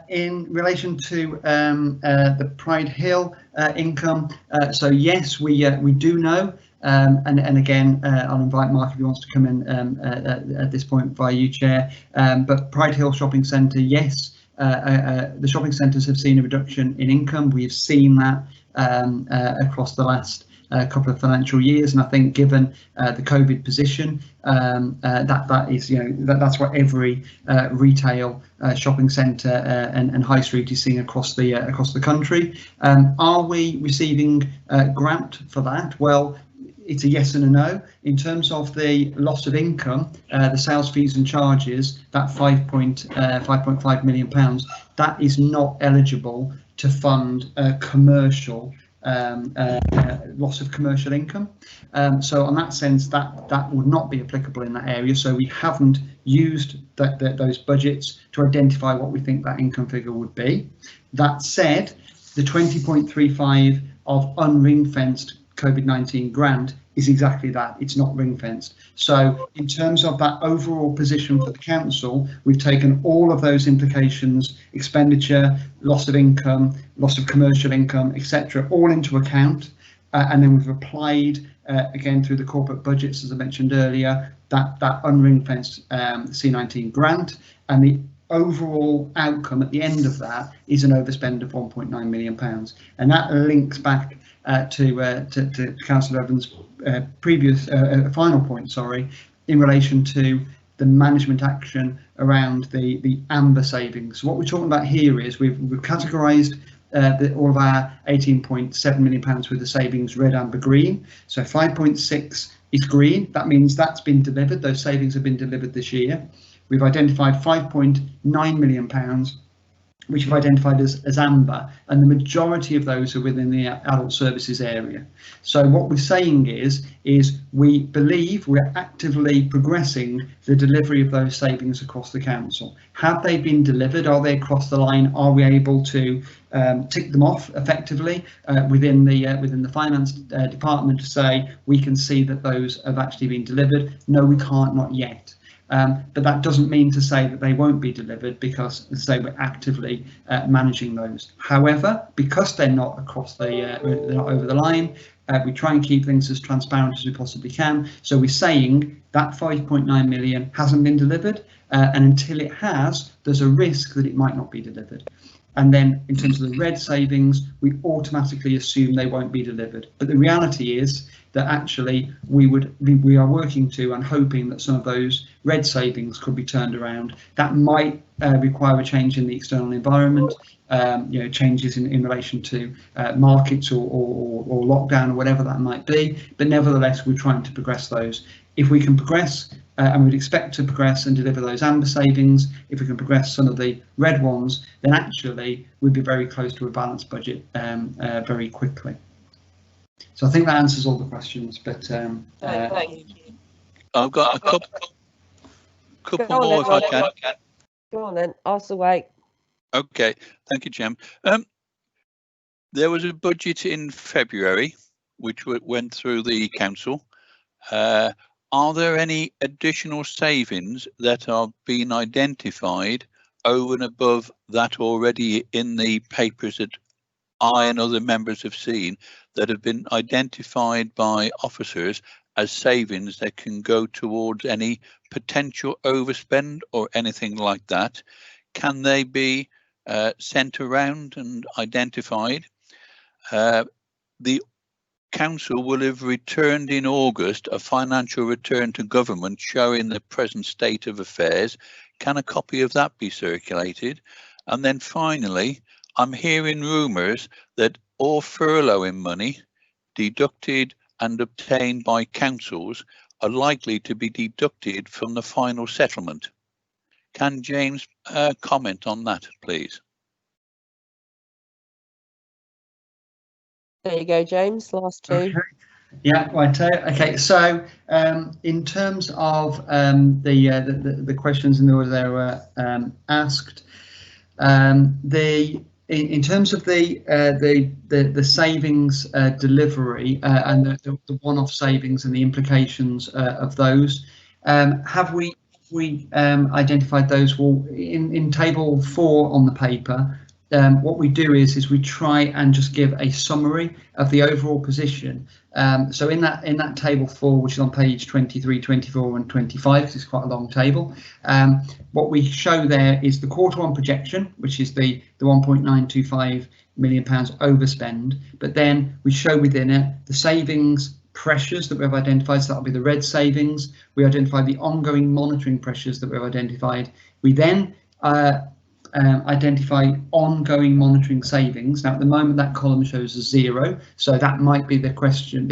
[SPEAKER 20] In relation to the Pride Hill income, so yes, we do know, and again, I'll invite Mark if he wants to come in at this point via you, Chair. But Pride Hill Shopping Centre, yes, the shopping centres have seen a reduction in income. We've seen that across the last couple of financial years, and I think given the COVID position, that is, that's what every retail shopping centre and high street is seeing across the country. Are we receiving grant for that? Well, it's a yes and a no. In terms of the loss of income, the sales fees and charges, that £5.5 million, that is not eligible to fund commercial loss of commercial income. So on that sense, that would not be applicable in that area. So we haven't used those budgets to identify what we think that income figure would be. That said, the 20.35 of unring-fenced COVID-19 grant is exactly that. It's not ring-fenced. So in terms of that overall position for the council, we've taken all of those implications, expenditure, loss of income, loss of commercial income, etc., all into account, and then we've applied again through the corporate budgets, as I mentioned earlier, that unring-fenced C19 grant, and the overall outcome at the end of that is an overspend of £1.9 million, and that links back to Councillor Evans' previous final point, sorry, in relation to the management action around the amber savings. What we're talking about here is we've categorised all of our £18.7 million worth of savings red, amber, green. So 5.6 is green. That means that's been delivered. Those savings have been delivered this year. We've identified £5.9 million, which we've identified as amber, and the majority of those are within the adult services area. So what we're saying is we believe we're actively progressing the delivery of those savings across the council. Have they been delivered? Are they across the line? Are we able to tick them off effectively within the finance department to say we can see that those have actually been delivered? No, we can't, not yet. But that doesn't mean to say that they won't be delivered, because, as I say, we're actively managing those. However, because they're not across they're not over the line, we try and keep things as transparent as we possibly can. So we're saying that 5.9 million hasn't been delivered, and until it has, there's a risk that it might not be delivered. And then in terms of the red savings, we automatically assume they won't be delivered. But the reality is that actually we are working to and hoping that some of those red savings could be turned around. That might require a change in the external environment, changes in relation to markets or lockdown or whatever that might be. But nevertheless, we're trying to progress those. If we can progress, and we'd expect to progress and deliver those amber savings, if we can progress some of the red ones, then actually we'd be very close to a balanced budget very quickly. So I think that answers all the questions, but
[SPEAKER 13] I've got a couple more if I can.
[SPEAKER 1] Go on then, ask away.
[SPEAKER 13] Okay, thank you, Jim. There was a budget in February which went through the council. Are there any additional savings that are being identified over and above that already in the papers that I and other members have seen, that have been identified by officers as savings that can go towards any potential overspend or anything like that? Can they be sent around and identified? The Council will have returned in August a financial return to government showing the present state of affairs. Can a copy of that be circulated? And then finally, I'm hearing rumours that all furloughing money deducted and obtained by councils are likely to be deducted from the final settlement. Can James comment on that, please?
[SPEAKER 1] There you go, James, last two.
[SPEAKER 20] Okay. Yeah, right. Okay, so in terms of the questions in the order they were asked, in terms of the savings delivery and the one-off savings and the implications of those, have we identified those? Well, in table 4 on the paper, what we do is we try and just give a summary of the overall position. So in that table 4, which is on page 23, 24 and 25, it's quite a long table, what we show there is the Q1 projection, which is the 1.925 million pounds overspend, but then we show within it the savings pressures that we've identified. So that'll be the red savings. We identify the ongoing monitoring pressures that we've identified. We then identify ongoing monitoring savings. Now at the moment that column shows a 0, so that might be the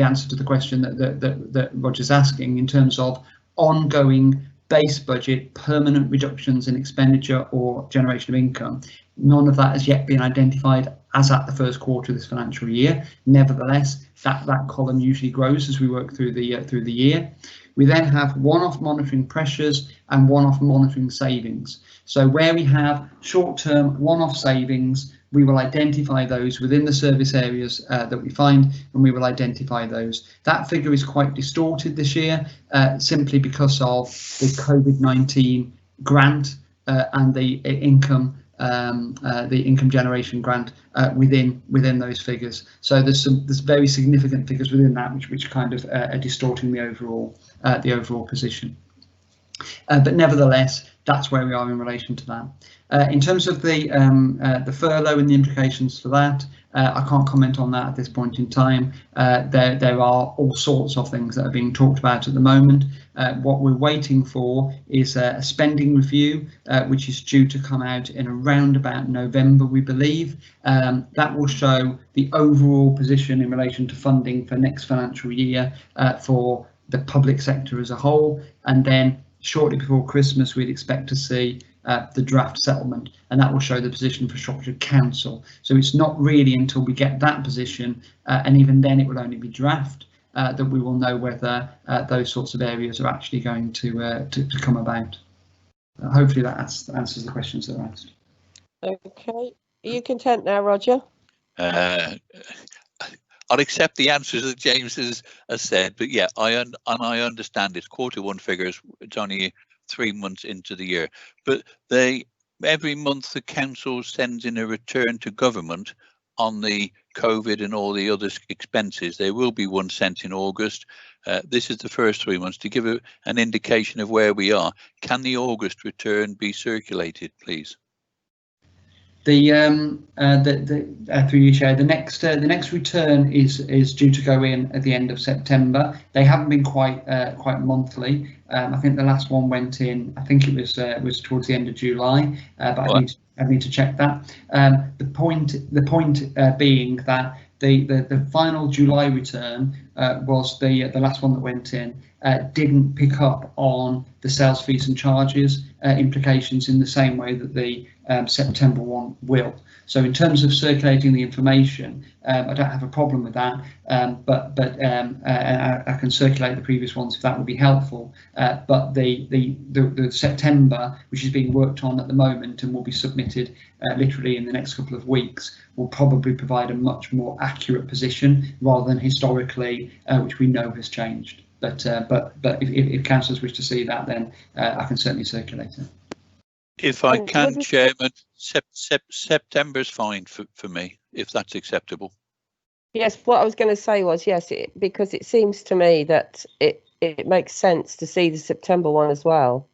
[SPEAKER 20] answer to the question that Roger's asking in terms of ongoing base budget permanent reductions in expenditure or generation of income. None of that has yet been identified as at the first quarter of this financial year. Nevertheless, that column usually grows as we work through the year. We then have one-off monitoring pressures and one-off monitoring savings. So where we have short-term one-off savings, we will identify those within the service areas that we find, and we will identify those. That figure is quite distorted this year, simply because of the COVID-19 grant and the income generation grant within those figures. So there's very significant figures within that which kind of are distorting the overall position. But nevertheless, that's where we are in relation to that. In terms of the furlough and the implications for that, I can't comment on that at this point in time. There are all sorts of things that are being talked about at the moment. What we're waiting for is a spending review, which is due to come out in around about November, we believe. That will show the overall position in relation to funding for next financial year for the public sector as a whole, and then shortly before Christmas we'd expect to see the draft settlement, and that will show the position for Shropshire Council. So it's not really until we get that position, and even then it will only be draft, that we will know whether those sorts of areas are actually going to come about. Hopefully that answers the questions that are asked.
[SPEAKER 1] Okay, are you content now, Roger?
[SPEAKER 13] I'll accept the answers that James has said, but yeah, I understand it's Q1 figures. It's only 3 months into the year, but every month the council sends in a return to government on the COVID and all the other expenses. There will be one sent in August. This is the first 3 months to give an indication of where we are. Can the August return be circulated, please?
[SPEAKER 20] Through you, Chair, the next return is due to go in at the end of September. They haven't been quite monthly. I think the last one went in, I think it was towards the end of July, but I need to check that. The point being that the final July return was the last one that went in, didn't pick up on the sales fees and charges implications in the same way that the September one will. So in terms of circulating the information, I don't have a problem with that, but I can circulate the previous ones if that would be helpful. But the September, which is being worked on at the moment and will be submitted literally in the next couple of weeks, will probably provide a much more accurate position rather than historically, which we know has changed. But if councillors wish to see that, then I can certainly circulate it.
[SPEAKER 13] If I can, Chairman, September's fine for me, if that's acceptable.
[SPEAKER 1] Yes, what I was going to say was yes, because it seems to me that it makes sense to see the September one as well.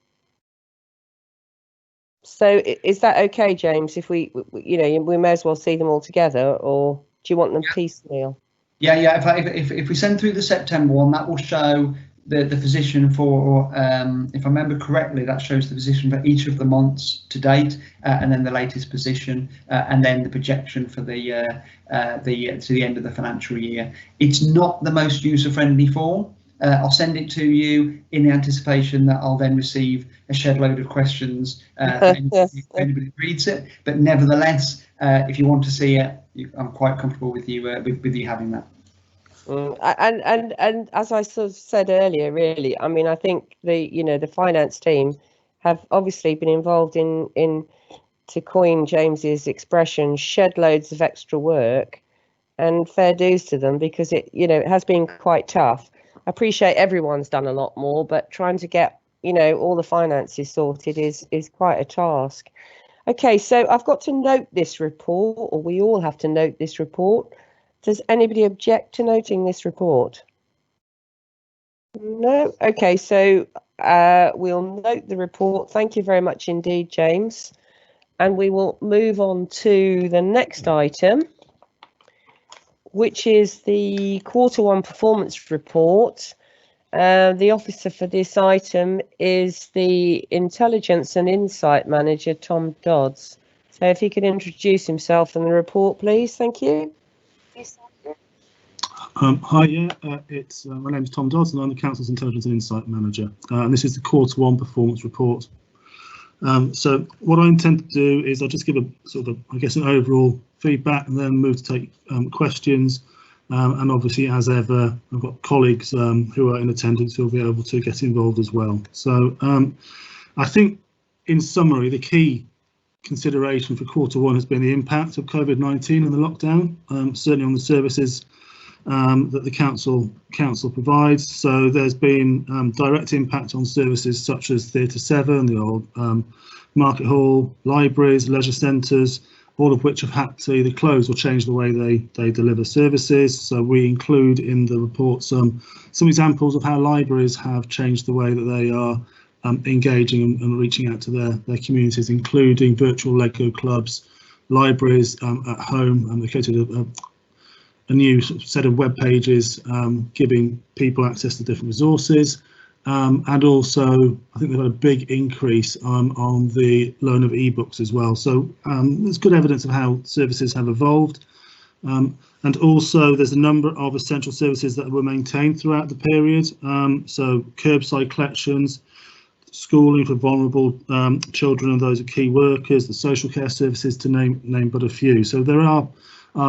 [SPEAKER 1] So is that okay, James? If we may as well see them all together, or do you want them piecemeal?
[SPEAKER 20] Yeah. If we send through the September one, that will show the position for, if I remember correctly, that shows the position for each of the months to date, and then the latest position, and then the projection for to the end of the financial year. It's not the most user-friendly form. I'll send it to you in the anticipation that I'll then receive a shed load of questions if anybody reads it. But nevertheless, if you want to see it, I'm quite comfortable with you having that.
[SPEAKER 5] And as I sort of said earlier, really, I mean, I think the finance team have obviously been involved in to coin James's expression, shed loads of extra work, and fair dues to them, because it has been quite tough. I appreciate everyone's done a lot more, but trying to get all the finances sorted is quite a task. Okay, so I've got to note this report, or we all have to note this report. Does anybody object to noting this report? No? Okay, so we'll note the report. Thank you very much indeed, James. And we will move on to the next item, which is the Q1 performance report. The officer for this item is the Intelligence and Insight Manager, Tom Dodds. So if he could introduce himself and the report, please. Thank you.
[SPEAKER 21] Hi, it's my name is Tom Dodds, and I'm the Council's Intelligence and Insight Manager. And this is the Q1 performance report. So what I intend to do is I'll just give a sort of, I guess, an overall feedback, and then move to take questions. And obviously, as ever, I've got colleagues who are in attendance who will be able to get involved as well. So I think, in summary, the key consideration for Q1 has been the impact of COVID-19 and the lockdown, certainly on the services that the council provides. So there's been direct impact on services such as Theatre 7, the old Market Hall, libraries, leisure centres, all of which have had to either close or change the way they deliver services. So we include in the report some examples of how libraries have changed the way that they are engaging and reaching out to their communities, including virtual Lego clubs, libraries at home, and they created a new set of web pages giving people access to different resources. And also, I think they've had a big increase on the loan of ebooks as well. So there's good evidence of how services have evolved. And also, there's a number of essential services that were maintained throughout the period. So curbside collections, schooling for vulnerable children and those are key workers, the social care services, to name but a few. So there are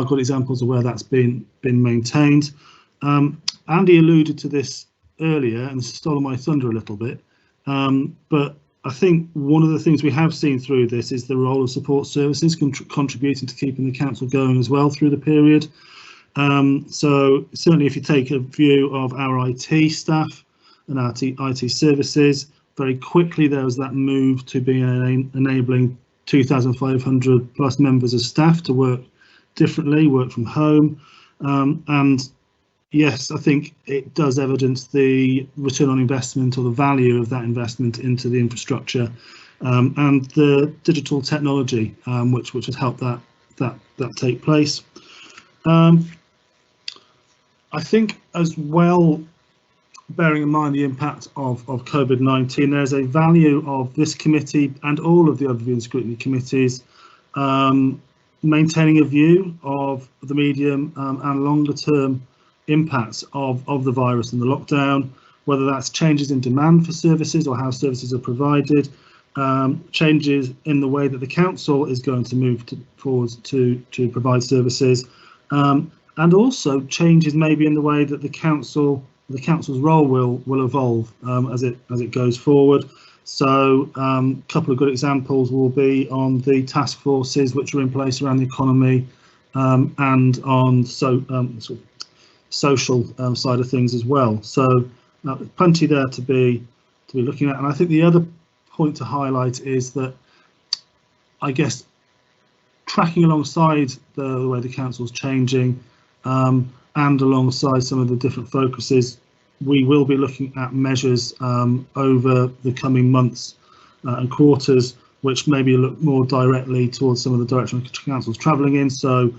[SPEAKER 21] good examples of where that's been maintained. Andy alluded to this earlier, and this has stolen my thunder a little bit, but I think one of the things we have seen through this is the role of support services contributing to keeping the council going as well through the period. So certainly if you take a view of our IT staff and our IT services, very quickly there was that move to be enabling 2,500 plus members of staff to work differently, work from home, and yes, I think it does evidence the return on investment, or the value of that investment into the infrastructure and the digital technology, which has helped that take place. I think as well, bearing in mind the impact of COVID-19, there's a value of this committee and all of the other Review and Scrutiny committees maintaining a view of the medium and longer term impacts of the virus and the lockdown, whether that's changes in demand for services or how services are provided, changes in the way that the council is going to move forward to provide services, and also changes maybe in the way that the council's role will evolve as it goes forward. So a couple of good examples will be on the task forces which are in place around the economy and on sort of social side of things as well. So plenty there to be looking at. And I think the other point to highlight is that, I guess, tracking alongside the way the council's changing and alongside some of the different focuses, we will be looking at measures over the coming months and quarters, which maybe look more directly towards some of the direction the council's travelling in. So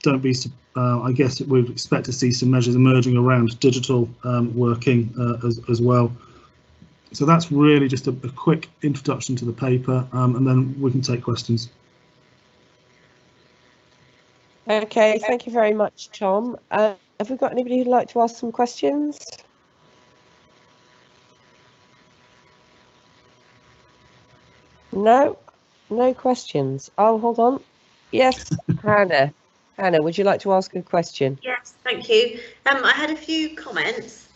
[SPEAKER 21] don't be, I guess we would expect to see some measures emerging around digital working as well. So that's really just a quick introduction to the paper, and then we can take questions.
[SPEAKER 5] Okay, thank you very much, Tom. Have we got anybody who'd like to ask some questions? No questions. Oh, hold on. Yes, Hannah.
[SPEAKER 1] Hannah, would you like to ask a question?
[SPEAKER 6] Yes, thank you. I had a few comments.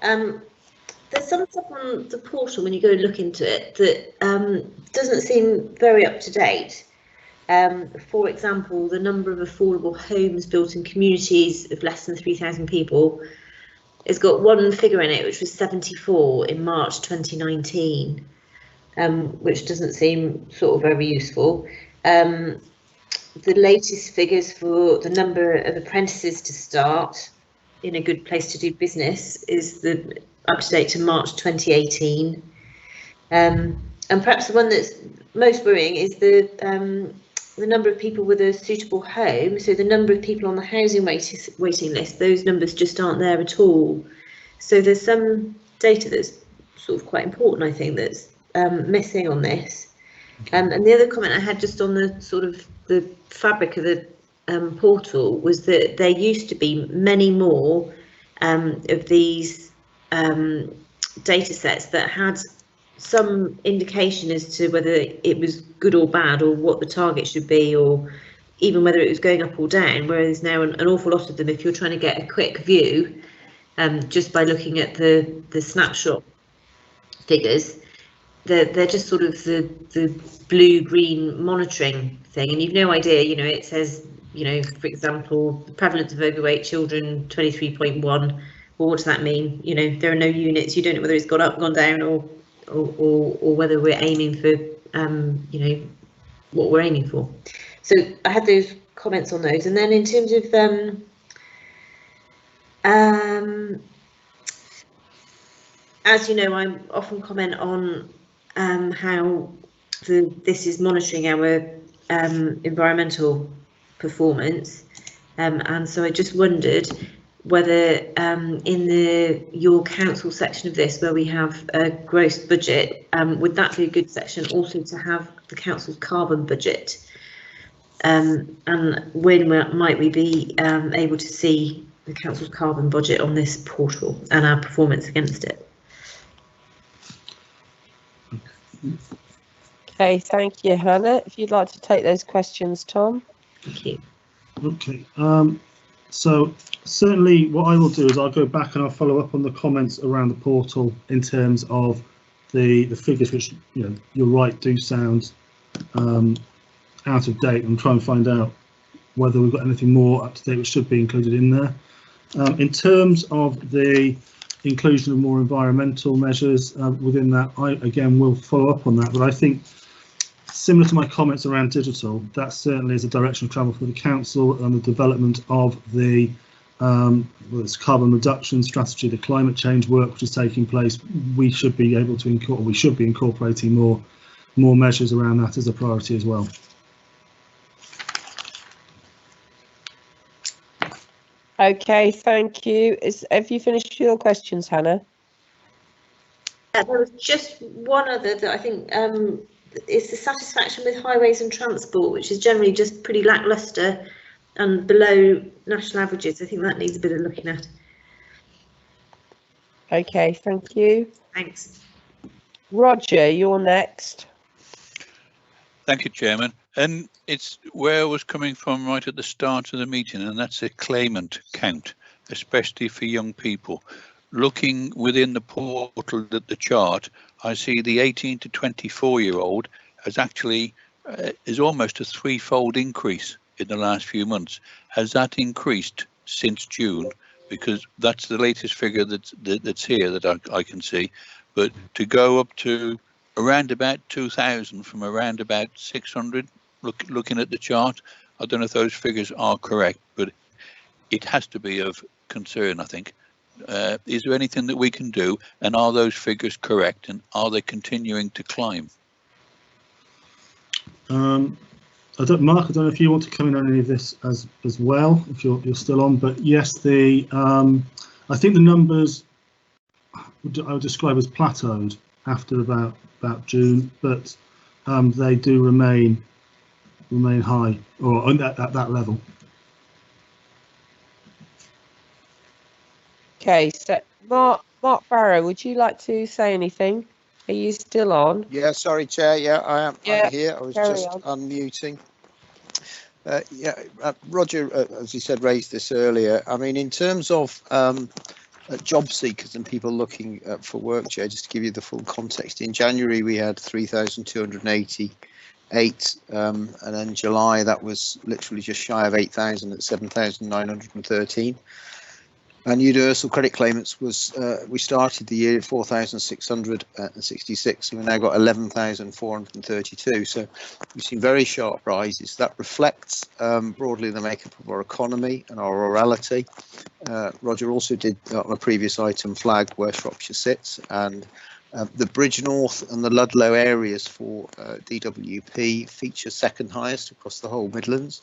[SPEAKER 6] There's some stuff on the portal when you go and look into it that doesn't seem very up to date. For example, the number of affordable homes built in communities of less than 3,000 people has got one figure in it, which was 74 in March 2019, which doesn't seem sort of very useful. The latest figures for the number of apprentices to start in a good place to do business is the up to date to March 2018. And perhaps the one that's most worrying is the number of people with a suitable home. So the number of people on the housing waiting list, those numbers just aren't there at all. So there's some data that's sort of quite important, I think, that's missing on this. And the other comment I had just on the sort of the fabric of the portal was that there used to be many more of these data sets that had some indication as to whether it was good or bad, or what the target should be, or even whether it was going up or down, whereas now an awful lot of them, if you're trying to get a quick view just by looking at the snapshot figures, they're just sort of the blue-green monitoring thing, and you've no idea. You know, it says, you know, for example, the prevalence of overweight children 23.1. Well, what does that mean? You know, there are no units. You don't know whether it's gone up, gone down, or whether we're aiming for you know, what we're aiming for. So I had those comments on those, and then in terms of as you know, I often comment on how this is monitoring our environmental performance, and so I just wondered whether in your council section of this, where we have a gross budget, would that be a good section also to have the council's carbon budget, and when might we be able to see the council's carbon budget on this portal and our performance against it?
[SPEAKER 1] Okay, thank you, Hannah. If you'd like to take those questions, Tom.
[SPEAKER 6] Thank you.
[SPEAKER 21] Okay, so certainly what I will do is I'll go back and I'll follow up on the comments around the portal in terms of the figures, which, you know, you're right, do sound out of date, and try and find out whether we've got anything more up to date which should be included in there. In terms of the inclusion of more environmental measures within that, I again will follow up on that, but I think similar to my comments around digital, that certainly is a direction of travel for the council, and the development of the whether it's carbon reduction strategy, the climate change work which is taking place. We should be able to incorporating more measures around that as a priority as well.
[SPEAKER 1] Okay, thank you. Have you finished your questions, Hannah?
[SPEAKER 6] There was just one other that I think is the satisfaction with highways and transport, which is generally just pretty lacklustre and below national averages. I think that needs a bit of looking at.
[SPEAKER 1] Okay, thank you.
[SPEAKER 6] Thanks.
[SPEAKER 1] Roger, you're next.
[SPEAKER 13] Thank you, Chairman. And it's where I was coming from right at the start of the meeting, and that's a claimant count, especially for young people. Looking within the portal at the chart, I see the 18 to 24-year-old has actually is almost a threefold increase in the last few months. Has that increased since June? Because that's the latest figure that's here that I can see. But to go up to around about 2,000 from around about 600, looking at the chart, I don't know if those figures are correct, but it has to be of concern, I think. Is there anything that we can do, and are those figures correct, and are they continuing to climb?
[SPEAKER 21] Mark, I don't know if you want to come in on any of this as well, if you're still on, but yes, I think the numbers I would describe as plateaued after about June, but they do remain high, or at that level.
[SPEAKER 1] Okay, so Mark Barrow, would you like to say anything? Are you still on?
[SPEAKER 18] Yeah, sorry, Chair. Yeah, I am.
[SPEAKER 1] Yeah,
[SPEAKER 18] I'm here. I was just unmuting. Roger, as you said, raised this earlier. I mean, in terms of job seekers and people looking for work, Chair, just to give you the full context, in January we had 3,288, and then July that was literally just shy of 8,000 at 7,913. And universal credit claimants was, we started the year at 4,666, and we've now got 11,432. So we've seen very sharp rises. That reflects broadly the makeup of our economy and our rurality. Roger also did on a previous item flag where Shropshire sits, and the Bridge North and the Ludlow areas for DWP feature second highest across the whole Midlands,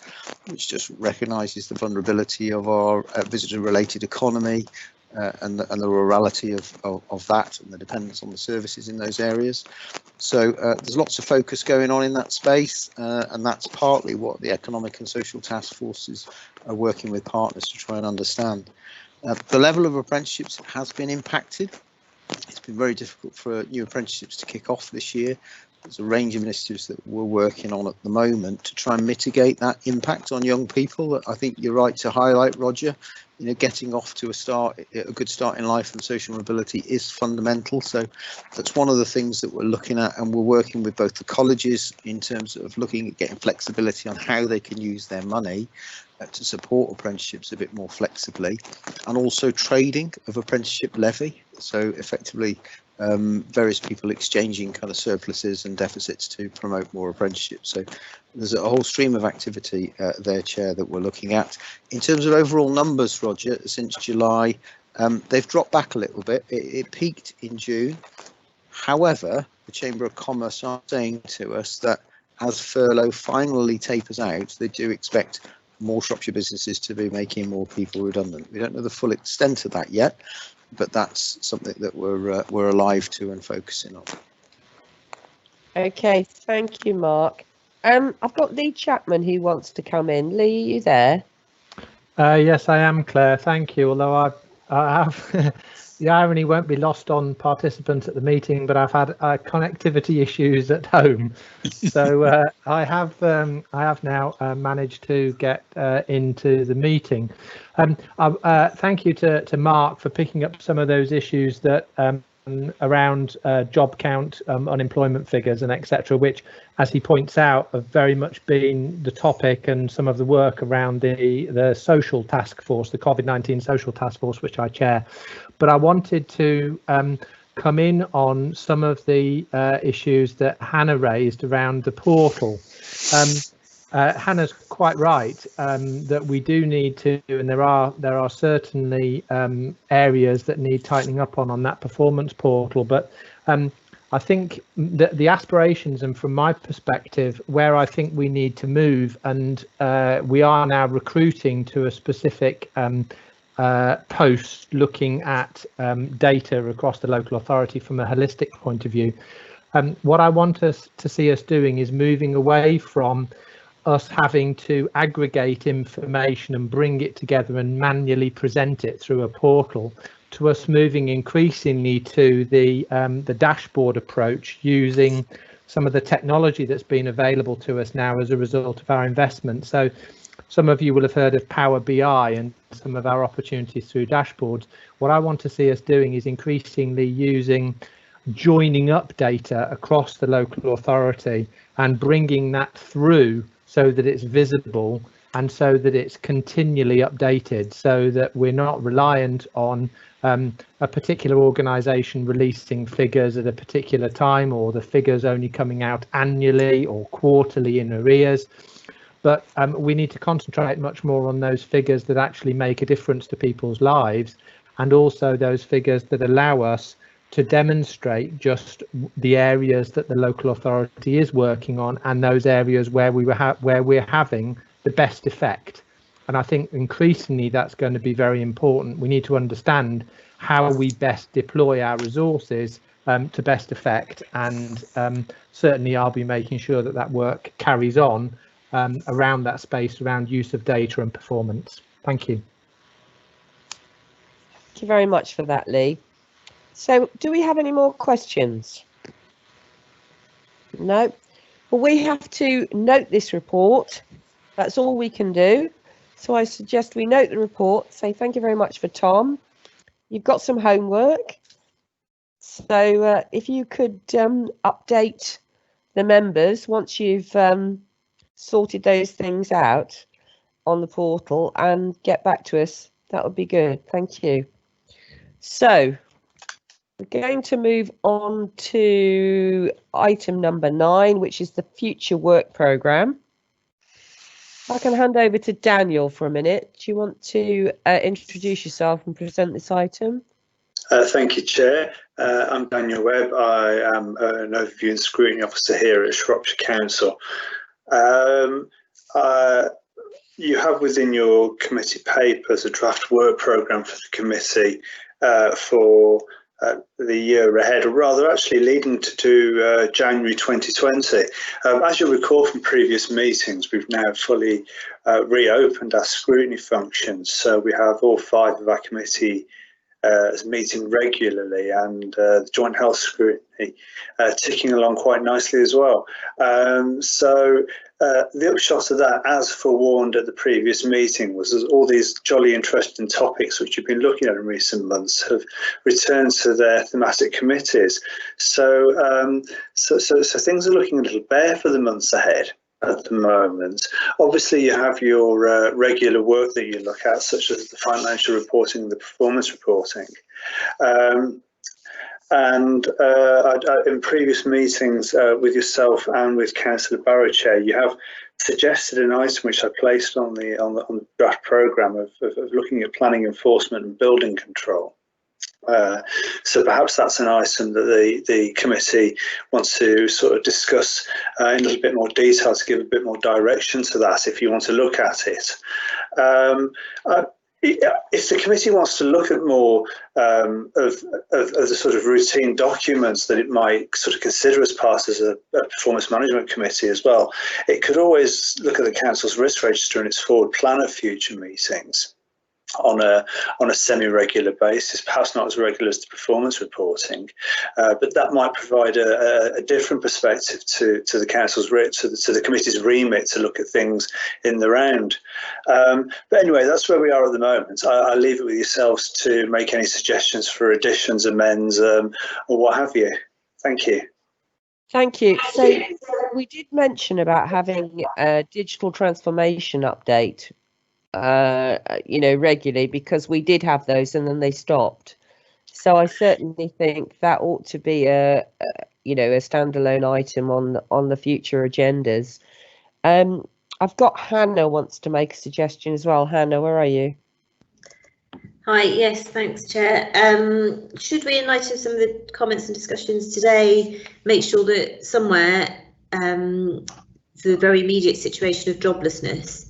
[SPEAKER 18] which just recognises the vulnerability of our visitor-related economy and the rurality of that and the dependence on the services in those areas. So there's lots of focus going on in that space, and that's partly what the Economic and Social Task Forces are working with partners to try and understand. The level of apprenticeships has been impacted. It's been very difficult for new apprenticeships to kick off this year. There's a range of initiatives that we're working on at the moment to try and mitigate that impact on young people. I think you're right to highlight, Roger. You know, getting off to a good start in life and social mobility is fundamental. So that's one of the things that we're looking at, and we're working with both the colleges in terms of looking at getting flexibility on how they can use their money to support apprenticeships a bit more flexibly, and also trading of apprenticeship levy. So effectively various people exchanging kind of surpluses and deficits to promote more apprenticeships. So there's a whole stream of activity there, Chair, that we're looking at. In terms of overall numbers, Roger, since July, they've dropped back a little bit. It peaked in June. However, the Chamber of Commerce are saying to us that as furlough finally tapers out, they do expect more Shropshire businesses to be making more people redundant. We don't know the full extent of that yet, but that's something that we're alive to and focusing on.
[SPEAKER 1] Okay, thank you, Mark. I've got Lee Chapman who wants to come in. Lee, are you there?
[SPEAKER 12] Yes, I am, Claire. Thank you. Although I have the irony won't be lost on participants at the meeting, but I've had connectivity issues at home, so I have now managed to get into the meeting. Thank you to Mark for picking up some of those issues that around job count, unemployment figures and etc., which, as he points out, have very much been the topic and some of the work around the social task force, the COVID-19 social task force, which I chair. But I wanted to come in on some of the issues that Hannah raised around the portal. Hannah's quite right that we do need to, and there are certainly areas that need tightening up on that performance portal. But I think that the aspirations, and from my perspective, where I think we need to move, and we are now recruiting to a specific post looking at data across the local authority from a holistic point of view. What I want us to see us doing is moving away from us having to aggregate information and bring it together and manually present it through a portal, to us moving increasingly to the dashboard approach, using some of the technology that's been available to us now as a result of our investment. So some of you will have heard of Power BI and some of our opportunities through dashboards. What I want to see us doing is increasingly joining up data across the local authority and bringing that through so that it's visible and so that it's continually updated, so that we're not reliant on a particular organisation releasing figures at a particular time, or the figures only coming out annually or quarterly in arrears. But we need to concentrate much more on those figures that actually make a difference to people's lives, and also those figures that allow us to demonstrate just the areas that the local authority is working on, and those areas where we're having the best effect. And I think increasingly that's going to be very important. We need to understand how we best deploy our resources to best effect, and certainly I'll be making sure that work carries on around that space, around use of data and performance. Thank you.
[SPEAKER 1] Thank you very much for that, Lee. So do we have any more questions? No. Well, we have to note this report That's all we can do. So I suggest we note the report, say thank you very much for Tom. You've got some homework. So if you could update the members once you've sorted those things out on the portal and get back to us, that would be good. Thank you. So we're going to move on to item number 9, which is the future work programme. I can hand over to Daniel for a minute. Do you want to introduce yourself and present this item?
[SPEAKER 8] Thank you, Chair. I'm Daniel Webb. I am an overview and scrutiny officer here at Shropshire Council. You have within your committee papers a draft work programme for the committee for the year ahead, or rather actually leading to January 2020. As you'll recall from previous meetings, we've now fully reopened our scrutiny functions. So we have all 5 of our committee meeting regularly, and the joint health scrutiny ticking along quite nicely as well. So the upshot of that, as forewarned at the previous meeting, was that all these jolly interesting topics which you've been looking at in recent months have returned to their thematic committees. So so things are looking a little bare for the months ahead at the moment. Obviously, you have your regular work that you look at, such as the financial reporting and the performance reporting. In previous meetings with yourself and with Councillor Barrowchair, you have suggested an item which I placed on the draft programme of looking at planning enforcement and building control. So perhaps that's an item that the committee wants to sort of discuss in a little bit more detail, to give a bit more direction to that, if you want to look at it. If the committee wants to look at more of the sort of routine documents that it might sort of consider as part of a performance management committee as well, it could always look at the council's risk register and its forward plan of future meetings on a semi-regular basis, perhaps not as regular as the performance reporting, but that might provide a different perspective to the council's to the committee's remit to look at things in the round. But anyway, that's where we are at the moment. I'll leave it with yourselves to make any suggestions for additions, amends, or what have you. Thank you.
[SPEAKER 1] Thank you. So we did mention about having a digital transformation update regularly, because we did have those and then they stopped. So I certainly think that ought to be a standalone item on the future agendas. I've got Hannah wants to make a suggestion as well. Hannah, where are you?
[SPEAKER 6] Hi, yes, thanks, Chair. Should we, in light of some of the comments and discussions today, make sure that somewhere the very immediate situation of joblessness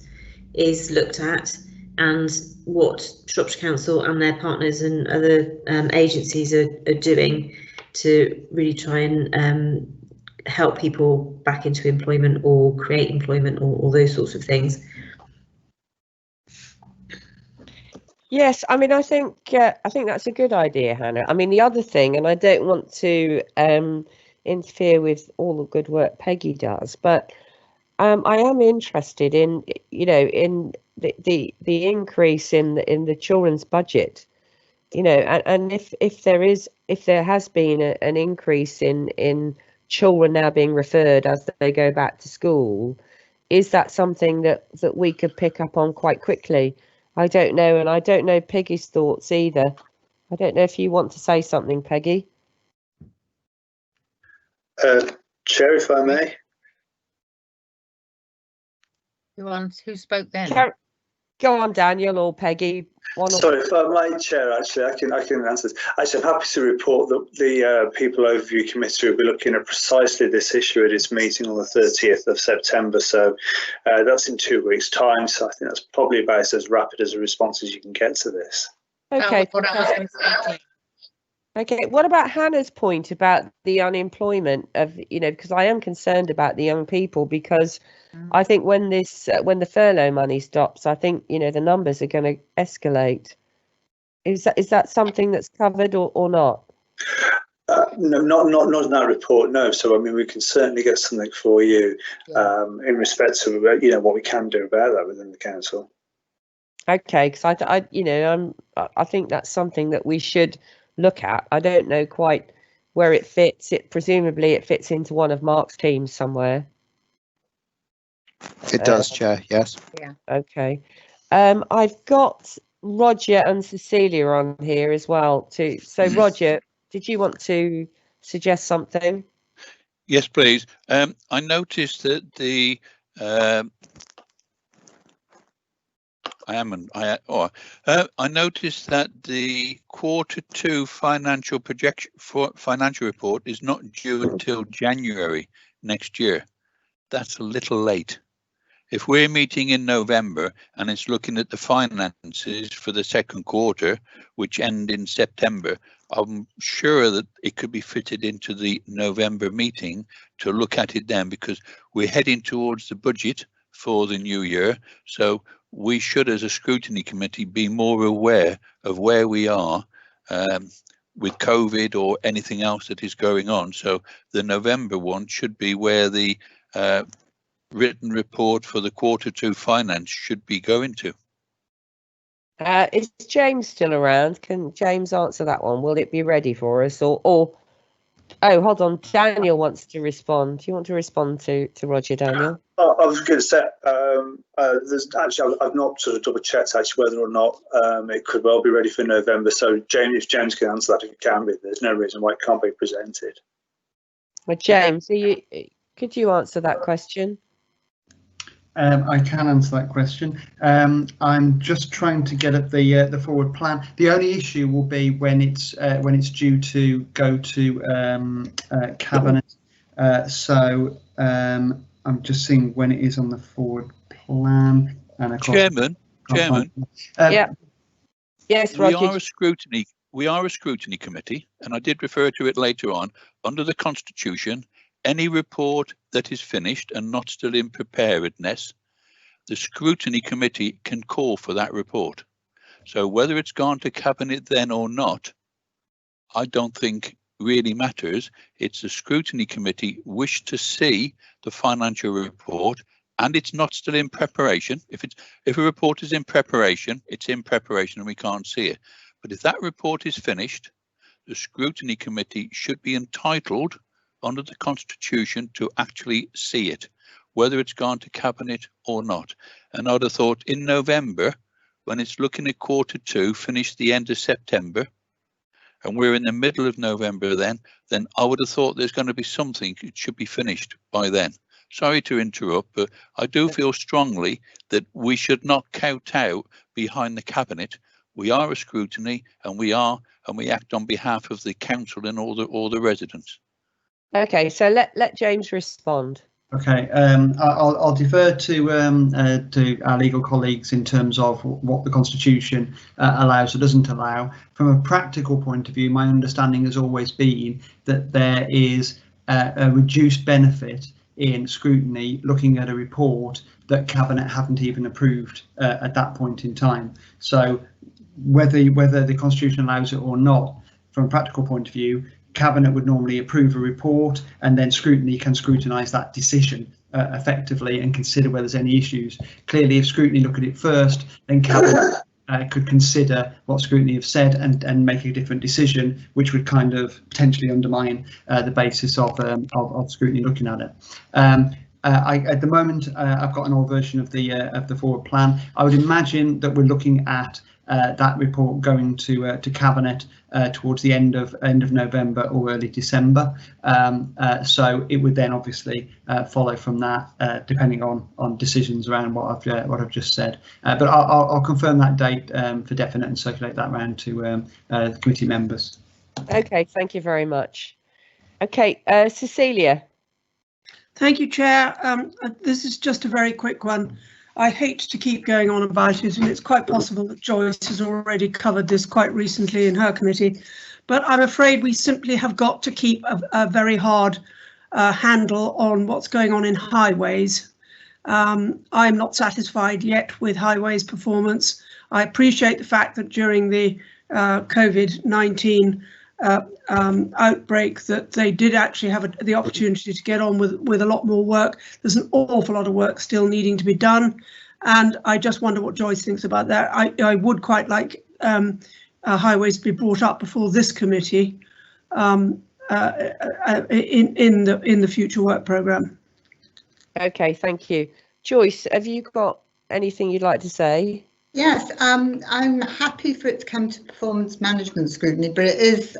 [SPEAKER 6] is looked at, and what Shropshire Council and their partners and other agencies are doing to really try and help people back into employment or create employment, or those sorts of things?
[SPEAKER 1] Yes, I mean, I think that's a good idea, Hannah. I mean, the other thing, and I don't want to interfere with all the good work Peggy does, but I am interested in the increase in the children's budget, and if there has been an increase in children now being referred as they go back to school, is that something that we could pick up on quite quickly? I don't know, and I don't know Peggy's thoughts either. I don't know if you want to say something, Peggy.
[SPEAKER 8] Chair, if I may.
[SPEAKER 5] Who spoke then?
[SPEAKER 1] Go on, Daniel or Peggy.
[SPEAKER 8] Sorry, if I might, Chair, actually, I can answer this. Actually, I'm happy to report that the People Overview Committee will be looking at precisely this issue at its meeting on the 30th of September. So that's in 2 weeks' time. So I think that's probably about as rapid as a response as you can get to this.
[SPEAKER 1] Okay. Okay. What about Hannah's point about the unemployment of, because I am concerned about the young people, because I think when the furlough money stops, I think, the numbers are going to escalate. Is that something that's covered or not?
[SPEAKER 8] No, not in that report. No. So I mean, we can certainly get something for you in respect to what we can do about that within the council.
[SPEAKER 1] Okay, because I think that's something that we should look at. I don't know quite where it fits. Presumably it fits into one of Mark's teams somewhere.
[SPEAKER 18] It does, Chair. Yes.
[SPEAKER 1] Yeah. Okay. I've got Roger and Cecilia on here as well too. So Roger, did you want to suggest something?
[SPEAKER 13] Yes, please. I noticed that the I noticed that the Q2 financial report is not due until January next year. That's a little late. If we're meeting in November and it's looking at the finances for the second quarter, which end in September, I'm sure that it could be fitted into the November meeting to look at it then, because we're heading towards the budget for the new year. So we should, as a scrutiny committee, be more aware of where we are with COVID or anything else that is going on. So the November one should be where the written report for the Q2 finance should be going to.
[SPEAKER 1] Is James still around? Can James answer that one? Will it be ready for us? Or oh, hold on, Daniel wants to respond. Do you want to respond to Roger, Daniel?
[SPEAKER 8] I was going to say, there's actually, I've not sort of double checked actually whether or not it could well be ready for November. So James, if James can answer that, if it can be, there's no reason why it can't be presented.
[SPEAKER 1] Well, James, could you answer that question?
[SPEAKER 20] I can answer that question. I'm just trying to get at the forward plan. The only issue will be when it's due to go to cabinet. So I'm just seeing when it is on the forward plan. And
[SPEAKER 13] Chairman.
[SPEAKER 1] Yeah. Yes, Roger.
[SPEAKER 13] We are a scrutiny committee, and I did refer to it later on. Under the Constitution, any report that is finished and not still in preparedness, the scrutiny committee can call for that report. So whether it's gone to cabinet then or not, I don't think really matters. It's the scrutiny committee wish to see the financial report, and it's not still in preparation. If a report is in preparation, it's in preparation and we can't see it. But if that report is finished, the scrutiny committee should be entitled under the Constitution to actually see it, whether it's gone to cabinet or not. And I'd have thought in November, when it's looking at Q2, finish the end of September, and we're in the middle of November then I would have thought there's going to be something, it should be finished by then. Sorry to interrupt, but I do feel strongly that we should not kowtow behind the cabinet. We are a scrutiny, and we act on behalf of the council and all the residents.
[SPEAKER 1] Okay, so let James respond.
[SPEAKER 20] Okay, I'll defer to our legal colleagues in terms of what the Constitution allows or doesn't allow. From a practical point of view, my understanding has always been that there is a reduced benefit in scrutiny looking at a report that Cabinet haven't even approved at that point in time. So whether the Constitution allows it or not, from a practical point of view, Cabinet would normally approve a report, and then scrutiny can scrutinise that decision effectively and consider whether there's any issues. Clearly, if scrutiny look at it first, then Cabinet could consider what scrutiny have said and make a different decision, which would kind of potentially undermine the basis of scrutiny looking at it. At the moment, I've got an old version of the forward plan. I would imagine that we're looking at that report going to Cabinet towards the end of November or early December. So it would then obviously follow from that, depending on decisions around what I've just said. But I'll confirm that date for definite and circulate that around to the committee members.
[SPEAKER 1] Okay, thank you very much. Okay, Cecilia.
[SPEAKER 7] Thank you, Chair. This is just a very quick one. I hate to keep going on about it, and it's quite possible that Joyce has already covered this quite recently in her committee, but I'm afraid we simply have got to keep a very hard handle on what's going on in highways. I'm not satisfied yet with highways performance. I appreciate the fact that during the COVID-19 outbreak that they did actually have the opportunity to get on with a lot more work. There's an awful lot of work still needing to be done, and I just wonder what Joyce thinks about that. I would quite like highways to be brought up before this committee in the future work programme.
[SPEAKER 1] Okay, thank you. Joyce, have you got anything you'd like to say?
[SPEAKER 17] Yes, I'm happy for it to come to performance management scrutiny, but it is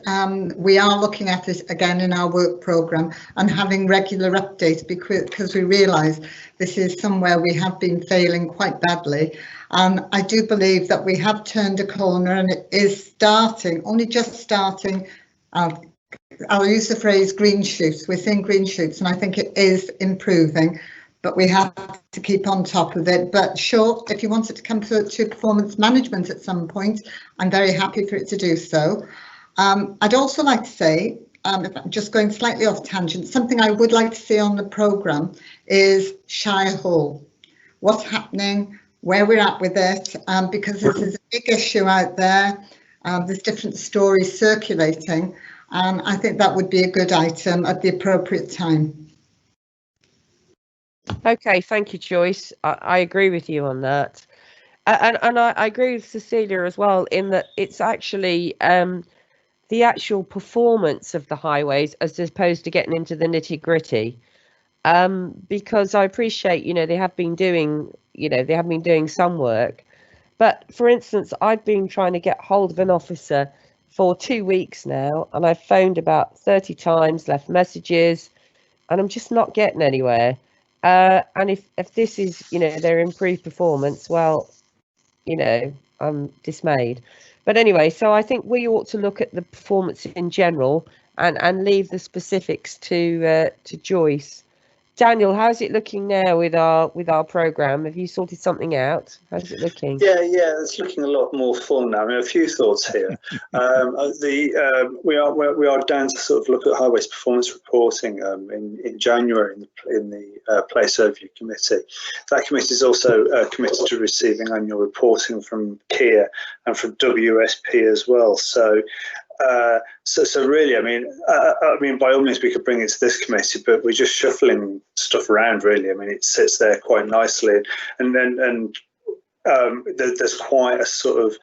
[SPEAKER 17] we are looking at it again in our work programme and having regular updates because we realise this is somewhere we have been failing quite badly. I do believe that we have turned a corner and it is starting, only just starting. I'll use the phrase green shoots. We're seeing green shoots and I think it is improving, but we have to keep on top of it. But sure, if you want it to come to performance management at some point, I'm very happy for it to do so. I'd also like to say, if I'm just going slightly off tangent, something I would like to see on the programme is Shire Hall. What's happening, where we're at with it, because this is a big issue out there. There's different stories circulating, and I think that would be a good item at the appropriate time.
[SPEAKER 1] Okay, thank you, Joyce. I agree with you on that. And I agree with Cecilia as well in that it's actually the actual performance of the highways as opposed to getting into the nitty gritty. Because I appreciate, they have been doing, some work. But for instance, I've been trying to get hold of an officer for 2 weeks now, and I've phoned about 30 times, left messages, and I'm just not getting anywhere. And if this is, their improved performance, well, I'm dismayed. But anyway, so I think we ought to look at the performance in general and leave the specifics to Joyce. Daniel, how's it looking now with our programme? Have you sorted something out? How's it looking?
[SPEAKER 8] Yeah, it's looking a lot more full now. I mean, a few thoughts here. We are down to sort of look at highways performance reporting in January in the Place Overview Committee. That committee is also committed to receiving annual reporting from KIA and from WSP as well. So really, I mean, by all means, we could bring it to this committee, but we're just shuffling stuff around. Really, I mean, it sits there quite nicely, and there's quite a sort of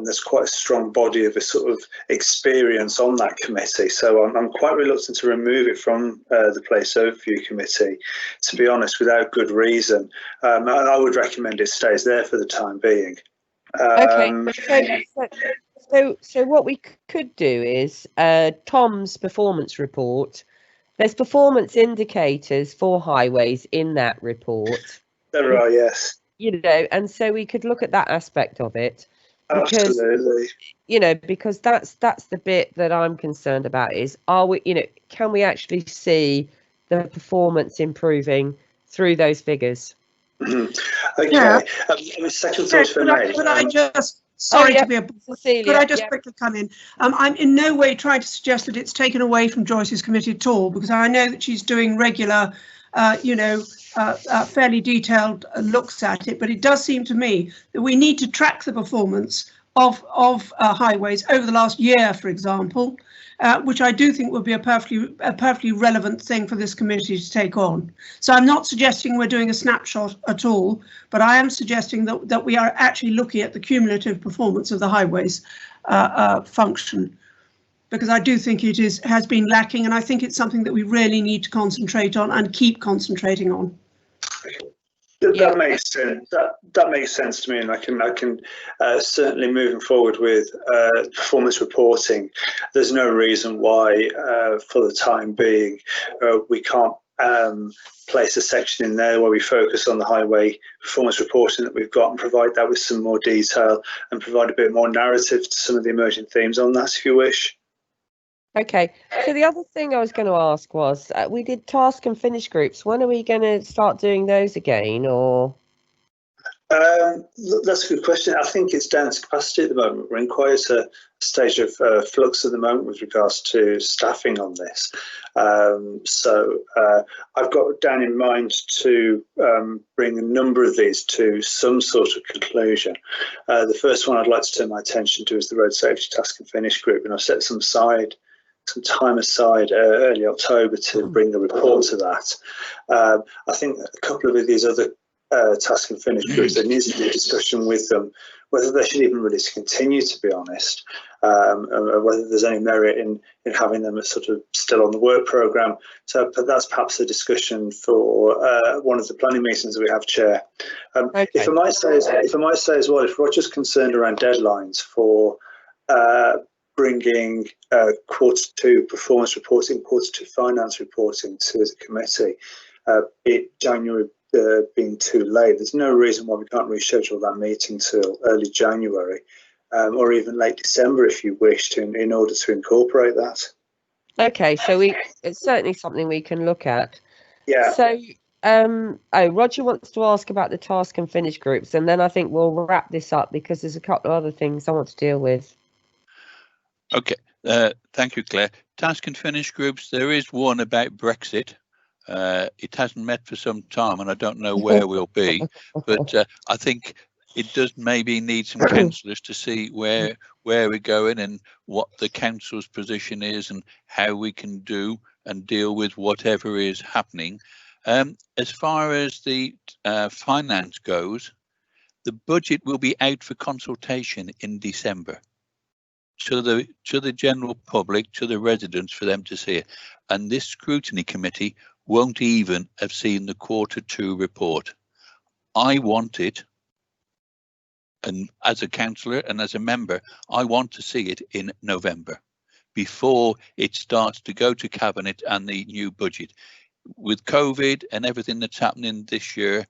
[SPEAKER 8] there's quite a strong body of a sort of experience on that committee. So I'm quite reluctant to remove it from the Place Overview Committee, to be honest, without good reason. I would recommend it stays there for the time being.
[SPEAKER 1] Okay. So what we could do is Tom's performance report. There's performance indicators for highways in that report.
[SPEAKER 8] There are, yes.
[SPEAKER 1] And so we could look at that aspect of it. Because,
[SPEAKER 8] absolutely.
[SPEAKER 1] Because that's the bit that I'm concerned about is, can we actually see the performance improving through those figures?
[SPEAKER 8] Okay.
[SPEAKER 7] Yeah.
[SPEAKER 8] Second thoughts for me.
[SPEAKER 7] Could I just? Sorry to be a Cecilia, could I just quickly come in? I'm in no way trying to suggest that it's taken away from Joyce's committee at all, because I know that she's doing regular, fairly detailed looks at it. But it does seem to me that we need to track the performance of highways over the last year, for example, which I do think would be a perfectly relevant thing for this committee to take on. So I'm not suggesting we're doing a snapshot at all, but I am suggesting that we are actually looking at the cumulative performance of the highways function, because I do think it has been lacking, and I think it's something that we really need to concentrate on and keep concentrating on.
[SPEAKER 8] That makes sense. That makes sense to me, and I can certainly, moving forward with performance reporting, there's no reason why, for the time being, we can't place a section in there where we focus on the highway performance reporting that we've got and provide that with some more detail and provide a bit more narrative to some of the emerging themes on that, if you wish.
[SPEAKER 1] Okay, so the other thing I was going to ask was, we did task and finish groups. When are we going to start doing those again, or?
[SPEAKER 8] Look, that's a good question. I think it's down to capacity at the moment. We're in quite a stage of flux at the moment with regards to staffing on this. So I've got down in mind to bring a number of these to some sort of conclusion. The first one I'd like to turn my attention to is the Road Safety Task and Finish Group, and I've set some time aside early October to bring a report to that. I think a couple of these other task and finish groups, there needs to be a discussion with them whether they should even really continue, to be honest, and whether there's any merit in having them as sort of still on the work programme. So, but that's perhaps a discussion for one of the planning meetings that we have, Chair. Okay. If I might say as well, if Roger's concerned around deadlines for bringing Q2 performance reporting, Q2 finance reporting to the committee, January being too late, there's no reason why we can't reschedule that meeting till early January, or even late December if you wish to, in order to incorporate that.
[SPEAKER 1] Okay, so it's certainly something we can look at.
[SPEAKER 8] Yeah.
[SPEAKER 1] So Roger wants to ask about the task and finish groups, and then I think we'll wrap this up because there's a couple of other things I want to deal with.
[SPEAKER 13] Okay, thank you, Claire. Task and finish groups, there is one about Brexit. It hasn't met for some time, and I don't know where we'll be, but I think it does maybe need some councillors to see where we're going and what the council's position is and how we can do and deal with whatever is happening. As far as the finance goes, the budget will be out for consultation in December to the general public, to the residents, for them to see it. And this scrutiny committee won't even have seen the Q2 report. I want it, and as a councillor and as a member, I want to see it in November before it starts to go to cabinet and the new budget. With COVID and everything that's happening this year,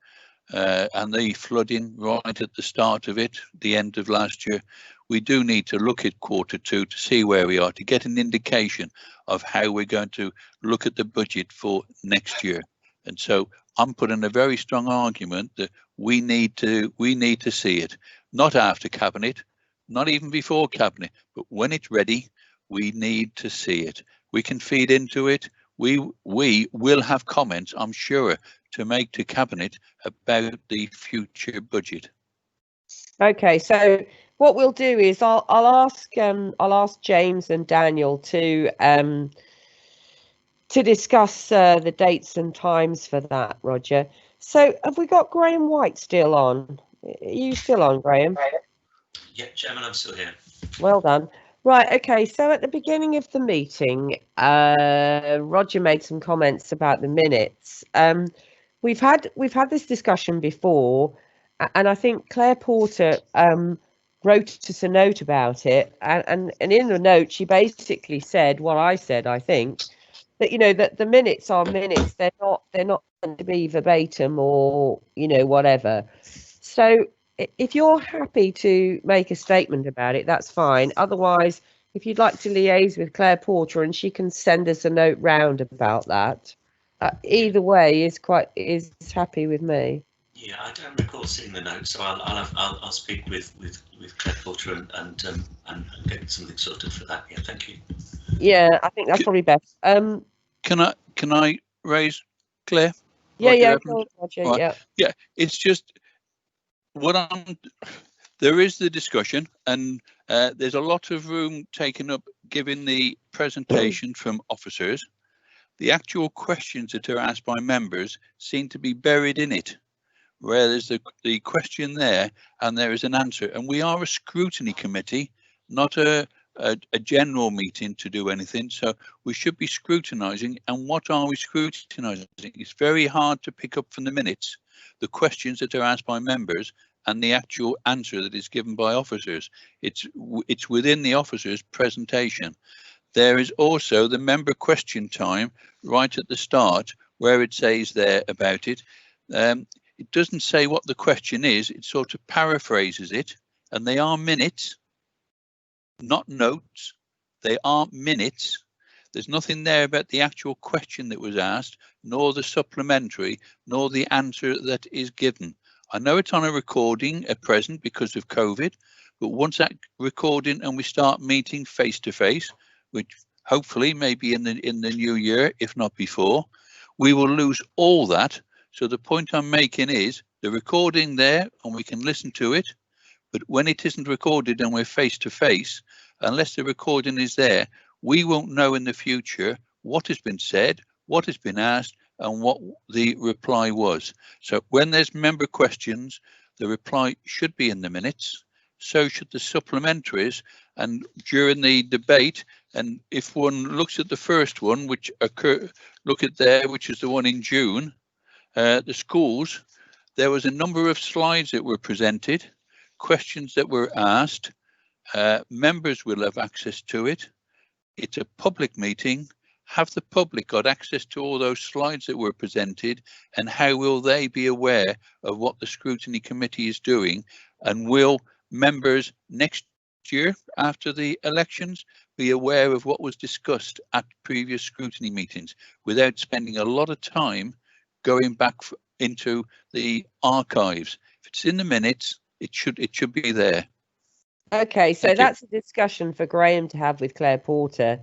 [SPEAKER 13] and the flooding right at the start of it, the end of last year, we do need to look at Q2 to see where we are, to get an indication of how we're going to look at the budget for next year. And so I'm putting a very strong argument that we need to see it, not after cabinet, not even before cabinet, but when it's ready, we need to see it. We can feed into it. We will have comments, I'm sure, to make to cabinet about the future budget.
[SPEAKER 1] Okay, so what we'll do is I'll ask James and Daniel to discuss the dates and times for that, Roger. So have we got Graham White still on? Are you still on, Graham?
[SPEAKER 14] Yeah, Chairman, I'm still here.
[SPEAKER 1] Well done. Right, okay, so at the beginning of the meeting, Roger made some comments about the minutes. We've had this discussion before, and I think Claire Porter wrote us a note about it, and in the note she basically said what I said, I think, that that the minutes are minutes, they're not meant to be verbatim or whatever. So if you're happy to make a statement about it, that's fine. Otherwise, if you'd like to liaise with Claire Porter and she can send us a note round about that, either way is happy with me.
[SPEAKER 14] Yeah, I don't recall seeing the note, so I'll speak with Claire Porter and get something sorted for that. Yeah, thank you.
[SPEAKER 1] Yeah, I think that's probably best.
[SPEAKER 13] Can I raise Claire?
[SPEAKER 1] Yeah,
[SPEAKER 13] Roger,
[SPEAKER 1] yeah.
[SPEAKER 13] Yeah, it's just there is the discussion, and there's a lot of room taken up given the presentation from officers. The actual questions that are asked by members seem to be buried in it, where there's the question there and there is an answer. And we are a scrutiny committee, not a general meeting to do anything. So we should be scrutinising. And what are we scrutinising? It's very hard to pick up from the minutes the questions that are asked by members and the actual answer that is given by officers. It's within the officer's presentation. There is also the member question time right at the start where it says there about it. It doesn't say what the question is, it sort of paraphrases it, and they are minutes, not notes. They are minutes. There's nothing there about the actual question that was asked, nor the supplementary, nor the answer that is given. I know it's on a recording at present because of COVID, but once that recording and we start meeting face to face, which hopefully maybe in the new year, if not before, we will lose all that. So the point I'm making is the recording there and we can listen to it, but when it isn't recorded and we're face to face, unless the recording is there, we won't know in the future what has been said, what has been asked, and what the reply was. So when there's member questions, the reply should be in the minutes. So should the supplementaries. And during the debate, and if one looks at the first one, which look at there, which is the one in June, the schools, there was a number of slides that were presented, questions that were asked. Members will have access to it. It's a public meeting. Have the public got access to all those slides that were presented, and how will they be aware of what the scrutiny committee is doing? And will members next year after the elections be aware of what was discussed at previous scrutiny meetings without spending a lot of time going back into the archives? If it's in the minutes, it should be there.
[SPEAKER 1] Okay, so that's a discussion for Graham to have with Claire Porter.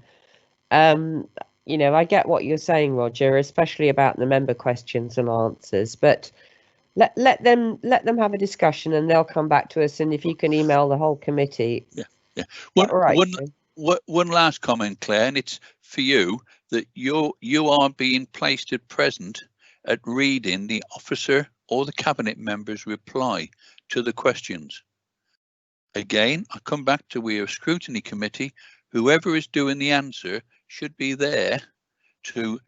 [SPEAKER 1] You know, I get what you're saying, Roger, especially about the member questions and answers, but let them have a discussion and they'll come back to us. And if you can email the whole committee.
[SPEAKER 13] Yeah. One last comment, Claire, and it's for you, that you are being placed at present at reading the officer or the cabinet member's reply to the questions. Again, I come back to we're a scrutiny committee. Whoever is doing the answer should be there to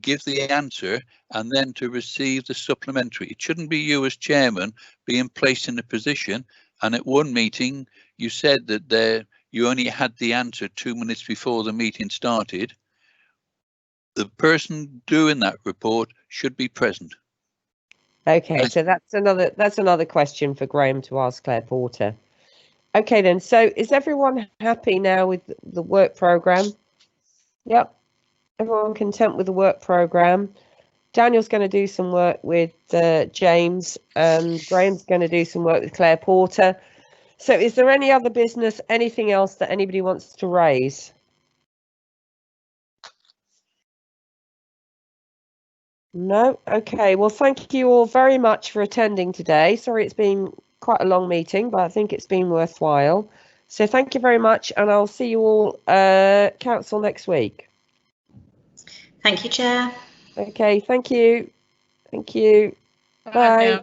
[SPEAKER 13] give the answer and then to receive the supplementary. It shouldn't be you as chairman being placed in a position, and at one meeting you said that you only had the answer 2 minutes before the meeting started. The person doing that report should be present.
[SPEAKER 1] Okay, so that's another question for Graham to ask Claire Porter. Okay then, so is everyone happy now with the work programme? Yep, everyone content with the work programme. Daniel's going to do some work with James, and Graham's going to do some work with Claire Porter. So is there any other business, anything else that anybody wants to raise? No? Okay, well, thank you all very much for attending today. Sorry it's been quite a long meeting, but I think it's been worthwhile. So thank you very much, and I'll see you all council next week.
[SPEAKER 6] Thank you, Chair.
[SPEAKER 1] Okay, thank you. Thank you. Bye.